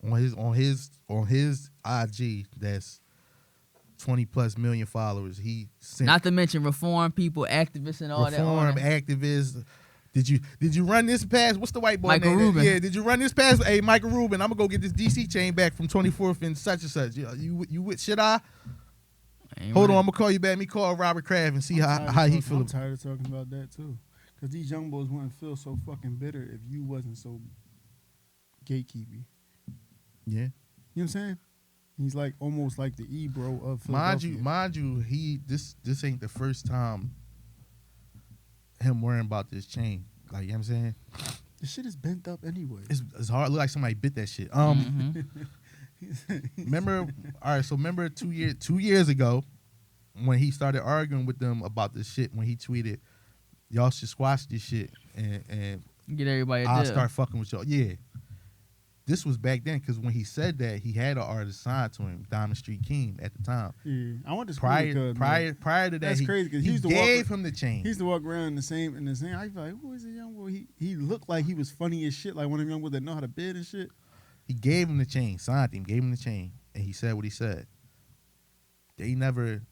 On his IG, that's 20+ million followers. He sent not to mention reform people, activists, and all that. reform activists. Did you run this past? What's the white boy Michael name? Rubin. Yeah, did you run this past? Hey, Michael Rubin, I'm gonna go get this DC chain back from 24th and such and such. You with should I? Hold on, I'm gonna call you back. Let me call Robert Kraft and see how he feel. I'm tired of talking about that too, because these young boys wouldn't feel so fucking bitter if you wasn't so gatekeepy. Yeah. You know what I'm saying? He's like almost like the Ebro of Philadelphia. Mind you, this ain't the first time him worrying about this chain. Like, you know what I'm saying? The shit is bent up anyway. It's hard. Look like somebody bit that shit. Remember 2 years ago when he started arguing with them about this shit, when he tweeted, y'all should squash this shit and get everybody. I'll I'll start fucking with y'all. Yeah. This was back then because when he said that, he had an artist signed to him, Diamond Street King, at the time. Yeah, I went to school Prior with Cub, to that, That's crazy, 'cause he he used to gave walk- him the chain. He used to walk around in the same. I feel like, who is this young boy? He looked like he was funny as shit, like one of them young boys that know how to bid and shit. He gave him the chain, signed him, gave him the chain, and he said what he said. They never,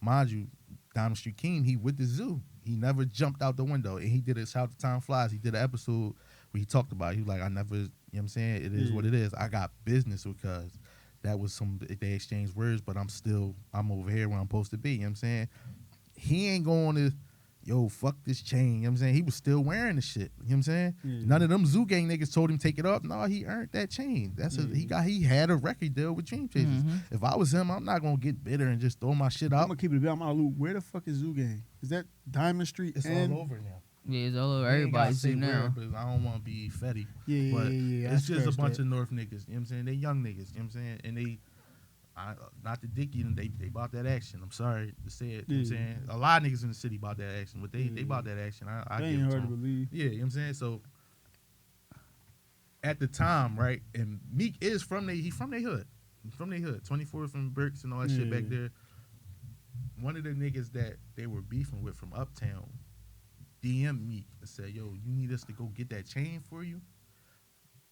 mind you, Diamond Street King, he with the zoo. He never jumped out the window, and he did it. Shout out to Time Flies. He did an episode where he talked about it. He was like, I never, you know what I'm saying? It is what it is. I got business because that was they exchanged words, but I'm over here where I'm supposed to be. You know what I'm saying? He ain't going to, yo, fuck this chain. You know what I'm saying? He was still wearing the shit. You know what I'm saying? Yeah. None of them Zoo Gang niggas told him take it off. No, he earned that chain. He had a record deal with Dream Chasers. If I was him, I'm not gonna get bitter and just throw my shit I'm out. gonna keep it. I'm gonna loop. Where the fuck is Zoo Gang? Is that Diamond Street? It's and all over now. Yeah, it's all over. We ain't gotta Everybody's say do where, now. but I don't want to be fetty. Yeah, But yeah. it's just a bunch of North niggas. You know what I'm saying? They young niggas. You know what I'm saying? And not to dick you, they bought that action. I'm sorry to say it. You know what I'm saying? A lot of niggas in the city bought that action, but they bought that action. I They give ain't it to hard to them. believe. Yeah, you know what I'm saying? So at the time, right, and Meek is from their hood. He's from their hood. 24th and Burks and all that shit back there. One of the niggas that they were beefing with from Uptown DM Meek and said, yo, you need us to go get that chain for you?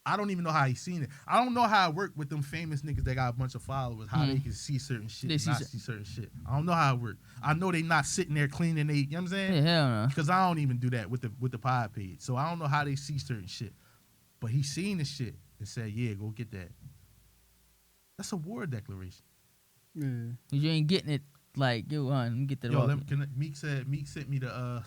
I don't even know how he seen it. I don't know how it worked with them famous niggas that got a bunch of followers, how they can see certain shit and not see certain shit. I don't know how it worked. I know they not sitting there cleaning they, you know what I'm saying? Yeah, hell no. Because I don't even do that with the pod page. So I don't know how they see certain shit. But he seen the shit and said, yeah, go get that. That's a war declaration. Yeah. Cause you ain't getting it like, yo, let me get that off. Meek sent me the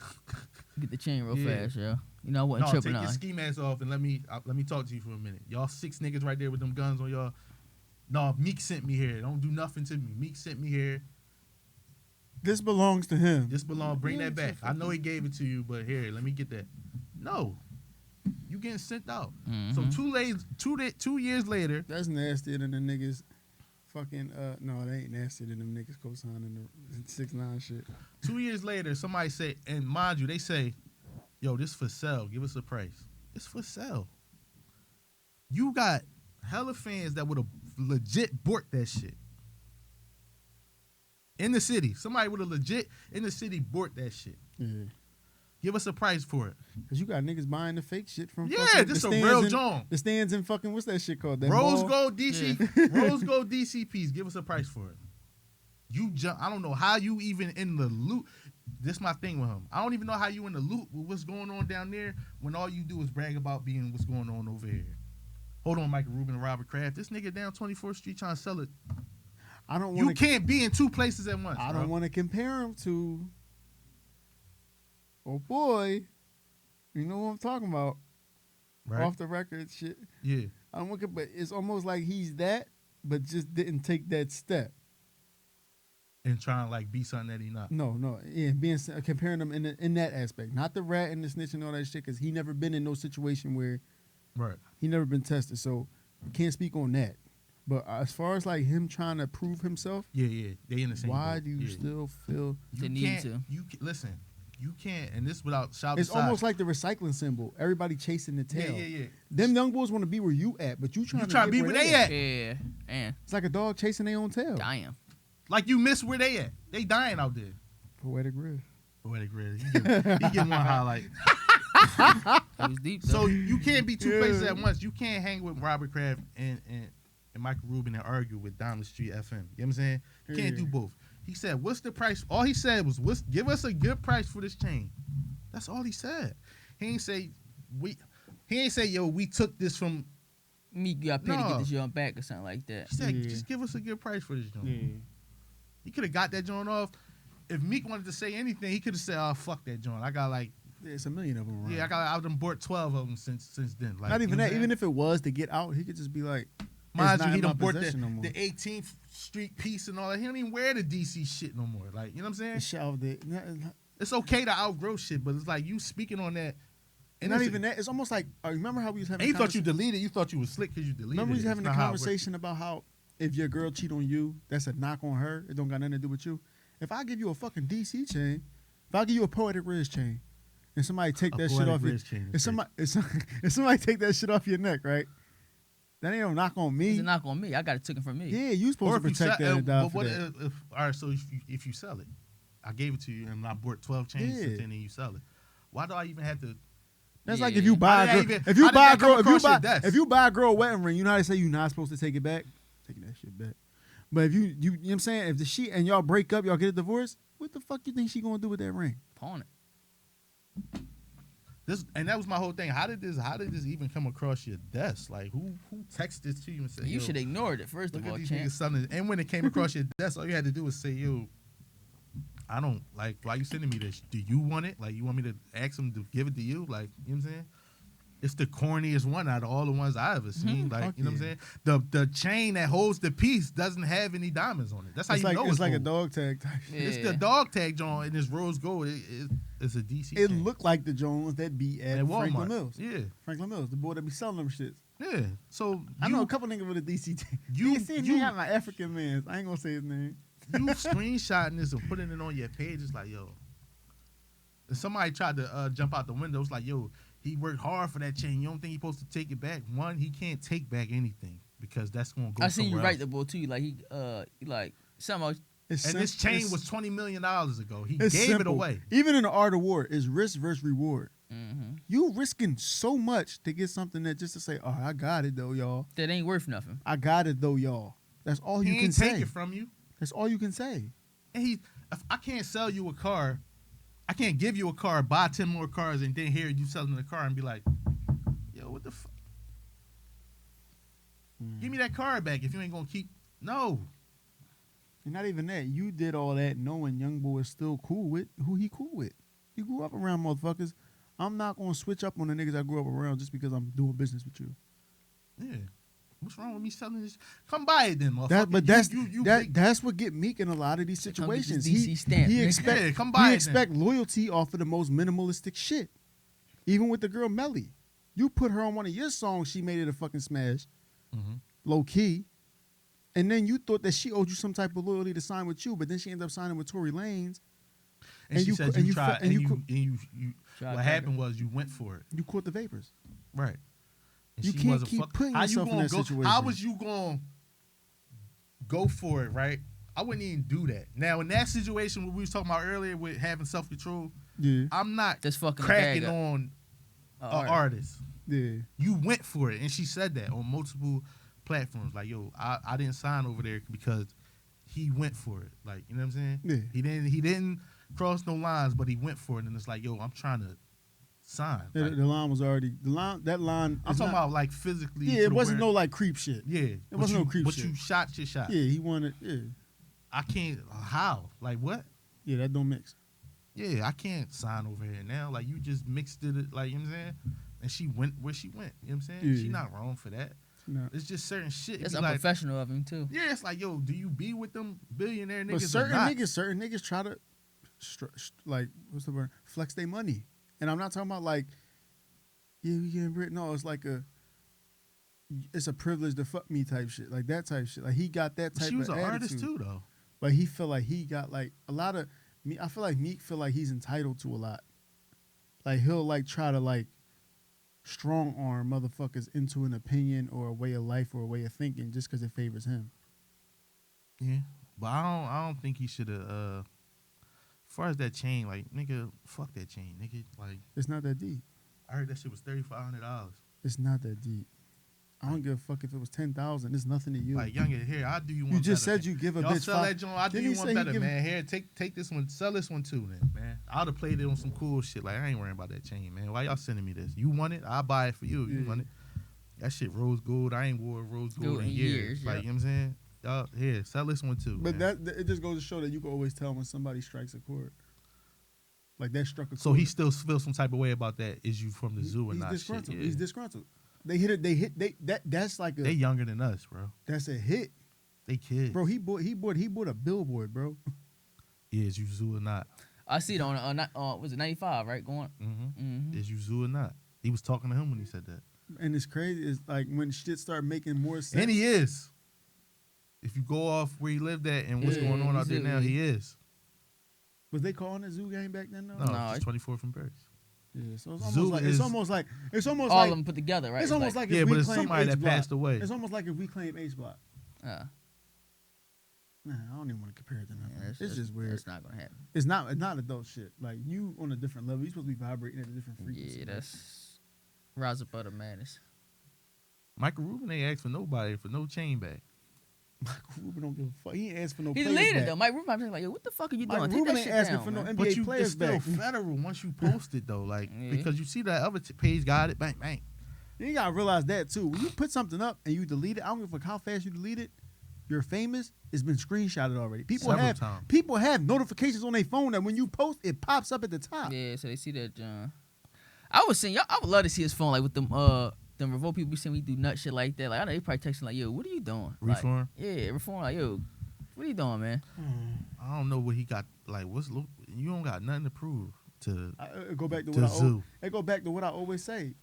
Get the chain real Yeah. fast, yo. You know I wasn't tripping take on. your ski mask off and let me talk to you for a minute. Y'all 6 niggas right there with them guns on y'all. No, Meek sent me here. Don't do nothing to me. Meek sent me here. This belongs to him. This belong. Bring that back. I know he gave it to you, but here, let me get that. No, you getting sent out. So 2 years later, That's nastier than the niggas. Fucking no, it ain't nastier than them niggas co-signing the 6ix9ine shit. 2 years later, somebody say, and mind you, they say, yo, this for sale. Give us a price. It's for sale. You got hella fans that would have legit bought that shit. In the city. Somebody would have legit in the city bought that shit. Yeah. Give us a price for it. Cause you got niggas buying the fake shit from Yeah, fucking this the a stands real in- John. The stands in fucking what's that shit called? That Rose mall? Gold DC, Rose Gold DCPs. Give us a price for it. You jump. I don't know how you even in the loop. This my thing with him. I don't even know how you in the loop with what's going on down there when all you do is brag about being what's going on over here. Hold on, Michael Rubin and Robert Kraft. This nigga down 24th Street trying to sell it. I don't You want to. can't be in two places at once. I bro. don't want to compare him to. Oh boy, you know what I'm talking about. Right? Off the record shit. Yeah. I don't want to, but it's almost like he's that, but just didn't take that step. And trying to like be something that he not. No, yeah, comparing them in that aspect, not the rat and the snitch and all that shit, because he never been in no situation where Right. he never been tested, so can't speak on that. But as far as like him trying to prove himself, Yeah. They in the same. why boat. do you Yeah. still feel? The You need can't. to. Listen. You can't. And this without shout. It's almost like the recycling symbol. Everybody chasing the tail. Yeah. Them young boys want to be where you at, but you trying You to trying to get be where they at. Yeah, and It's like a dog chasing their own tail. damn. Like you miss where they at. They dying out there. Poetic riff. Poetic Red. He getting one highlight. It was deep. Though. So you can't be two places Yeah. at once. You can't hang with Robert Kraft and Michael Rubin and argue with Diamond Street FM. You know what I'm saying? You can't Yeah. do both. He said, "What's the price?" All he said was, give us a good price for this chain." That's all he said. He ain't say yo, we took this from. Meek got paid to No. get this joint back or something like that. He said, Yeah. just give us a good price for this joint. Yeah. He could have got that joint off. If Meek wanted to say anything, he could have said, "Oh, fuck that joint. I got like, There's a million of them around. I done bought 12 of them since then." Like, Not you even know that. what I'm Even if it was to get out, he could just be like, Mind it's you, not he in my done bought possession no more. the 18th Street piece and all that. He don't even wear the DC shit no more. Like, you know what I'm saying? The shelved it. It's okay to outgrow shit, but it's like you speaking on that. And not even that. It's almost like, remember how we was having And you thought you conversa- deleted. You thought you was slick because you deleted. Remember we it. was having It's a not how it works. conversation about how if your girl cheat on you, that's a knock on her. It don't got nothing to do with you. If I give you a fucking DC chain, if I give you a Poetic Riz chain, and somebody take A that shit Poetic off your, Riz chain is if somebody take that shit off your neck, right? That ain't no knock on It's me. a knock on me. I got it taken from me. Yeah, you Or supposed to if you protect sell, that and die but for what that. if all right? So if you sell it, I gave it to you and I bought 12 chains Yeah. and then you sell it. Why do I even have to? That's Yeah. like if you How buy did a that girl, even- if you how did buy a that come girl, across your desk? if you buy a girl a wedding ring, you know how they say you're not supposed to take it back, taking that shit back. But if you know what I'm saying, if the she and y'all break up, y'all get a divorce, what the fuck you think she gonna do with that ring? Pawn it. And that was my whole thing. How did this even come across your desk? Like who texted this to you and said, You "Yo, should ignore it first look of at all, these champ. niggas selling it." And when it came across your desk, all you had to do was say, "Yo, I don't like. Why you sending me this? Do you want it? Like you want me to ask them to give it to you? Like you know what I'm saying?" It's the corniest one out of all the ones I ever seen. Like Fuck you know what yeah. I'm saying? The chain that holds the piece doesn't have any diamonds on it. That's how It's you like know it's like a gold. dog tag type. shit. It's Yeah. the dog tag joint and this rose gold. It's a DC. It chain. looked like the Jones that be at At Franklin Walmart. Mills. Yeah, Franklin Mills, the boy that be selling them shits. yeah. So I know a couple niggas with a DC tag. you he got my African man. I ain't gonna say his name. you screenshotting this and putting it on your page. It's like, yo. And somebody tried to jump out the window. It's like, yo, he worked hard for that chain. You don't think he's supposed to take it back? One, he can't take back anything because that's gonna go. I seen you somewhere write else. the bull too. Like he like somehow It's And this sim- chain it's- was $20 million ago. He it's gave it simple. away. Even in the art of war, it's risk versus reward. mm-hmm. You risking so much to get something that just to say, "Oh, I got it though, y'all. that ain't worth nothing. I got it though, y'all." That's all He you can ain't take say. it from you. That's all you can say. And if I can't sell you a car, I can't give you a car, buy 10 more cars, and then hear you selling the car and be like, yo, what the fuck? Give me that car back if you ain't gonna keep. No. And not even that. You did all that knowing young boy is still cool with who he cool with. He grew up around motherfuckers. I'm not gonna switch up on the niggas I grew up around just because I'm doing business with you. Yeah. What's wrong with me selling this? Come buy it then, motherfucker. That's what get Meek in a lot of these They come get this situations. DC stamp, he nigga. expect Yeah, come buy he it expect loyalty off of the most minimalistic shit. Even with the girl Melly, you put her on one of your songs, she made it a fucking smash, Mhm. low key. And then you thought that she owed you some type of loyalty to sign with you, but then she ended up signing with Tory Lanez. And she said and you you tried, fe- and you you Tried what to- happened was you went for it. You caught the vapors. Right. And You she can't wasn't keep putting how you yourself in gonna that go, situation. How was you going to go for it, right? I wouldn't even do that. Now, in that situation what we was talking about earlier with having self-control, Yeah, I'm not Just fucking the cracking bag up. on an Alright. artist. yeah. You went for it. And she said that on multiple platforms. Like, yo, I didn't sign over there because he went for it. Like, you know what I'm saying? Yeah. He didn't cross no lines, but he went for it. And it's like, yo, I'm trying to sign. Like, The line was already that line. I'm is talking not- about like physically. Yeah, to it the wasn't where- no like creep shit. Yeah, It wasn't no creep But shit. you shot your shot. Yeah, he wanted. Yeah, I can't. How? Like what? yeah, that don't mix. Yeah, I can't sign over here now. Like you just mixed it. Like you know what I'm saying. And she went where she went. You know what I'm saying? Yeah. She not wrong for that. No. It's just certain shit. That's Be like, unprofessional of him too. yeah, it's like, yo, do you be with them billionaire niggas But certain or not? niggas try to, like, what's the word? Flex their money. And I'm not talking about like, yeah, we getting rich. No, it's like it's a privilege to fuck me type shit, like that type shit. Like he got that type. She was of an artist attitude. too, though. But he feel like he got like a lot of me. I feel like Meek feel like he's entitled to a lot. Like he'll like try to like strong arm motherfuckers into an opinion or a way of life or a way of thinking just because it favors him. Yeah, but I don't think he should have. As far as that chain, like nigga, fuck that chain, nigga. Like It's not that deep. I heard that shit was $3,500. It's not that deep. I don't give a fuck if it was 10,000. It's nothing to you. Like younger here, I do you one. you just better, said you give a Y'all bitch sell five. that joint. I do Didn't you he one say he better, give- man. Here, take this one. Sell this one too, then, man. I'd have played it on some cool shit. Like I ain't worrying about that chain, man. Why y'all sending me this? You want it? I'll buy it for you. You Yeah. want it? That shit rose gold. I ain't wore rose gold in years. yeah. Like you know what I'm saying? Y'all here, sell this one too. But man. that it just goes to show that you can always tell when somebody strikes a chord. Like that struck a chord. So he still feels some type of way about that. Is you from the zoo or He's not? disgruntled. Shit, yeah. He's disgruntled. They hit it. That's like They a younger than us, bro. that's a hit, They kids. bro. He bought a billboard, bro. Yeah, is you zoo or not? I see it on was it 95, right? Going. Mm-hmm. Mm-hmm. Is you zoo or not? He was talking to him when he said that. And it's crazy. It's like when shit start making more sense. And he is. If you go off where he lived at and what's Yeah, going on out he's there a- now, he is. Was they calling it Zoo Gang back then though? No, No, it's 24th and Burks. Yeah, so it's Zoo almost like is- it's almost All like of them put together, right? it's almost like if Yeah, we but it's claim somebody H that Block. passed away. It's almost like if we claim H Block. yeah, Nah, I don't even want to compare it to nothing. yeah, it's just weird. It's not gonna happen. It's not adult shit. Like you on a different level. You're supposed to be vibrating at a different frequency. Yeah, that's rise up out of madness. Michael Rubin ain't asked for nobody for no chain back. Michael Rubin don't give a fuck. He ain't asked for no He players deleted back. though. Mike Rubin was like, "Yo, what the fuck are you doing? Michael Take Rubin that ain't shit asking down, for no man." NBA But it's players still back. federal once you post it though, like Yeah. because you see that other page got it, bang bang. You gotta realize that too. When you put something up and you delete it, I don't give a fuck how fast you delete it. You're famous. It's been screenshotted already. Several times. People have notifications on their phone that when you post, it pops up at the top. Yeah, so they see that. I was saying, I would love to see his phone like with them revolt people be saying we do nut shit like that. Like I know they probably texting like, "Yo, what are you doing?" Like, Reform? yeah, reform. Like, yo, what are you doing, man? I don't know what he got. Like, you don't got nothing to prove to It go back to to what I Zoo. it go back to what I always say.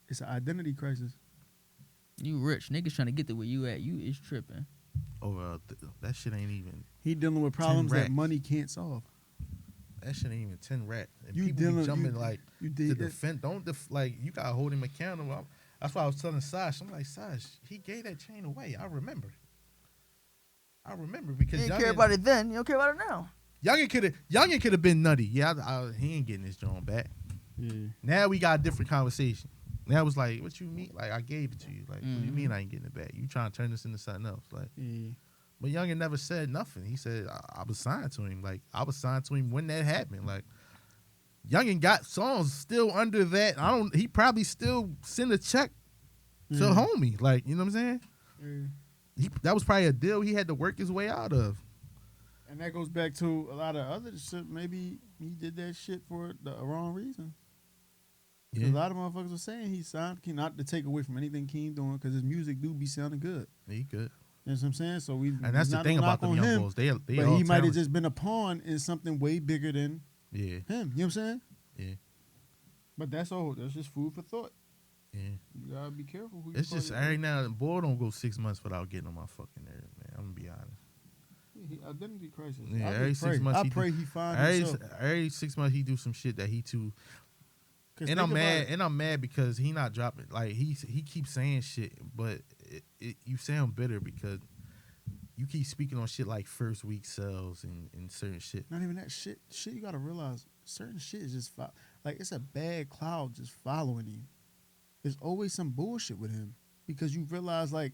It's an identity crisis. You rich niggas trying to get to where you at. You is tripping. Or that shit ain't even. He dealing with problems that racks. money can't solve. That shit ain't even 10 racks. And You people dealing- be jumping you- like you to did it. defend. Like you gotta hold him accountable. That's why I was telling Sash. I'm like, Sash, he gave that chain away. I remember because You didn't care about it then. You don't care about it now. Youngin could have been nutty. Yeah, he ain't getting his joint back. Yeah. Now we got a different conversation. Now it was like, what you mean? Like I gave it to you. Like, what do you Mhm. mean I ain't getting it back? You trying to turn this into something else? Like, Yeah. but Youngin never said nothing. He said I was signed to him. Like I was signed to him when that happened. Like Youngin got songs still under that. He probably still send a check to Yeah. homie. Like, you know what I'm saying? Yeah. That was probably a deal he had to work his way out of. And that goes back to a lot of other shit. Maybe he did that shit for the wrong reason. 'Cause Yeah. A lot of motherfuckers were saying he signed Keem, not to take away from anything Keem doing, because his music do be sounding good. He good. You know what I'm saying? So we And that's the not thing no about knock them on young him, boys. They but all he might have talented. just been a pawn in something way bigger than Yeah, him. You know what I'm saying? yeah, But that's all. That's just food for thought. yeah. You gotta be careful who you It's call just your- every now and then, boy, don't go 6 months without getting on my fucking nerves, man. I'm gonna be honest. Identity crisis. Yeah, I every just 6 pray. months I he pray do, he find every, himself. every 6 months he do some shit that he too And I'm mad because he not dropping. Like he keeps saying shit, but you sound bitter because you keep speaking on shit like first week sales and certain shit. Not even that shit. Shit, you gotta realize certain shit is just like it's a bad cloud just following him. There's always some bullshit with him because you realize like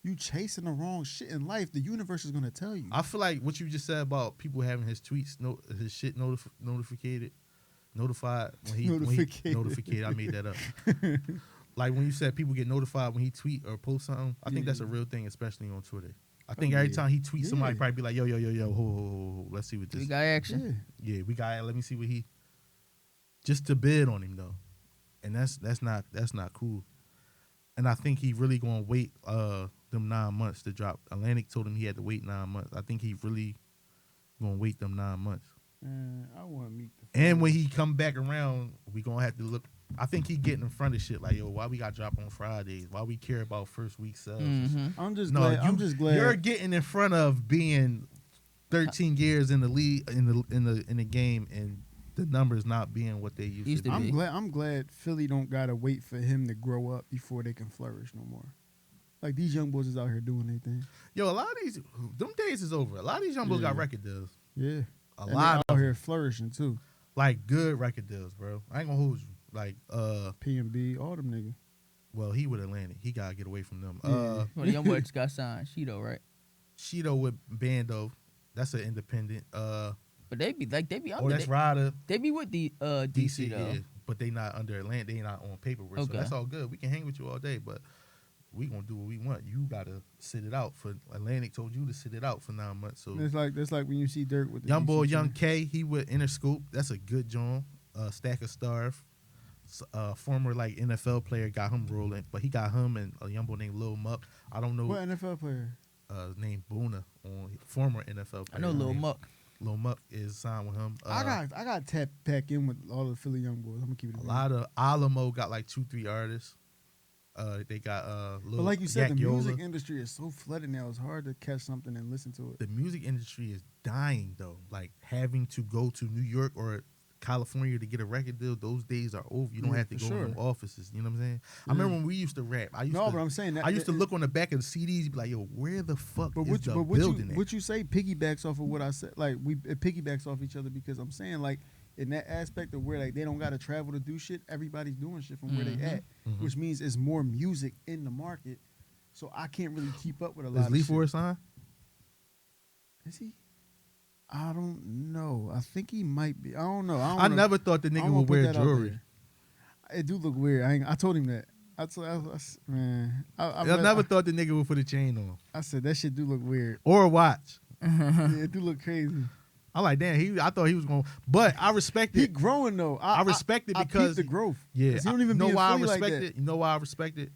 you chasing the wrong shit in life. The universe is gonna tell you. I feel like what you just said about people having his tweets, his shit notified when he notified. I made that up. Like when you said people get notified when he tweet or post something. I think that's a real thing, especially on Twitter. I think every time he tweets, somebody probably be like, yo, ho, let's see what this. We got action. Yeah, we got. Let me see what he. Just to bid on him though, and that's not cool. And I think he really gonna wait them 9 months to drop. Atlantic told him he had to wait 9 months. I think he really gonna wait them 9 months. Man, I want to meet the. And when he come back around, we gonna have to look. I think he getting in front of shit like, yo, why we got drop on Fridays? Why we care about first week sales? I'm just glad. You're getting in front of being 13 years in the league in the game and the numbers not being what they used to be. I'm glad Philly don't gotta wait for him to grow up before they can flourish no more. Like these young boys is out here doing their thing. Yo, a lot of them days is over. A lot of these young boys got record deals. Yeah, a lot out here flourishing too. Like good record deals, bro. I ain't gonna hold you. Like P&B, all them niggas. Well, he with Atlantic. He gotta get away from them. Well, the young boy just got signed. Shido, right? Shido with Bando. That's an independent. But they be under. Oh, that's Ryder. They be with the DC though. Yeah, but they not under Atlantic. They not on paperwork. So that's all good. We can hang with you all day, but we gonna do what we want. You gotta sit it out. For Atlantic told you to sit it out for 9 months. So it's like when you see Dirk with the young boy, DC Young K. He with Interscope. That's a good joint. Stack of Starve. Former like NFL player got him rolling, but he got him and a young boy named Lil Muck. I don't know what NFL player. Named Boona, former NFL player. I know Lil Muck. Lil Muck is signed with him. I got tapped back in with all the Philly young boys. I'm gonna keep it. A lot of Alamo got like 2-3 artists. They got Lil. But like you said, Yak the Yola. music industry is so flooded now. It's hard to catch something and listen to it. The music industry is dying though. Like having to go to New York or California to get a record deal, those days are over. You don't have to go to them offices. You know what I'm saying? I remember when we used to rap. But I'm saying that I used to look on the back of the CDs and be like, yo, where the fuck is the what building at? What you say piggybacks off of what I said. Like it piggybacks off each other because I'm saying like in that aspect of where like they don't gotta travel to do shit, everybody's doing shit from where they at, which means it's more music in the market. So I can't really keep up with a lot of Lee shit. Forrest signed? Is he? I don't know. I think he might be. I don't know. I never thought the nigga would wear jewelry. It do look weird. I told him that. I never thought the nigga would put a chain on. I said that shit do look weird. Or a watch. Yeah, it do look crazy. I'm like, damn. I thought he was going, but I respect it. He growing though. I respect it because the growth. Yeah, he don't even know why I respect like that. it. You know why I respect it?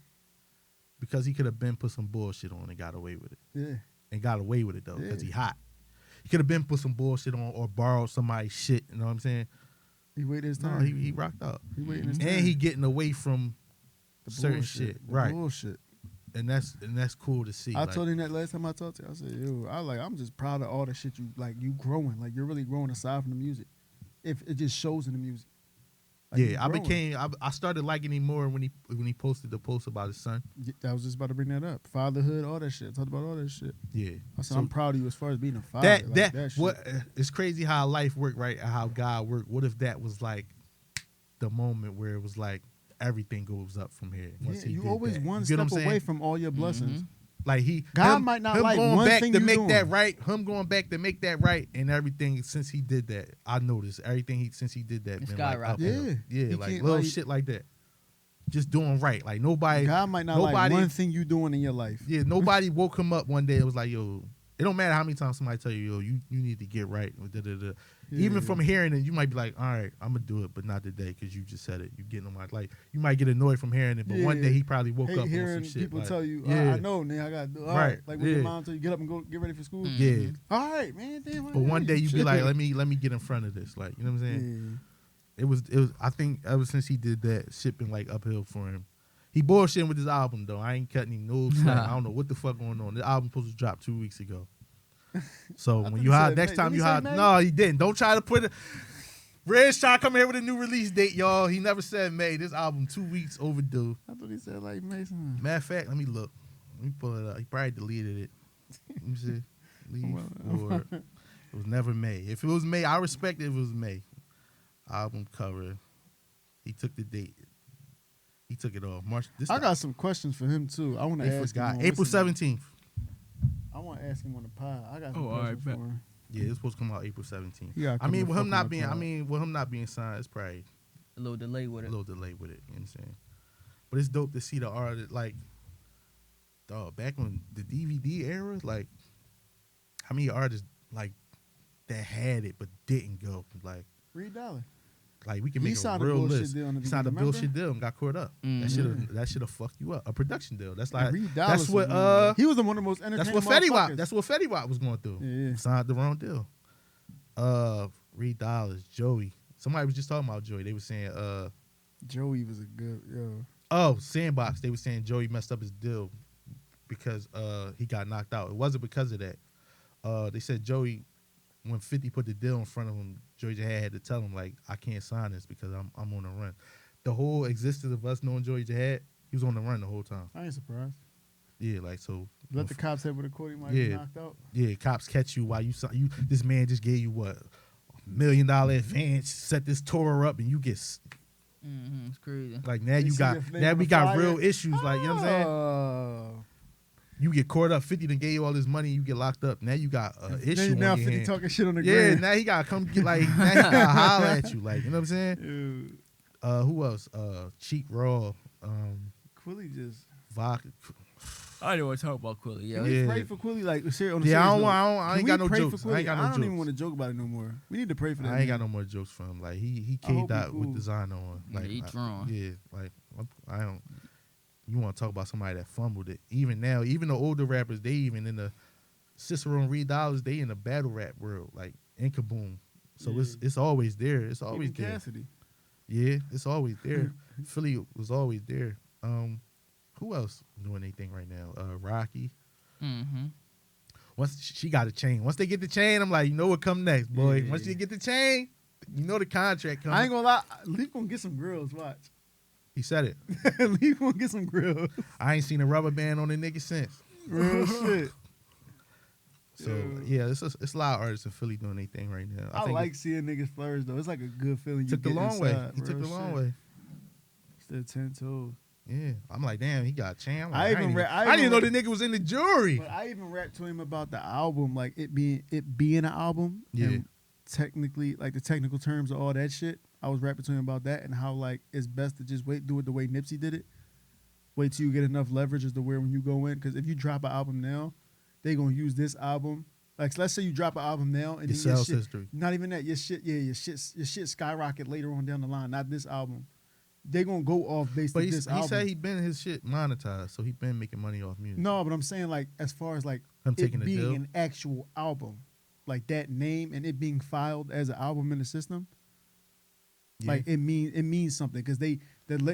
Because he could have been put some bullshit on and got away with it. Yeah, and got away with it though because he hot. He could have been put some bullshit on or borrowed somebody's shit. You know what I'm saying? He waited his time. No, he rocked up. He waiting his time. And he getting away from the certain bullshit, shit. Right. Bullshit. And that's cool to see. I told him that last time I talked to him. I said, yo, I'm just proud of all the shit you growing. Like you're really growing aside from the music. If it just shows in the music. Like, I started liking him more when he posted the post about his son. I was just about to bring that up. Fatherhood, all that shit. Talked about all that shit. Yeah. I said, I'm proud of you as far as being a father. That shit. It's crazy how life worked, right? How God worked. What if that was like the moment where it was like everything goes up from here? Yeah, you always one step away from all your blessings. Like God might not like going one back thing to you make doing. that right. Him going back to make that right, and everything since he did that, I noticed everything since he did that. Been like up yeah, like little shit like that. Just doing right, like nobody. God might not like one thing you doing in your life. Yeah, nobody woke him up one day. It was like, yo, it don't matter how many times somebody tell you, yo, you need to get right. Even from hearing it, you might be like, all right, I'm gonna do it, but not today because you just said it. You getting on my like, you might get annoyed from hearing it, but one day he probably woke up hearing on some shit. People like, tell you, yeah, I know, nigga, I gotta do all right. Like when your mom tell you, get up and go get ready for school. Yeah. All right, man. Damn, but one day you be like, let me get in front of this. Like, you know what I'm saying? Yeah. It was. I think ever since he did that, shit been like uphill for him. He bullshitting with his album though. I ain't cutting him no slack. I don't know what the fuck going on. The album supposed to drop 2 weeks ago. So when you hide next time you hide, no, he didn't. Don't try to put it. Red's trying to come here with a new release date, y'all. He never said May. This album 2 weeks overdue. I thought he said like Mason. Matter of fact, let me look. Let me pull it up. He probably deleted it. Let me see. Leave forward. It was never May. If it was May, I respect it if it was May. Album cover. He took the date. He took it off. March. I got some questions for him too. I want to They ask forgot. him. April 17th. I want to ask him on the pod. I got some Oh, all right, questions bet. for him. Yeah, it's supposed to come out April 17th. He gotta I come mean, the with him fuck not on the being, pod. with him not being signed, it's probably A little delay with a it. little delay with it. You know what I'm saying? But it's dope to see the art. Like, dog, back when the DVD era, like, how many artists like that had it but didn't go? Reed Dollar. Like we can He make a signed a real bullshit list. deal in the He signed a beginning, bullshit deal and got caught up. That should have fucked you up. A production deal. That's like Reed that's Dollaz what was he was the one of the most that's entertaining what Fetty Wap. motherfuckers. That's what Fetty Wap was going through. Yeah. Signed the wrong deal. Reed Dollaz, Joey. Somebody was just talking about Joey. They were saying Joey was a good yo. oh, Sandbox. They were saying Joey messed up his deal because he got knocked out. It wasn't because of that. They said Joey, when 50 put the deal in front of him, Joey Jihad had to tell him, like, I can't sign this because I'm on the run. The whole existence of us knowing Joey Jihad, he was on the run the whole time. I ain't surprised. Yeah, like, so. Let the cops have with a court, he might Yeah. be knocked out. Yeah, cops catch you while you this man just gave you what? $1 million advance, set this tour up, and you get It's crazy. like now You you see got your name now on we the got flyer? real issues. Like, you know what I'm saying? Oh. You get caught up. 50 done gave you all this money. You get locked up. Now you got an issue. Now on your 50 hand. talking shit on the Yeah, ground. now he gotta come get like now he gotta holler at you. Like, you know what I'm saying? Dude. Who else? Cheek Raw, Quilly just. Vodka. I don't want to talk about Quilly. Yeah. Can we Yeah. pray for Quilly? Like, serious, on the Yeah, I serious don't note? want- I Can ain't we got no pray jokes. for I ain't Quilly? got no I don't even jokes. want to joke about it no more. We need to pray for that. I ain't got man. no more jokes for him. Like he I hope caved he out cool. with designer on. Yeah, Like he drawn. Yeah, like I don't. You want to talk about somebody that fumbled it? Even now, even the older rappers, they even in the Cicero and Reed Dollaz, they in the battle rap world, like in Kaboom. So Yeah. it's always there. It's always Even there. Cassidy. Yeah, it's always there. Philly was always there. Who else doing anything right now? Rocky. Mm-hmm. Once she got a chain. Once they get the chain, I'm like, you know what come next, boy. Yeah. Once you get the chain, you know the contract coming. I ain't gonna lie. Leaf gonna get some grills. Watch. He said it. Leaf gonna get some grills. I ain't seen a rubber band on the nigga since. Real shit. So Yeah. yeah, it's a lot of artists in Philly doing anything right now. I think like seeing niggas flourish though. It's like a good feeling. he You took the get long way. inside, He took real the long shit. way. Still 10 toes. Yeah, I'm like, damn, he got a chain. I'm like, I even didn't re- I I didn't even know re- the nigga was in the jury. But I even rapped to him about the album, like it being an album. Yeah. And technically, like the technical terms of all that shit. I was rapping to him about that and how like it's best to just do it the way Nipsey did it. Wait till you get enough leverage as to where when you go in, because if you drop an album now, they gonna use this album. Like let's say you drop an album now and It then your sells shit, history. not even that your shit skyrocket later on down the line. Not this album. They gonna go off based But on he this album. said he been his shit monetized, so he been making money off music. No, but I'm saying like as far as like Him it taking the being deal? an actual album, like that name and it being filed as an album in the system, Yeah. like it means something because the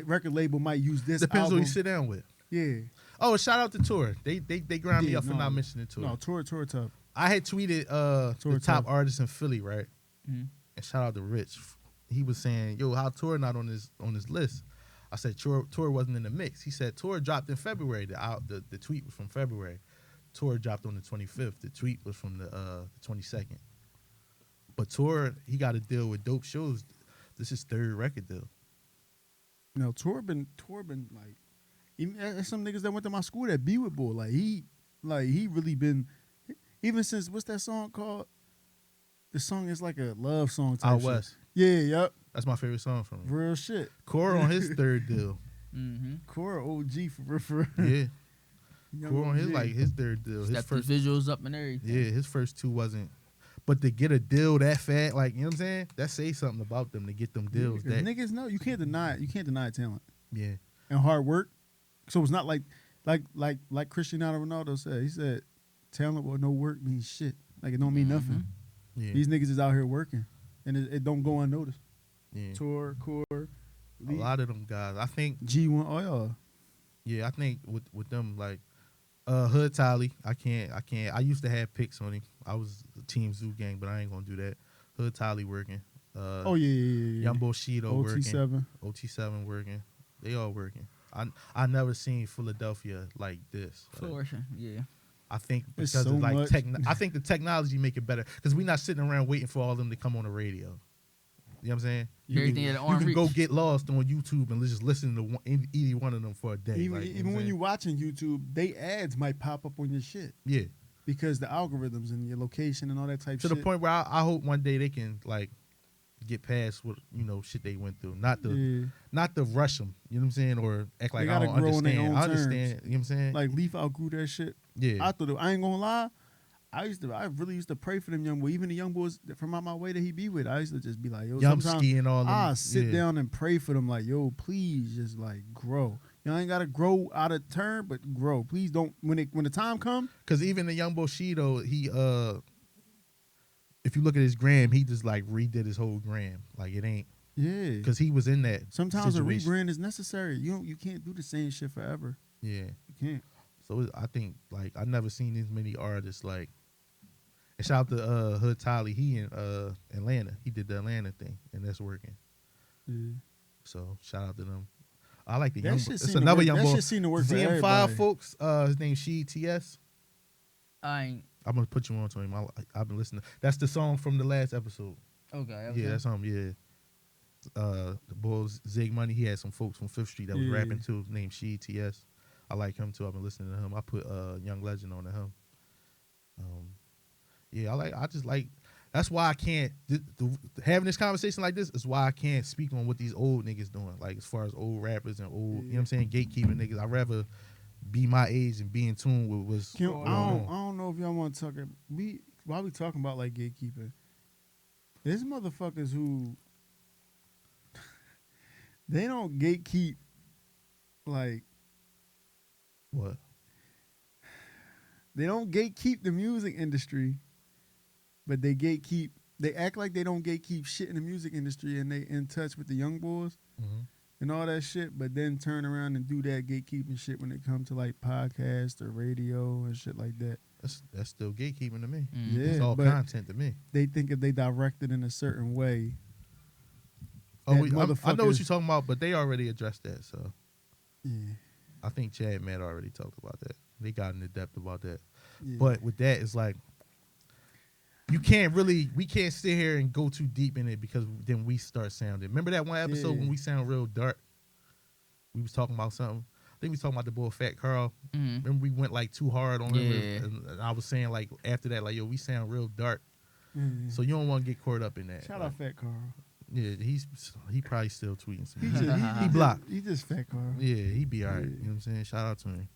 record label might use this Depends album. who you sit down with. Yeah, Oh, shout out to Tour. They grind me Yeah, up for no. not mentioning Tour. no, tour tough. I had tweeted Tour the top tough. artists in Philly, right? Mhm. And shout out to Rich. He was saying, "Yo, how Tour not on this list?" I said, "Tour wasn't in the mix." He said, "Tour dropped in February." The tweet was from February. Tour dropped on the 25th. The tweet was from the 22nd. But Tour, he got to deal with Dope Shows. This is third record deal. No, tour been like even there's some niggas that went to my school that be with boy. Like he really been even since what's that song called? The song is like a love song type Out shit. West. Yeah, yep. That's my favorite song from him. Real shit. Core on his third deal. Mm-hmm. Core OG for Yeah. Young Core on his OG. his third deal. His Step first the visuals up and everything. Yeah, his first two wasn't. But to get a deal that fat, like, you know what I'm saying? That says something about them to get them deals. Because That niggas know you can't deny talent yeah, and hard work. So it's not like Cristiano Ronaldo said. He said talent with no work means shit. Like it don't mean nothing. yeah, These niggas is out here working, and it don't go unnoticed. yeah. Tour, Core, A lot of them guys. I think, G1, oh y'all. yeah, I think with them, like, Hood Tally, I can't. I used to have picks on him. I was Team Zoo Gang, but I ain't gonna do that. Hood Tally working. Oh yeah. Young Bushido working. OT7. OT7 working. They all working. I never seen Philadelphia like this. Flourishing, yeah. I think It's because so of like much. I think the technology make it better because we're not sitting around waiting for all them to come on the radio. You know what I'm saying? Everything at You arm can reach. go get lost on YouTube and just listen to either one of them for a day. Even, like, you know even what I'm when you saying? watching YouTube, they ads might pop up on your shit Yeah, because the algorithms and your location and all that type to shit. the point where I hope one day they can like get past what shit they went through. Not to rush them. You know what I'm saying? Or act like They I gotta don't grow on their understand. own I understand. terms. You know what I'm saying? Like Leaf outgrew that shit. yeah. I ain't gonna lie. I really used to pray for them young boys, even the young boys from out my way that he be with. I used to just be like, yo, sometimes Yumski and all them. I sit yeah. down and pray for them, like, yo, please just like grow. You ain't gotta grow out of turn, but grow. Please don't when the time come. Cause even the young Bushido, he if you look at his gram, he just like redid his whole gram. Like it ain't Yeah. because he was in that. Sometimes situation. a rebrand is necessary. You can't do the same shit forever. Yeah. You can't. So I think like I never seen these many artists like. And shout out to Hood Tolly. He in Atlanta. He did the Atlanta thing, and that's working. Yeah. So shout out to them. I like the That young. shit It's seem to another work- young that boy. shit seem to work for ZM5 everybody. folks. His name She TS. I ain't. I'm gonna put you on to him. I've been listening. That's the song from the last episode. Okay. Yeah, that's yeah. The Bulls Zig Money. He had some folks from Fifth Street that was Yeah. rapping too. Named She TS. I like him too. I've been listening to him. I put Young Legend on to him. Yeah, I just like. That's why I can't having this conversation like this is why I can't speak on what these old niggas doing. Like as far as old rappers and old, you know what I'm saying, gatekeeping niggas. I'd rather be my age and be in tune with what's Kim, going I on. don't know if y'all want to talk. While we talking about like gatekeeping, there's motherfuckers who they don't gatekeep. Like What? they don't gatekeep the music industry, but they gatekeep. They act like they don't gatekeep shit in the music industry, and they in touch with the young boys Mhm. and all that shit. But then turn around and do that gatekeeping shit when it comes to like podcast or radio and shit like that. That's still gatekeeping to me. Mm. Yeah, It's all but content to me. they think if they direct it in a certain way. Oh, that I know what motherfuckers- you're talking about, but they already addressed that. So Yeah. I think Chad Matt already talked about that. They got into depth about that. Yeah. But with that, it's like we can't sit here and go too deep in it because then we start sounding. Remember that one episode Yeah. when we sound real dark? We was talking about something. I think we was talking about the boy Fat Carl. Mhm. Remember we went like too hard on him, Yeah. and I was saying like after that, like yo, we sound real dark. Yeah. So you don't want to get caught up in that. Shout Like, out Fat Carl. yeah, he probably still tweeting some. He shit. just, He blocked. He just Fat Carl. Yeah, he be all right. Yeah. You know what I'm saying? Shout out to him.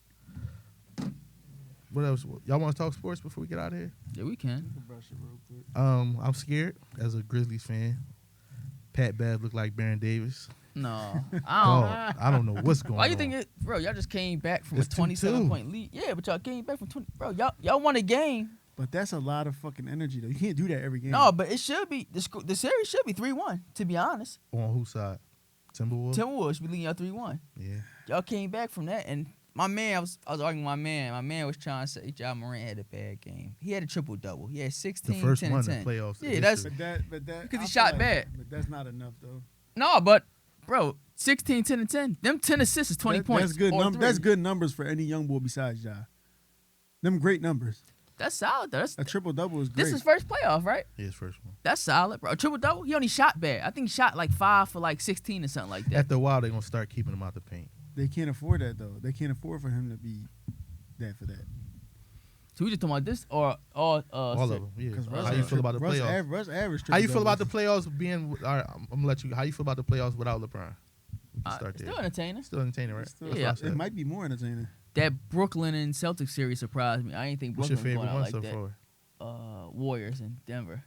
What else? Y'all want to talk sports before we get out of here? Yeah, we can. can brush it real quick. I'm scared as a Grizzlies fan. Pat Bev look like Baron Davis. No, I Dog, I don't know what's don't. going Why on. you think it, bro? Y'all just came back from It's a 27 2-2. point lead. Yeah, but y'all came back from 20. Bro, y'all won a game. But that's a lot of fucking energy though. You can't do that every game. No, but it should be the series should be 3-1. To be honest, On whose side? Timberwolves? Timberwolves should be leading y'all 3-1. Yeah. Y'all came back from that, and my man, I was arguing with my man. My man was trying to say Ja Morant had a bad game. He had a triple double. He had The 16, first 10, one and in 10. the playoffs. Yeah, that's but that Because he I feel shot bad. But that's not enough though. No, but bro, 16, 10, and 10. Them 10 assists is 20 points. That's good. or That's three. good numbers for any young boy besides Ja. Them great numbers. That's solid. Though. A triple double is great. This is first playoff, right? his first one. That's solid, bro. A triple double. He only shot bad. I think he shot like 5 for like 16 or something like that. After a while, they're going to start keeping him out the paint. They can't afford that though. They can't afford for him to be that for that. So we just talking about this or all All of them. Yeah. Because How you feel about the playoffs? Russ average. How you feel about the triple-doubles. playoffs being? All right, I'm gonna let you. How you feel about the playoffs without LeBron? We can start there. still entertaining. Still entertaining, right? Still- That's Yeah. what I said. It might be more entertaining. That Brooklyn and Celtics series surprised me. I didn't think What's your Brooklyn was favorite going out one like so that. far? Warriors in Denver.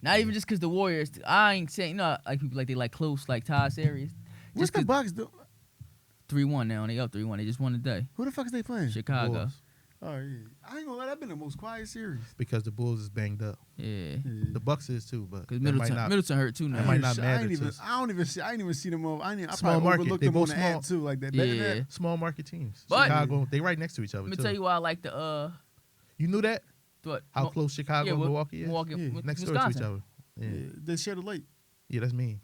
Not even just because the Warriors. I ain't saying, you know, like people like they like close, like tie series. What's Just the 'cause Bucks do? 3-1 now. They up 3-1. They just won today. Who the fuck is they playing? Chicago. Bulls. Oh yeah, I ain't gonna lie. That been the most quiet series. Because the Bulls is banged up. Yeah. The Bucks is too, but Because that might Middleton, not. Middleton hurt too now. That might not I matter ain't to even. us. I don't even see. I ain't even see them over. I Small probably market. overlooked They them both on the small. app too. Like that. Yeah. Better than that. Small market teams. But- Chicago, they right next to each other Let me too. tell you why I like the You knew that? what? How close Chicago and Milwaukee is? Milwaukee, Yeah. with Next Wisconsin. door to each other. Yeah. Yeah, they share the lake. Yeah, that's me.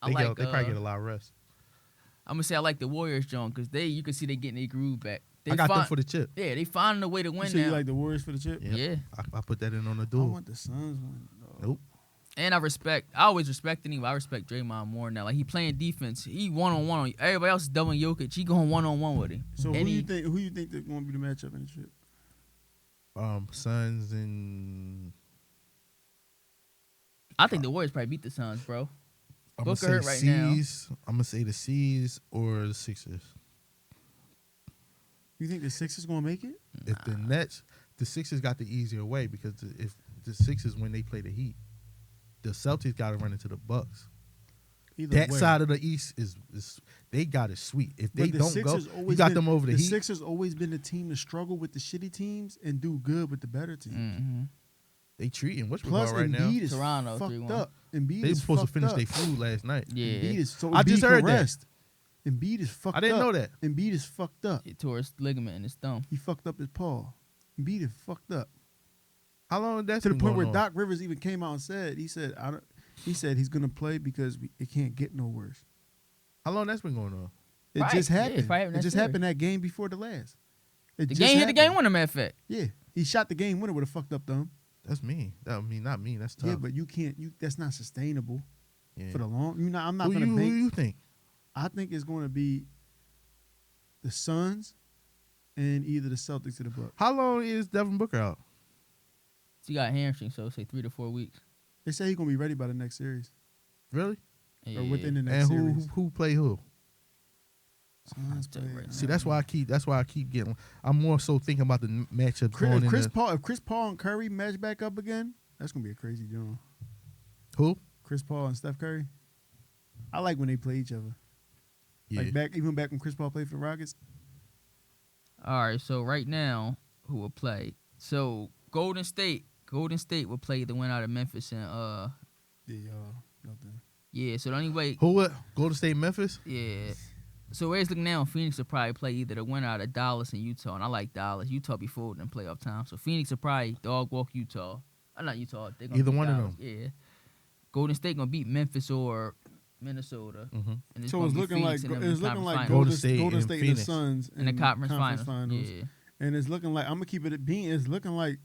I They, like. they probably get a lot of rest. I'm gonna say I like the Warriors, John, because you can see they getting their groove back. I got them for the chip. Yeah, they finding a way to You win say you now. like the Warriors for the chip? Yep. Yeah. I put that in on the I duel. want the Suns one. Nope. And I always respected him, but I respect Draymond more now. Like, he playing defense. He one-on-one on everybody else is doubling Jokic. He going one-on-one with him. So And who you think that's going to be the matchup in the chip? Suns and I think the Warriors probably beat the Suns, bro. I'm Booker gonna hurt say right now. C's. I'm gonna say the C's or the Sixers. You think the Sixers going to make it? If the Nets, the Sixers got the easier way because if the Sixers when they play the Heat, the Celtics got to run into the Bucks. Either That way. side of the East is they got it sweet. If they But the don't go, Sixers you always got been- them over the Heat. Sixers always been the team to struggle with the shitty teams and do good with the better teams. Mm-hmm. They treating what's Plus, right now. Embiid is Toronto, fucked 3-1. up. Embiid They is supposed to fucked finish up. their food last night. Yeah. Embiid is so I just Embiid heard can that. rest. Embiid is fucked up. I didn't know that. Embiid is fucked up. He tore his ligament in his thumb. He fucked up his paw. Embiid is fucked up. How long that's To the been point going where on? Doc Rivers even came out and said, he said he's gonna play because it can't get no worse. How long that's been going on? It Right. just Yeah, happened. it probably happened it that just series. happened that game before the last. It The just game hit the happened. game winner, matter of fact. Yeah, he shot the game winner with a fucked up thumb. That's me. That not me. That's tough. Yeah, but you can't. That's not sustainable Yeah. for the long. I'm not who gonna you, bank. who you think? I think it's going to be the Suns and either the Celtics or the Bucks. How long is Devin Booker out? He got hamstring, so say 3 to 4 weeks. They say he's going to be ready by the next series Really? Yeah. or within the next And series. who play who? Suns tell you play- right See, that's why I keep getting. I'm more so thinking about the matchups going Chris in. Paul. If Chris Paul and Curry match back up again, that's going to be a crazy joint. Who? Chris Paul and Steph Curry. I like when they play each other. Yeah. Like even back when Chris Paul played for the Rockets. All right, so right now, who will play? So Golden State will play the winner out of Memphis and Yeah, nothing. yeah. So the only way, Who? What? Golden State, Memphis. yeah. So where it's looking now, Phoenix will probably play either the winner out of Dallas and Utah, and I like Dallas. Utah be folding in playoff time, so Phoenix will probably dog walk Utah. Not Utah. They're gonna Either beat one of Dallas. them. Yeah. Golden State gonna beat Memphis or Minnesota. Mm-hmm. And So gonna it's be looking Phoenix like in the it's looking conference like finals. Golden State Golden and State and the Phoenix. Suns in the conference finals. Yeah. And it's looking like I'm gonna keep it at being. It's looking like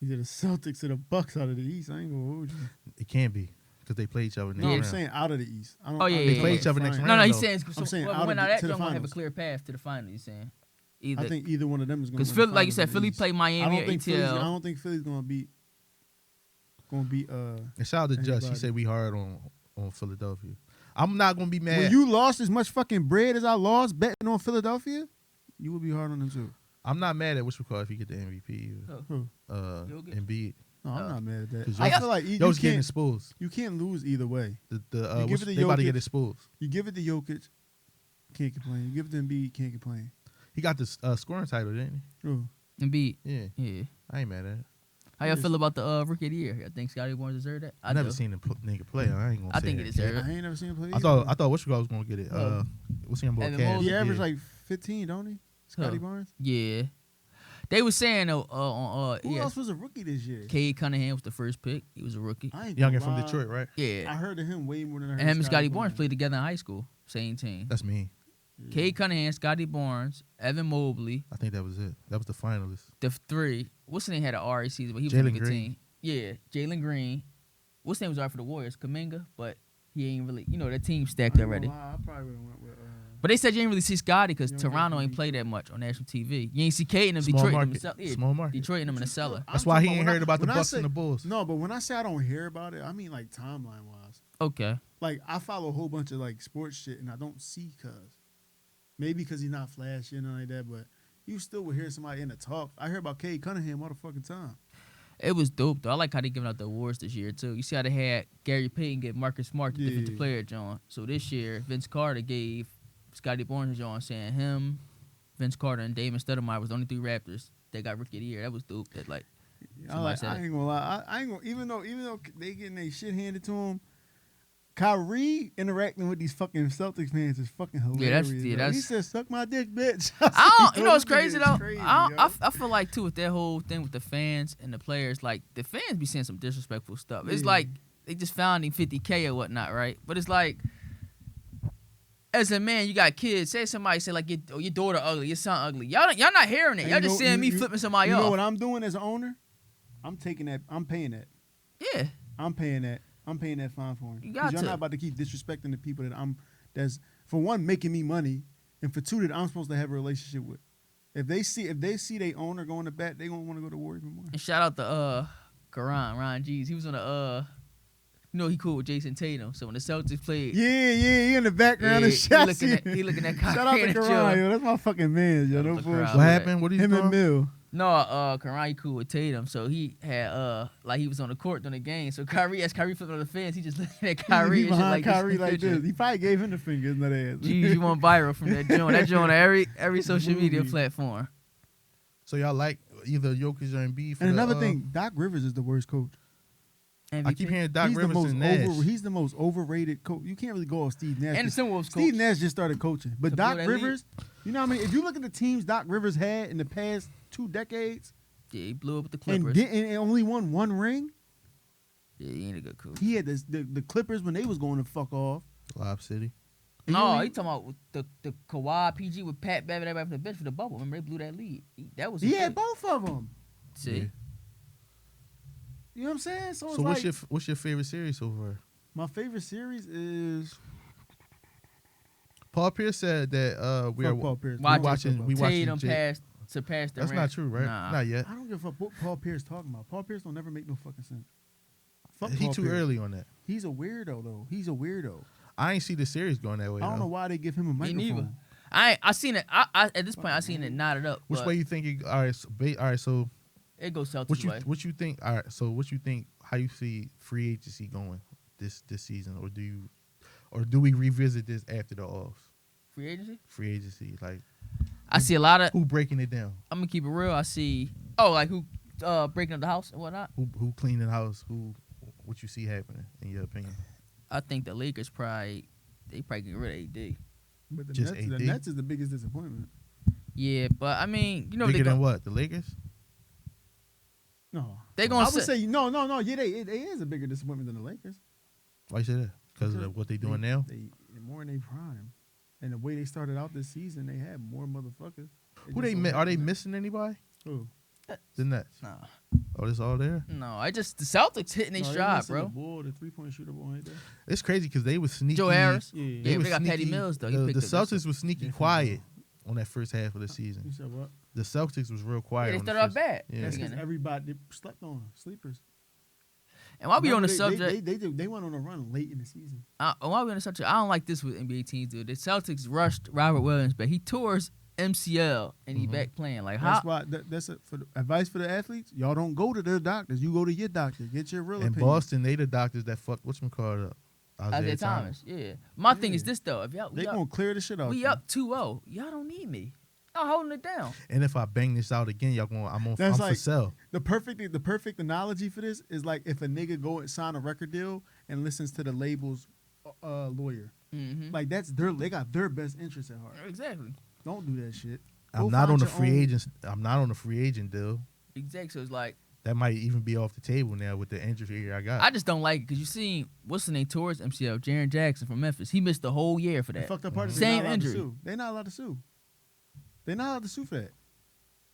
either the Celtics or the Bucks out of the East. I ain't gonna hold you. It can be because they play each other. No, next I'm round. saying out of the East. I don't, Oh, yeah, I yeah, don't play like each other the next finals. No, no, he's though. saying. So I'm saying well, out when of the- that to the gonna have a finals. clear path to the finals. He's saying. I Either think either one of them is gonna. because win Philly, the like you finals said, in the Philly East. play I Miami or don't think Philly's. I ATL. don't think Philly's gonna beat. And shout out to Just. He Anybody. said we hard on Philadelphia. I'm not gonna be mad. When you lost as much fucking bread as I lost betting on Philadelphia, you would be hard on them too. I'm not mad at what's it called if you get the MVP. Who? Jokic? Embiid. No, I'm not mad at that. 'Cause I Jokic- feel like you Those getting can't. exposed. You can't lose either way. The You give it to they about to get Jokic. exposed. You give it to Jokic, can't complain. You give it to Embiid, can't complain. He got the scoring title, didn't Ooh. Embiid. he? Yeah, Yeah. I ain't mad at it. How y'all Yes. feel about the rookie of the year? I think Scotty Barnes deserved that. I never do. seen the nigga play. I ain't gonna. I say think that. he deserved it. I ain't never seen him play. I thought what you guys was gonna get it. What's his name? Evan Cash. Mobley. he averaged Yeah. like 15, don't he? Scotty Who? Barnes. Yeah. They was saying though on Who else was a rookie this year? Cade Cunningham was the first pick. He was a rookie. I ain't Youngin gonna from lie. Detroit, right? I Yeah. heard of him way more than I heard. And him and Scotty Barnes Barnes played together in high school. Same team. That's me. Cade Cunningham, Scotty Barnes, Evan Mobley, I think that was it. That was the finalist. the three. What's the name had an RA season, but he was on a Jalen good Green. team. Yeah, Jalen Green. What's the name was out for the Warriors? Kaminga, but he ain't really. That team stacked already. I probably would have went with. But they said you ain't really see Scotty because You don't Toronto think ain't he- played that much on national TV. You ain't see Cade in them Small Detroit in market. them yeah, Small market. Detroit in them in the cellar. That's I'm why he talking ain't about heard about the when I Bucks say- and the Bulls. No, but when I say I don't hear about it, I mean like timeline wise. Okay. Like I follow a whole bunch of like sports shit, and I don't see Cuz. Maybe because he's not flashy and nothing like that, but you still would hear somebody in the talk. I hear about Cade Cunningham all the fucking time. It was dope though. I like how they giving out the awards this year too. You see how they had Gary Payton get Marcus Smart the defensive Yeah. player John. So this year Vince Carter gave Scotty Barnes John, saying him, Vince Carter, and Damon Stoudemire was the only three Raptors that got rookie of the year. That was dope. That like Somebody said I it. ain't gonna lie. I ain't gonna even though they getting their shit handed to them. Kyrie interacting with these fucking Celtics fans is fucking hilarious. Yeah, bro. He that's- said, "Suck my dick, bitch." I don't, you know what's Those niggas crazy is though? crazy, I, don't, yo. I feel like too with that whole thing with the fans and the players, like the fans be saying some disrespectful stuff. It's Yeah. like they just found him 50K or whatnot, right? But it's like, as a man, you got kids. Say somebody say like your daughter ugly, your son ugly. Y'all not hearing it. And Y'all you just know- seeing me you- flipping somebody You off. know what I'm doing as an owner? I'm taking that. I'm paying that. Yeah, I'm paying that. I'm paying that fine for him. You got You're to. not about to keep disrespecting the people that's for one making me money, and for two that I'm supposed to have a relationship with. If they see their owner going to bat, they gonna want to go to war even more. and shout out to Ron G's. He was on he cool with Jason Tatum. So when the Celtics played, Yeah, he in the background yeah, and shot. he looking at Shout out to Kyrie Karan, yo. That's my fucking man, yo. Shout out No to bullshit. Karan. What happened? What are you Him doing? and Mill. No, Karan he cool with Tatum, so he had like he was on the court during the game. So Kyrie flipped on the fence, he just looking at Kyrie He and shit behind like Kyrie like picture. this. He probably gave him the fingers, not ass. Jeez, you went viral from that joint. That joint on every social media Movie. platform. So y'all like either Jokic or Embiid? For And the, another thing, Doc Rivers is the worst coach. I keep hearing Doc he's Rivers the most and Nash. he's the most overrated coach. You can't really go off Steve Nash. And the 'cause Timberwolves Steve coach. Nash just started coaching, but To Doc blow that lead. Rivers, you know what I mean? If you look at the teams Doc Rivers had in the past 2 decades Yeah, he blew up with the and Clippers. didn't and only won 1 ring, Yeah, he ain't a good coach. he had the Clippers when they was going to fuck off. Lob City. And No, you he talking about the Kawhi PG with Pat Bev and everybody from the bench for the bubble. Remember they blew that lead. That was he a had thing. both of them. See, Yeah. You know what I'm saying? So it's So like what's your favorite series so far? my favorite series is Paul Pierce said that we are fuck Paul Pierce. Watch watching- we watching Tatum Jay- surpassed the That's not true, right? Nah. Not yet. I don't give a fuck what Paul Pierce talking about. Paul Pierce don't never make no fucking sense. Fuck He Paul too Pierce. early on that. He's a weirdo though. He's a weirdo. I ain't see the series going that way. I don't though. know why they give him a Me neither. microphone. I seen it. I at this point I seen it knotted up. Which but way you think? All right. All right. So it goes Celtics what you way. what you think? All right. So what you think? How you see free agency going this season, or do we revisit this after the offs? Free agency. Free agency, like I see a lot of. who breaking it down? I'm gonna keep it real. I see. Like who breaking up the house and whatnot. Who cleaning the house? What you see happening in your opinion? I think the Lakers probably get rid of AD. But the Just Nets, the AD? Nets is the biggest disappointment. Yeah, but I mean, you know Bigger they than go, what? The Lakers? They I gonna would say say no. Yeah, they is a bigger disappointment than the Lakers. Why you say that? Because of what they doing now? They're more in their prime, and the way they started out this season, they had more motherfuckers. It Who just so are they happened missing anybody? that- Who? The Nets. no, Oh, this all there. the Celtics hitting their No, they stride, missing bro. The bull, the 3-point shooter boy right there. It's crazy because they was sneaky. Joe Harris. Yeah. Yeah, was they got Patty sneaky- Mills though. He The picked up that Celtics was sneaky Different quiet on that first half of the You season. said what? The Celtics was real quiet. Yeah, they on the started off first- bad. Yeah. That's Beginning. because everybody they slept on sleepers. And while we on the Remember, subject, they went on a run late in the season. while we on the subject, I don't like this with NBA teams do. The Celtics rushed Robert Williams back. He tore his MCL and he back playing. Like how? That's why for the advice for the athletes. Y'all don't go to the doctors. You go to your doctor. Get your real In opinion. Boston, they the doctors that fucked whatchamacallit up. Isaiah Thomas. Yeah. My thing is Yeah. this though. If y'all They gonna clear the shit out. we up 2-0, y'all don't need me. Y'all holding it down. And if I bang this out again, y'all going, I'm That's for like- sale. The perfect analogy for this is like if a nigga go and sign a record deal and listens to the label's lawyer. Mm-hmm. Like they got their best interest at heart. Exactly. Don't do that shit. I'm Go not find on the your free own- agents. I'm not on the free agent deal. Exactly. So it's like That might even be off the table now with the injury I got. I just don't like it because you seen what's the name towards MCL, Jaren Jackson from Memphis. He missed the whole year for The that. fucked up part is Same they're not allowed injury. to sue. They're not allowed to sue. They're not allowed to sue for that.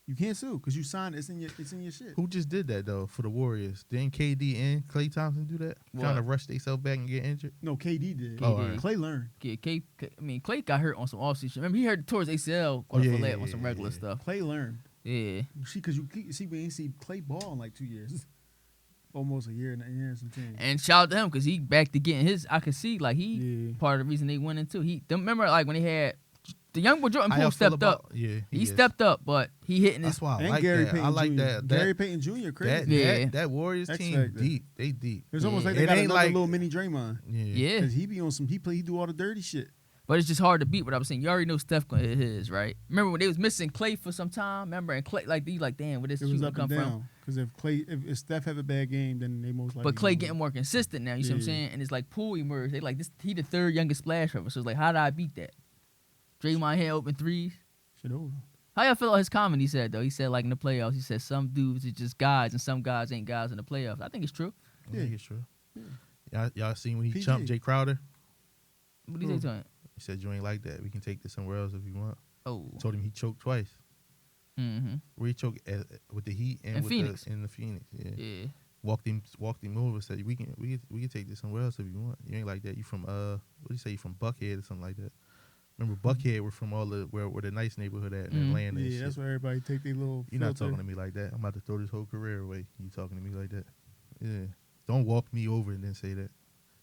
You can't sue because you signed it's in your shit. Who just did that though for the Warriors? Didn't KD and Klay Thompson do that? What? Trying to rush themselves back and get injured. No, KD did. Oh, all right. Clay learned. Yeah, Clay got hurt on some offseason. Remember he hurt towards ACL Oh, yeah, for yeah, on some yeah, regular yeah. stuff. Clay learned. Yeah. See, because we ain't see Clay ball in like 2 years. Almost a year and some change. And shout out to him because he back to getting his. I could see like he Yeah. part of the reason they went into. Remember like when they had the young boy Jordan How Poole y'all feel stepped up. about- Yeah, He is. stepped up, but he hitting his. That's why I And like Gary that. Payton I like Jr. that. Gary Payton Jr. crazy. Yeah. That Warriors X team Factor. deep. They deep. It's almost Yeah. like they It got ain't another like- little mini Draymond. Yeah. Yeah. Because he be on some, he do all the dirty shit. But it's just hard to beat what I was saying. You already know Steph gonna hit his, right? Remember when they was missing Clay for some time? Remember and Clay like damn, where this It was shooting up come and from? down. Because if Steph have a bad game, then they most likely. But Clay gonna getting win. more consistent now. You see what I'm Yeah. saying? And it's like Poole emerged. They like this. He the third youngest splash over. So it's like, how did I beat that? Draymond had open threes. Shit over. How y'all feel about his comment? He said though. He said like in the playoffs. He said some dudes are just guys and some guys ain't guys in the playoffs. I think it's true. I think it's true. Y'all seen when he PG. chumped Jay Crowder? What do you say to him? He said, "You ain't like that. We can take this somewhere else if you want." Oh. Told him he choked twice. Mm-hmm. Where he choked with the Heat and In with Phoenix. the Phoenix. Yeah. Yeah. Walked him over. Said, "We can take this somewhere else if you want. You ain't like that. You from what do you say? You from Buckhead or something like that." Remember, Buckhead were from all the where the nice neighborhood at in Atlanta. and Yeah, shit. that's where everybody take their little. You're not filter. talking to me like that. I'm about to throw this whole career away. You talking to me like that? Yeah. Don't walk me over and then say that.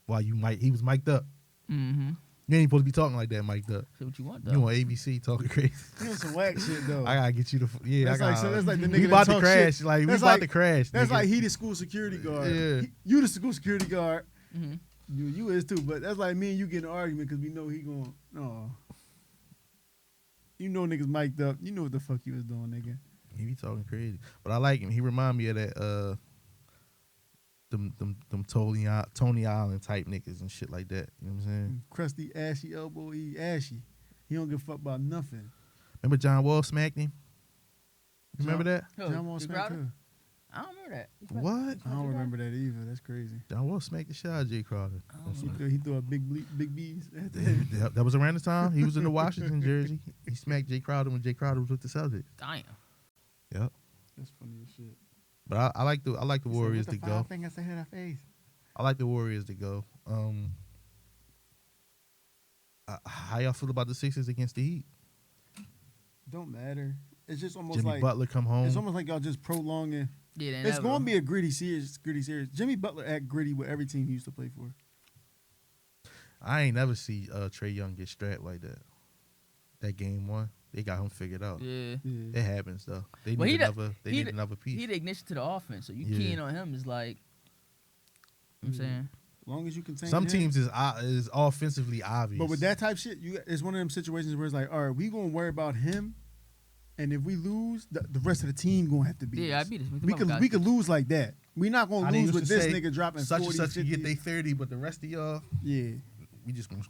Why he was mic'd up. Mm-hmm. You ain't supposed to be talking like that, mic'd up. Say what you want, though. You on ABC talking crazy. You on some whack shit though. I gotta get you That's I like gotta, so that's like the nigga we that about to talk crash. shit. Like we That's about like- to crash. That's nigga. like he the school security guard. Yeah. You the school security guard. Mm-hmm. You is too, but that's like me and you getting an argument because we know he going. No. You know niggas mic'd up. You know what the fuck you was doing, nigga. He be talking crazy, but I like him. He remind me of that them Tony Island type niggas and shit like that. You know what I'm saying? Crusty, ashy, elbow, ashy. He don't give a fuck about nothing. Remember John Wall smacked him? You remember that? John Wall Jay smacked Crowder? her. I don't remember that. What? I don't remember that either. That's crazy. John Wall smacked the shit out of Jay Crowder. He threw a big B's at the end. That was around the time he was in the Washington jersey. He smacked Jay Crowder when Jay Crowder was with the Celtics. Damn. Yep. That's funny as shit. But I like the Warriors to go. Thing I said in her face. I like the Warriors to go. How y'all feel about the Sixers against the Heat? Don't matter. It's just almost Jimmy like Butler come home. it's almost like y'all just prolonging. Yeah, It's going to be a gritty series. Jimmy Butler act gritty with every team he used to play for. I ain't never see Trey Young get strapped like that. That game one, they got him figured out. Yeah. It happens though. They Well, need he another piece. He the ignition to the offense, so you Yeah. keying on him is like, you know what I'm saying. As long as you contain Some him. teams is offensively obvious. But with that type shit, it's one of them situations where it's like, all right, we gonna worry about him, and if we lose, the rest of the team gonna have to beat Yeah, I us. beat us. We could lose like that. We not gonna How they lose used with to this say, nigga dropping such 40, and such can 50. get they 30, but the rest of y'all, Yeah, we just gonna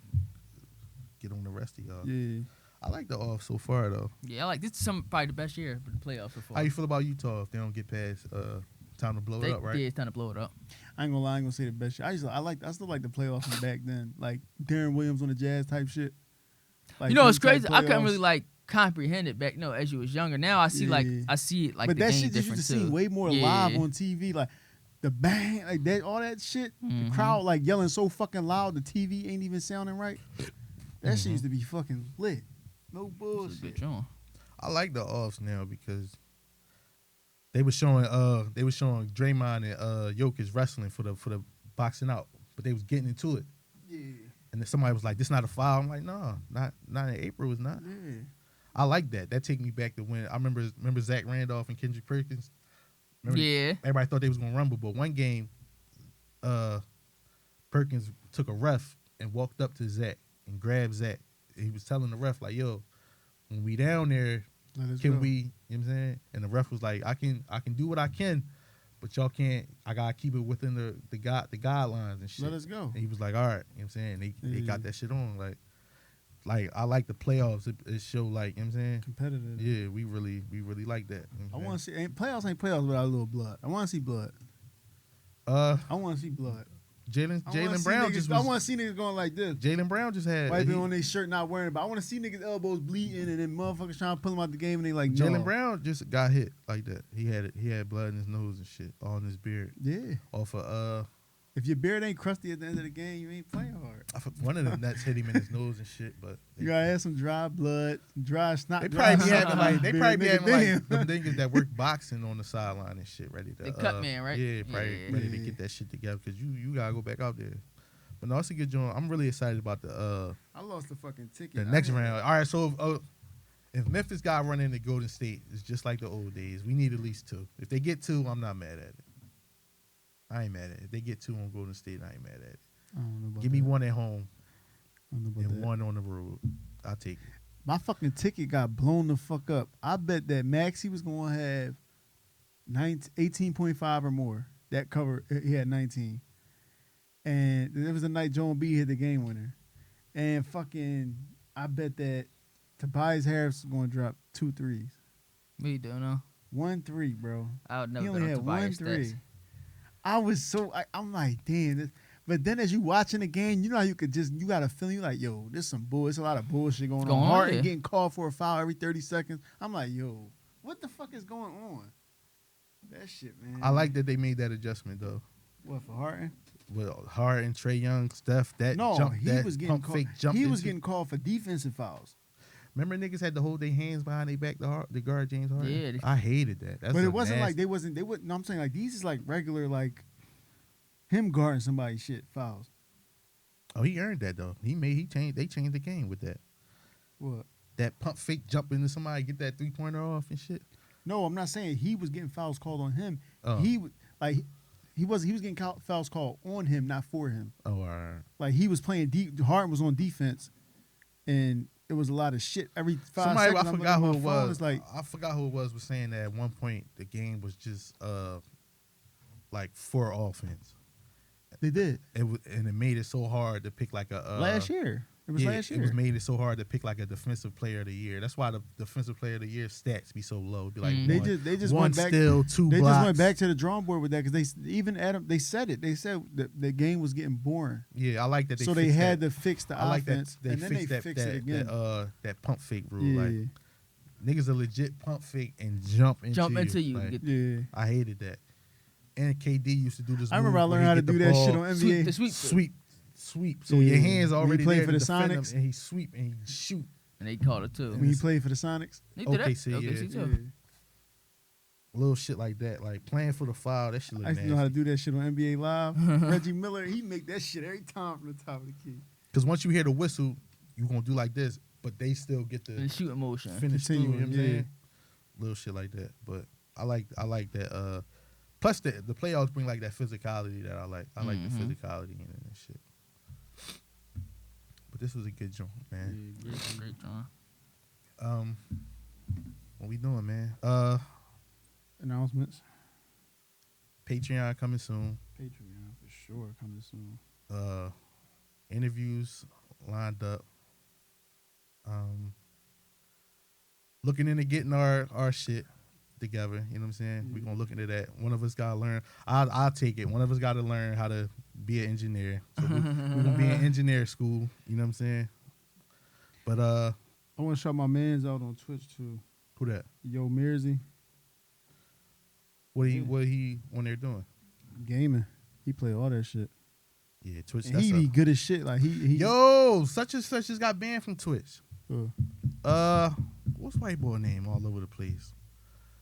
get on the rest of y'all. yeah. I like the off so far though. Yeah, I like this. Is probably the best year for the playoffs so far. How you feel about Utah if they don't get past time to blow it up, right? Yeah, it's time to blow it up. I ain't gonna lie, I ain't gonna say the best shit. I still like the playoffs from back then, like Darren Williams on the Jazz type shit. Like You know, it's them type crazy. I couldn't playoffs. really like comprehend it back. No, as you was younger. Now I see Yeah. I see it like but the that game shit you used different to see too. way more Yeah. live on TV, like the bang, like that, all that shit. Mhm. The crowd like yelling so fucking loud, the TV ain't even sounding right. That shit used to be fucking lit. No It's a bullshit. good joint. I like the offs now because they were showing Draymond and Jokic wrestling for the boxing out, but they was getting into it. Yeah, And then somebody was like, "This not a foul." I'm like, "No, not in April. It's not." yeah. I like that. That take me back to when I remember Zach Randolph and Kendrick Perkins. Remember, Yeah. everybody thought they was gonna rumble, but one game, Perkins took a ref and walked up to Zach and grabbed Zach. He was telling the ref like, "Yo, when we down there, Let us can go. we?" You know what I'm saying? And the ref was like, "I can do what I can, but y'all can't. I gotta keep it within the guidelines and shit." Let us go. And he was like, "All right," you know what I'm saying? They Yeah. got that shit on. Like I like the playoffs. It show like, you know what I'm saying? Competitive. Yeah, we really like that. You know I what I'm want to saying? see playoffs ain't playoffs without a little blood. I want to see blood. I want to see blood. Jalen Brown just I was. want to see niggas going like this. Jalen Brown just had. Wiping on their shirt, not wearing it. But I want to see niggas' elbows bleeding and then motherfuckers trying to pull them out the game and they like, no. Jalen Brown just got hit like that. He had blood in his nose and shit, all in his beard. Yeah. Off of If your beard ain't crusty at the end of the game, you ain't playing hard. one of them Nets hit him in his nose and shit. But You gotta have some dry blood, dry snot. they dry probably be snot having on like your they beard, probably be nigga, having like damn. them niggas that work boxing on the sideline and shit ready to. The cut man, right? Yeah, probably Yeah. ready to get that shit together because you gotta go back out there. But no, it's a good joint. I'm really excited about the I lost the fucking ticket. the next round. All right, so if Memphis got run into Golden State, it's just like the old days. We need at least 2. If they get 2, I'm not mad at it. I ain't mad at it. If they get 2 on Golden State, I ain't mad at it. I don't know about Give me that. 1 at home I don't know about and that. 1 on the road. I'll take it. My fucking ticket got blown the fuck up. I bet that Maxie was gonna have 18.5 or more. That cover, he had 19. And there was a night Joel B hit the game winner. And fucking, I bet that Tobias Harris was gonna drop 2 threes. What you doing now? 1 3, bro. I would He never only bet on had 1 Tobias 3. stats. I was I'm like, damn. But then as you watching the game, you know how you got a feeling, you like, yo, there's some bull. It's a lot of bullshit going Going on. on, Harden yeah. getting called for a foul every 30 seconds. I'm like, yo, what the fuck is going on? That shit, man. I like that they made that adjustment though. What, for Harden? Well, Harden, Trey Young, Steph, that No, jump, he that was getting pump called. fake jump. He was into- getting called for defensive fouls. Remember niggas had to hold their hands behind their back to guard James Harden? Yeah, they- I hated that. That's But a it wasn't like nasty- they wouldn't. No, I'm saying like these is like regular like him guarding somebody's shit fouls. Oh, he earned that though. They changed the game with that. What? That pump fake jump into somebody, get that 3-pointer off and shit. No, I'm not saying he was getting fouls called on him. Oh. He like he was getting fouls called on him, not for him. Oh, all right. Like he was playing deep. Harden was on defense, and it was a lot of shit every 5 Somebody, seconds. I I'm forgot looking who at it my phone, was. It's like I forgot who it was saying that at one point the game was just like for offense. they did And it made it so hard to pick like a last year. It was yeah, last year. It was made it so hard to pick like a defensive player of the year. That's why the defensive player of the year stats be so low. Be like They just one went back. steal, 2 They blocks. just went back to the drawing board with that because they said it. They said that the game was getting boring, Yeah, I like that. so they fixed had that. to fix the I like that offense, they and then they fixed that fixed it again. that pump fake rule. yeah, Like niggas a legit pump fake and jump into you. Like, Get yeah. I hated that. And KD used to do this. I remember I move where learned he how to get the do that ball, shit on Sweep, NBA. the sweep. sweep. So Yeah. your hands When he already played there for to the defend him, Sonics. and he sweep and he shoot. And they called it too. When he played for the Sonics, They did that. OKC, yeah. OKC yeah. too. Little shit like that, like playing for the foul. That shit look I used nasty. to know how to do that shit on NBA Live. Reggie Miller, he make that shit every time from the top of the key. Because once you hear the whistle, you gonna do like this, but they still get And the shooting motion. finish through. You know what I'm Continuing, saying? Little shit like that. But I like that. Plus the playoffs bring like that physicality that I like. I like the physicality in it and shit. But this was a good joint, man. Great, John. What we doing, man? Announcements. Patreon coming soon. Patreon for sure coming soon. Interviews lined up. Looking into getting our shit together. You know what I'm saying? We're gonna look into that. One of us gotta learn. I'll take it. One of us gotta learn how to be an engineer. So we're gonna be in engineer school. You know what I'm saying? But I want to shout my mans out on Twitch too. who that? Yo Mersey, What he when they're doing? gaming. He play all that shit. Yeah, Twitch. And That's he be good as shit. Like he Yo, such and such just got banned from Twitch. uh, What's white boy name all over the place?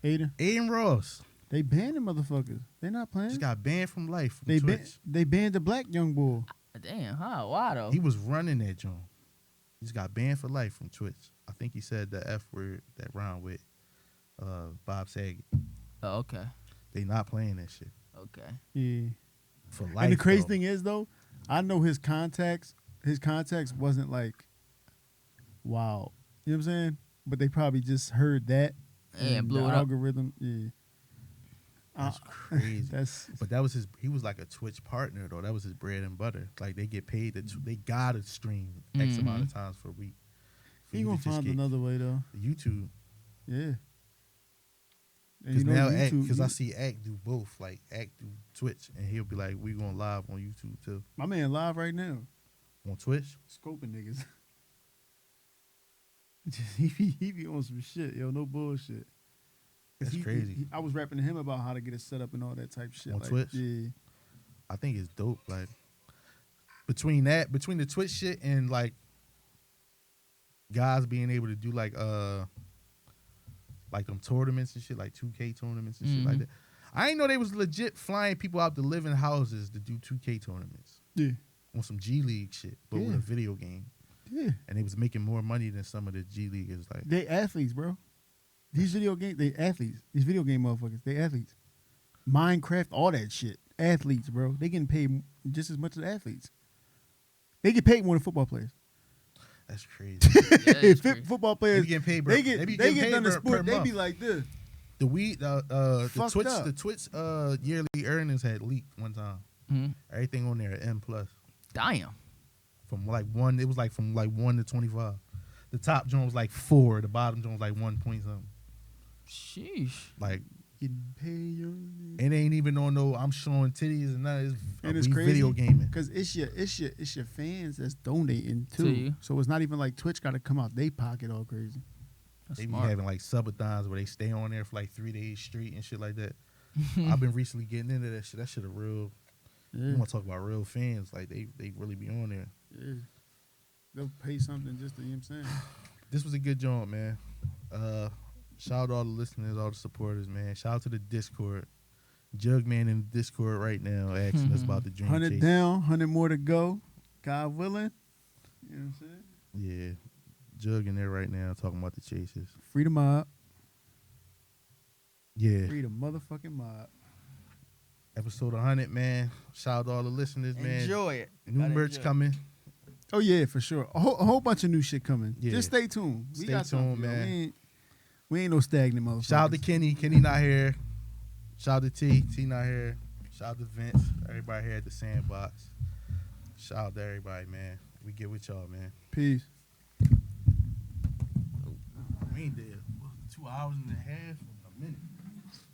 Aiden Ross They banned them motherfuckers. They not playing. just got banned from life from They Twitch. they banned the black young boy. Damn, huh? Why though? He was running that joint. He just got banned for life from Twitch. I think he said the F word that rhymed with Bob Saget. Oh, okay. They not playing that shit Okay. Yeah. for life. And the crazy though. thing is though, I know his contacts wasn't like wow. You know what I'm saying? But they probably just heard that And blew the it up. algorithm. Yeah. That's crazy. That's But that was he was like a Twitch partner though. That was his bread and butter. Like they get paid they gotta stream X amount of times per week. For he you to gonna just find get another way though. YouTube. Yeah. And Because now YouTube- because I see Act do both. Like Act do Twitch and he'll be like, we going live on YouTube too. my man live right now, On Twitch? scoping niggas. he be on some shit, yo, no bullshit. 'Cause That's crazy. I was rapping to him about how to get it set up and all that type shit. On like, Twitch? Yeah. I think it's dope. Like between the Twitch shit and like guys being able to do like them tournaments and shit, like 2K tournaments and shit like that. I ain't know they was legit flying people out to live in houses to do 2K tournaments Yeah. on some G League shit, but with Yeah. a video game. Yeah. And they was making more money than some of the G Leaguers. Like They athletes, bro. These video game, they athletes. These video game motherfuckers, they athletes. Minecraft, all that shit. Athletes, bro. They getting paid just as much as athletes. They get paid more than football players. that's crazy. Yeah, it's crazy. Football They players, be getting paid. they get paid done the per sport. They month. be like this. the Fucked Twitch up. the Twitch yearly earnings had leaked one time. Mhm. Everything on there M plus. Damn. From like one, it was like from like 1 to 25. The top joint was like 4. The bottom joint was like 1 point something. Sheesh. Like Getting paid. It ain't even on no I'm showing titties and nothing. And It's it's crazy video gaming. because it's your fans that's donating To too. you. So it's not even like Twitch got to come out they pocket all crazy. That's They be smart. having like subathons where they stay on there for like 3 days straight and shit like that. I've been recently getting into that shit. That shit a real. Yeah, You want to talk about real fans? Like they really be on there. yeah. They'll pay something just to, you know what I'm saying? This was a good joint, man. Shout out to all the listeners, all the supporters, man. Shout out to the Discord. Jugman in the Discord right now asking us about the Dream 100 Chase. down, 100 more to go. God willing. You know what I'm saying? Yeah, Jug in there right now talking about the chases. Free the mob. Yeah, Free the motherfucking mob. episode 100, man. Shout out to all the listeners, man. Enjoy it. New Gotta merch enjoy. coming. Oh yeah, for sure. A whole bunch of new shit coming. Yeah. Just stay tuned. We Stay got something, tuned, for y'all. man. We ain't no stagnant motherfuckers. Shout out to Kenny. Kenny not here. Shout out to T. T not here. Shout out to Vince. Everybody here at the Sandbox. Shout out to everybody, man. We get with y'all, man. Peace. We ain't there 2 hours and a half in a minute.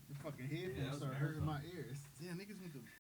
The fucking headphones start hurting my ears. Yeah, niggas went to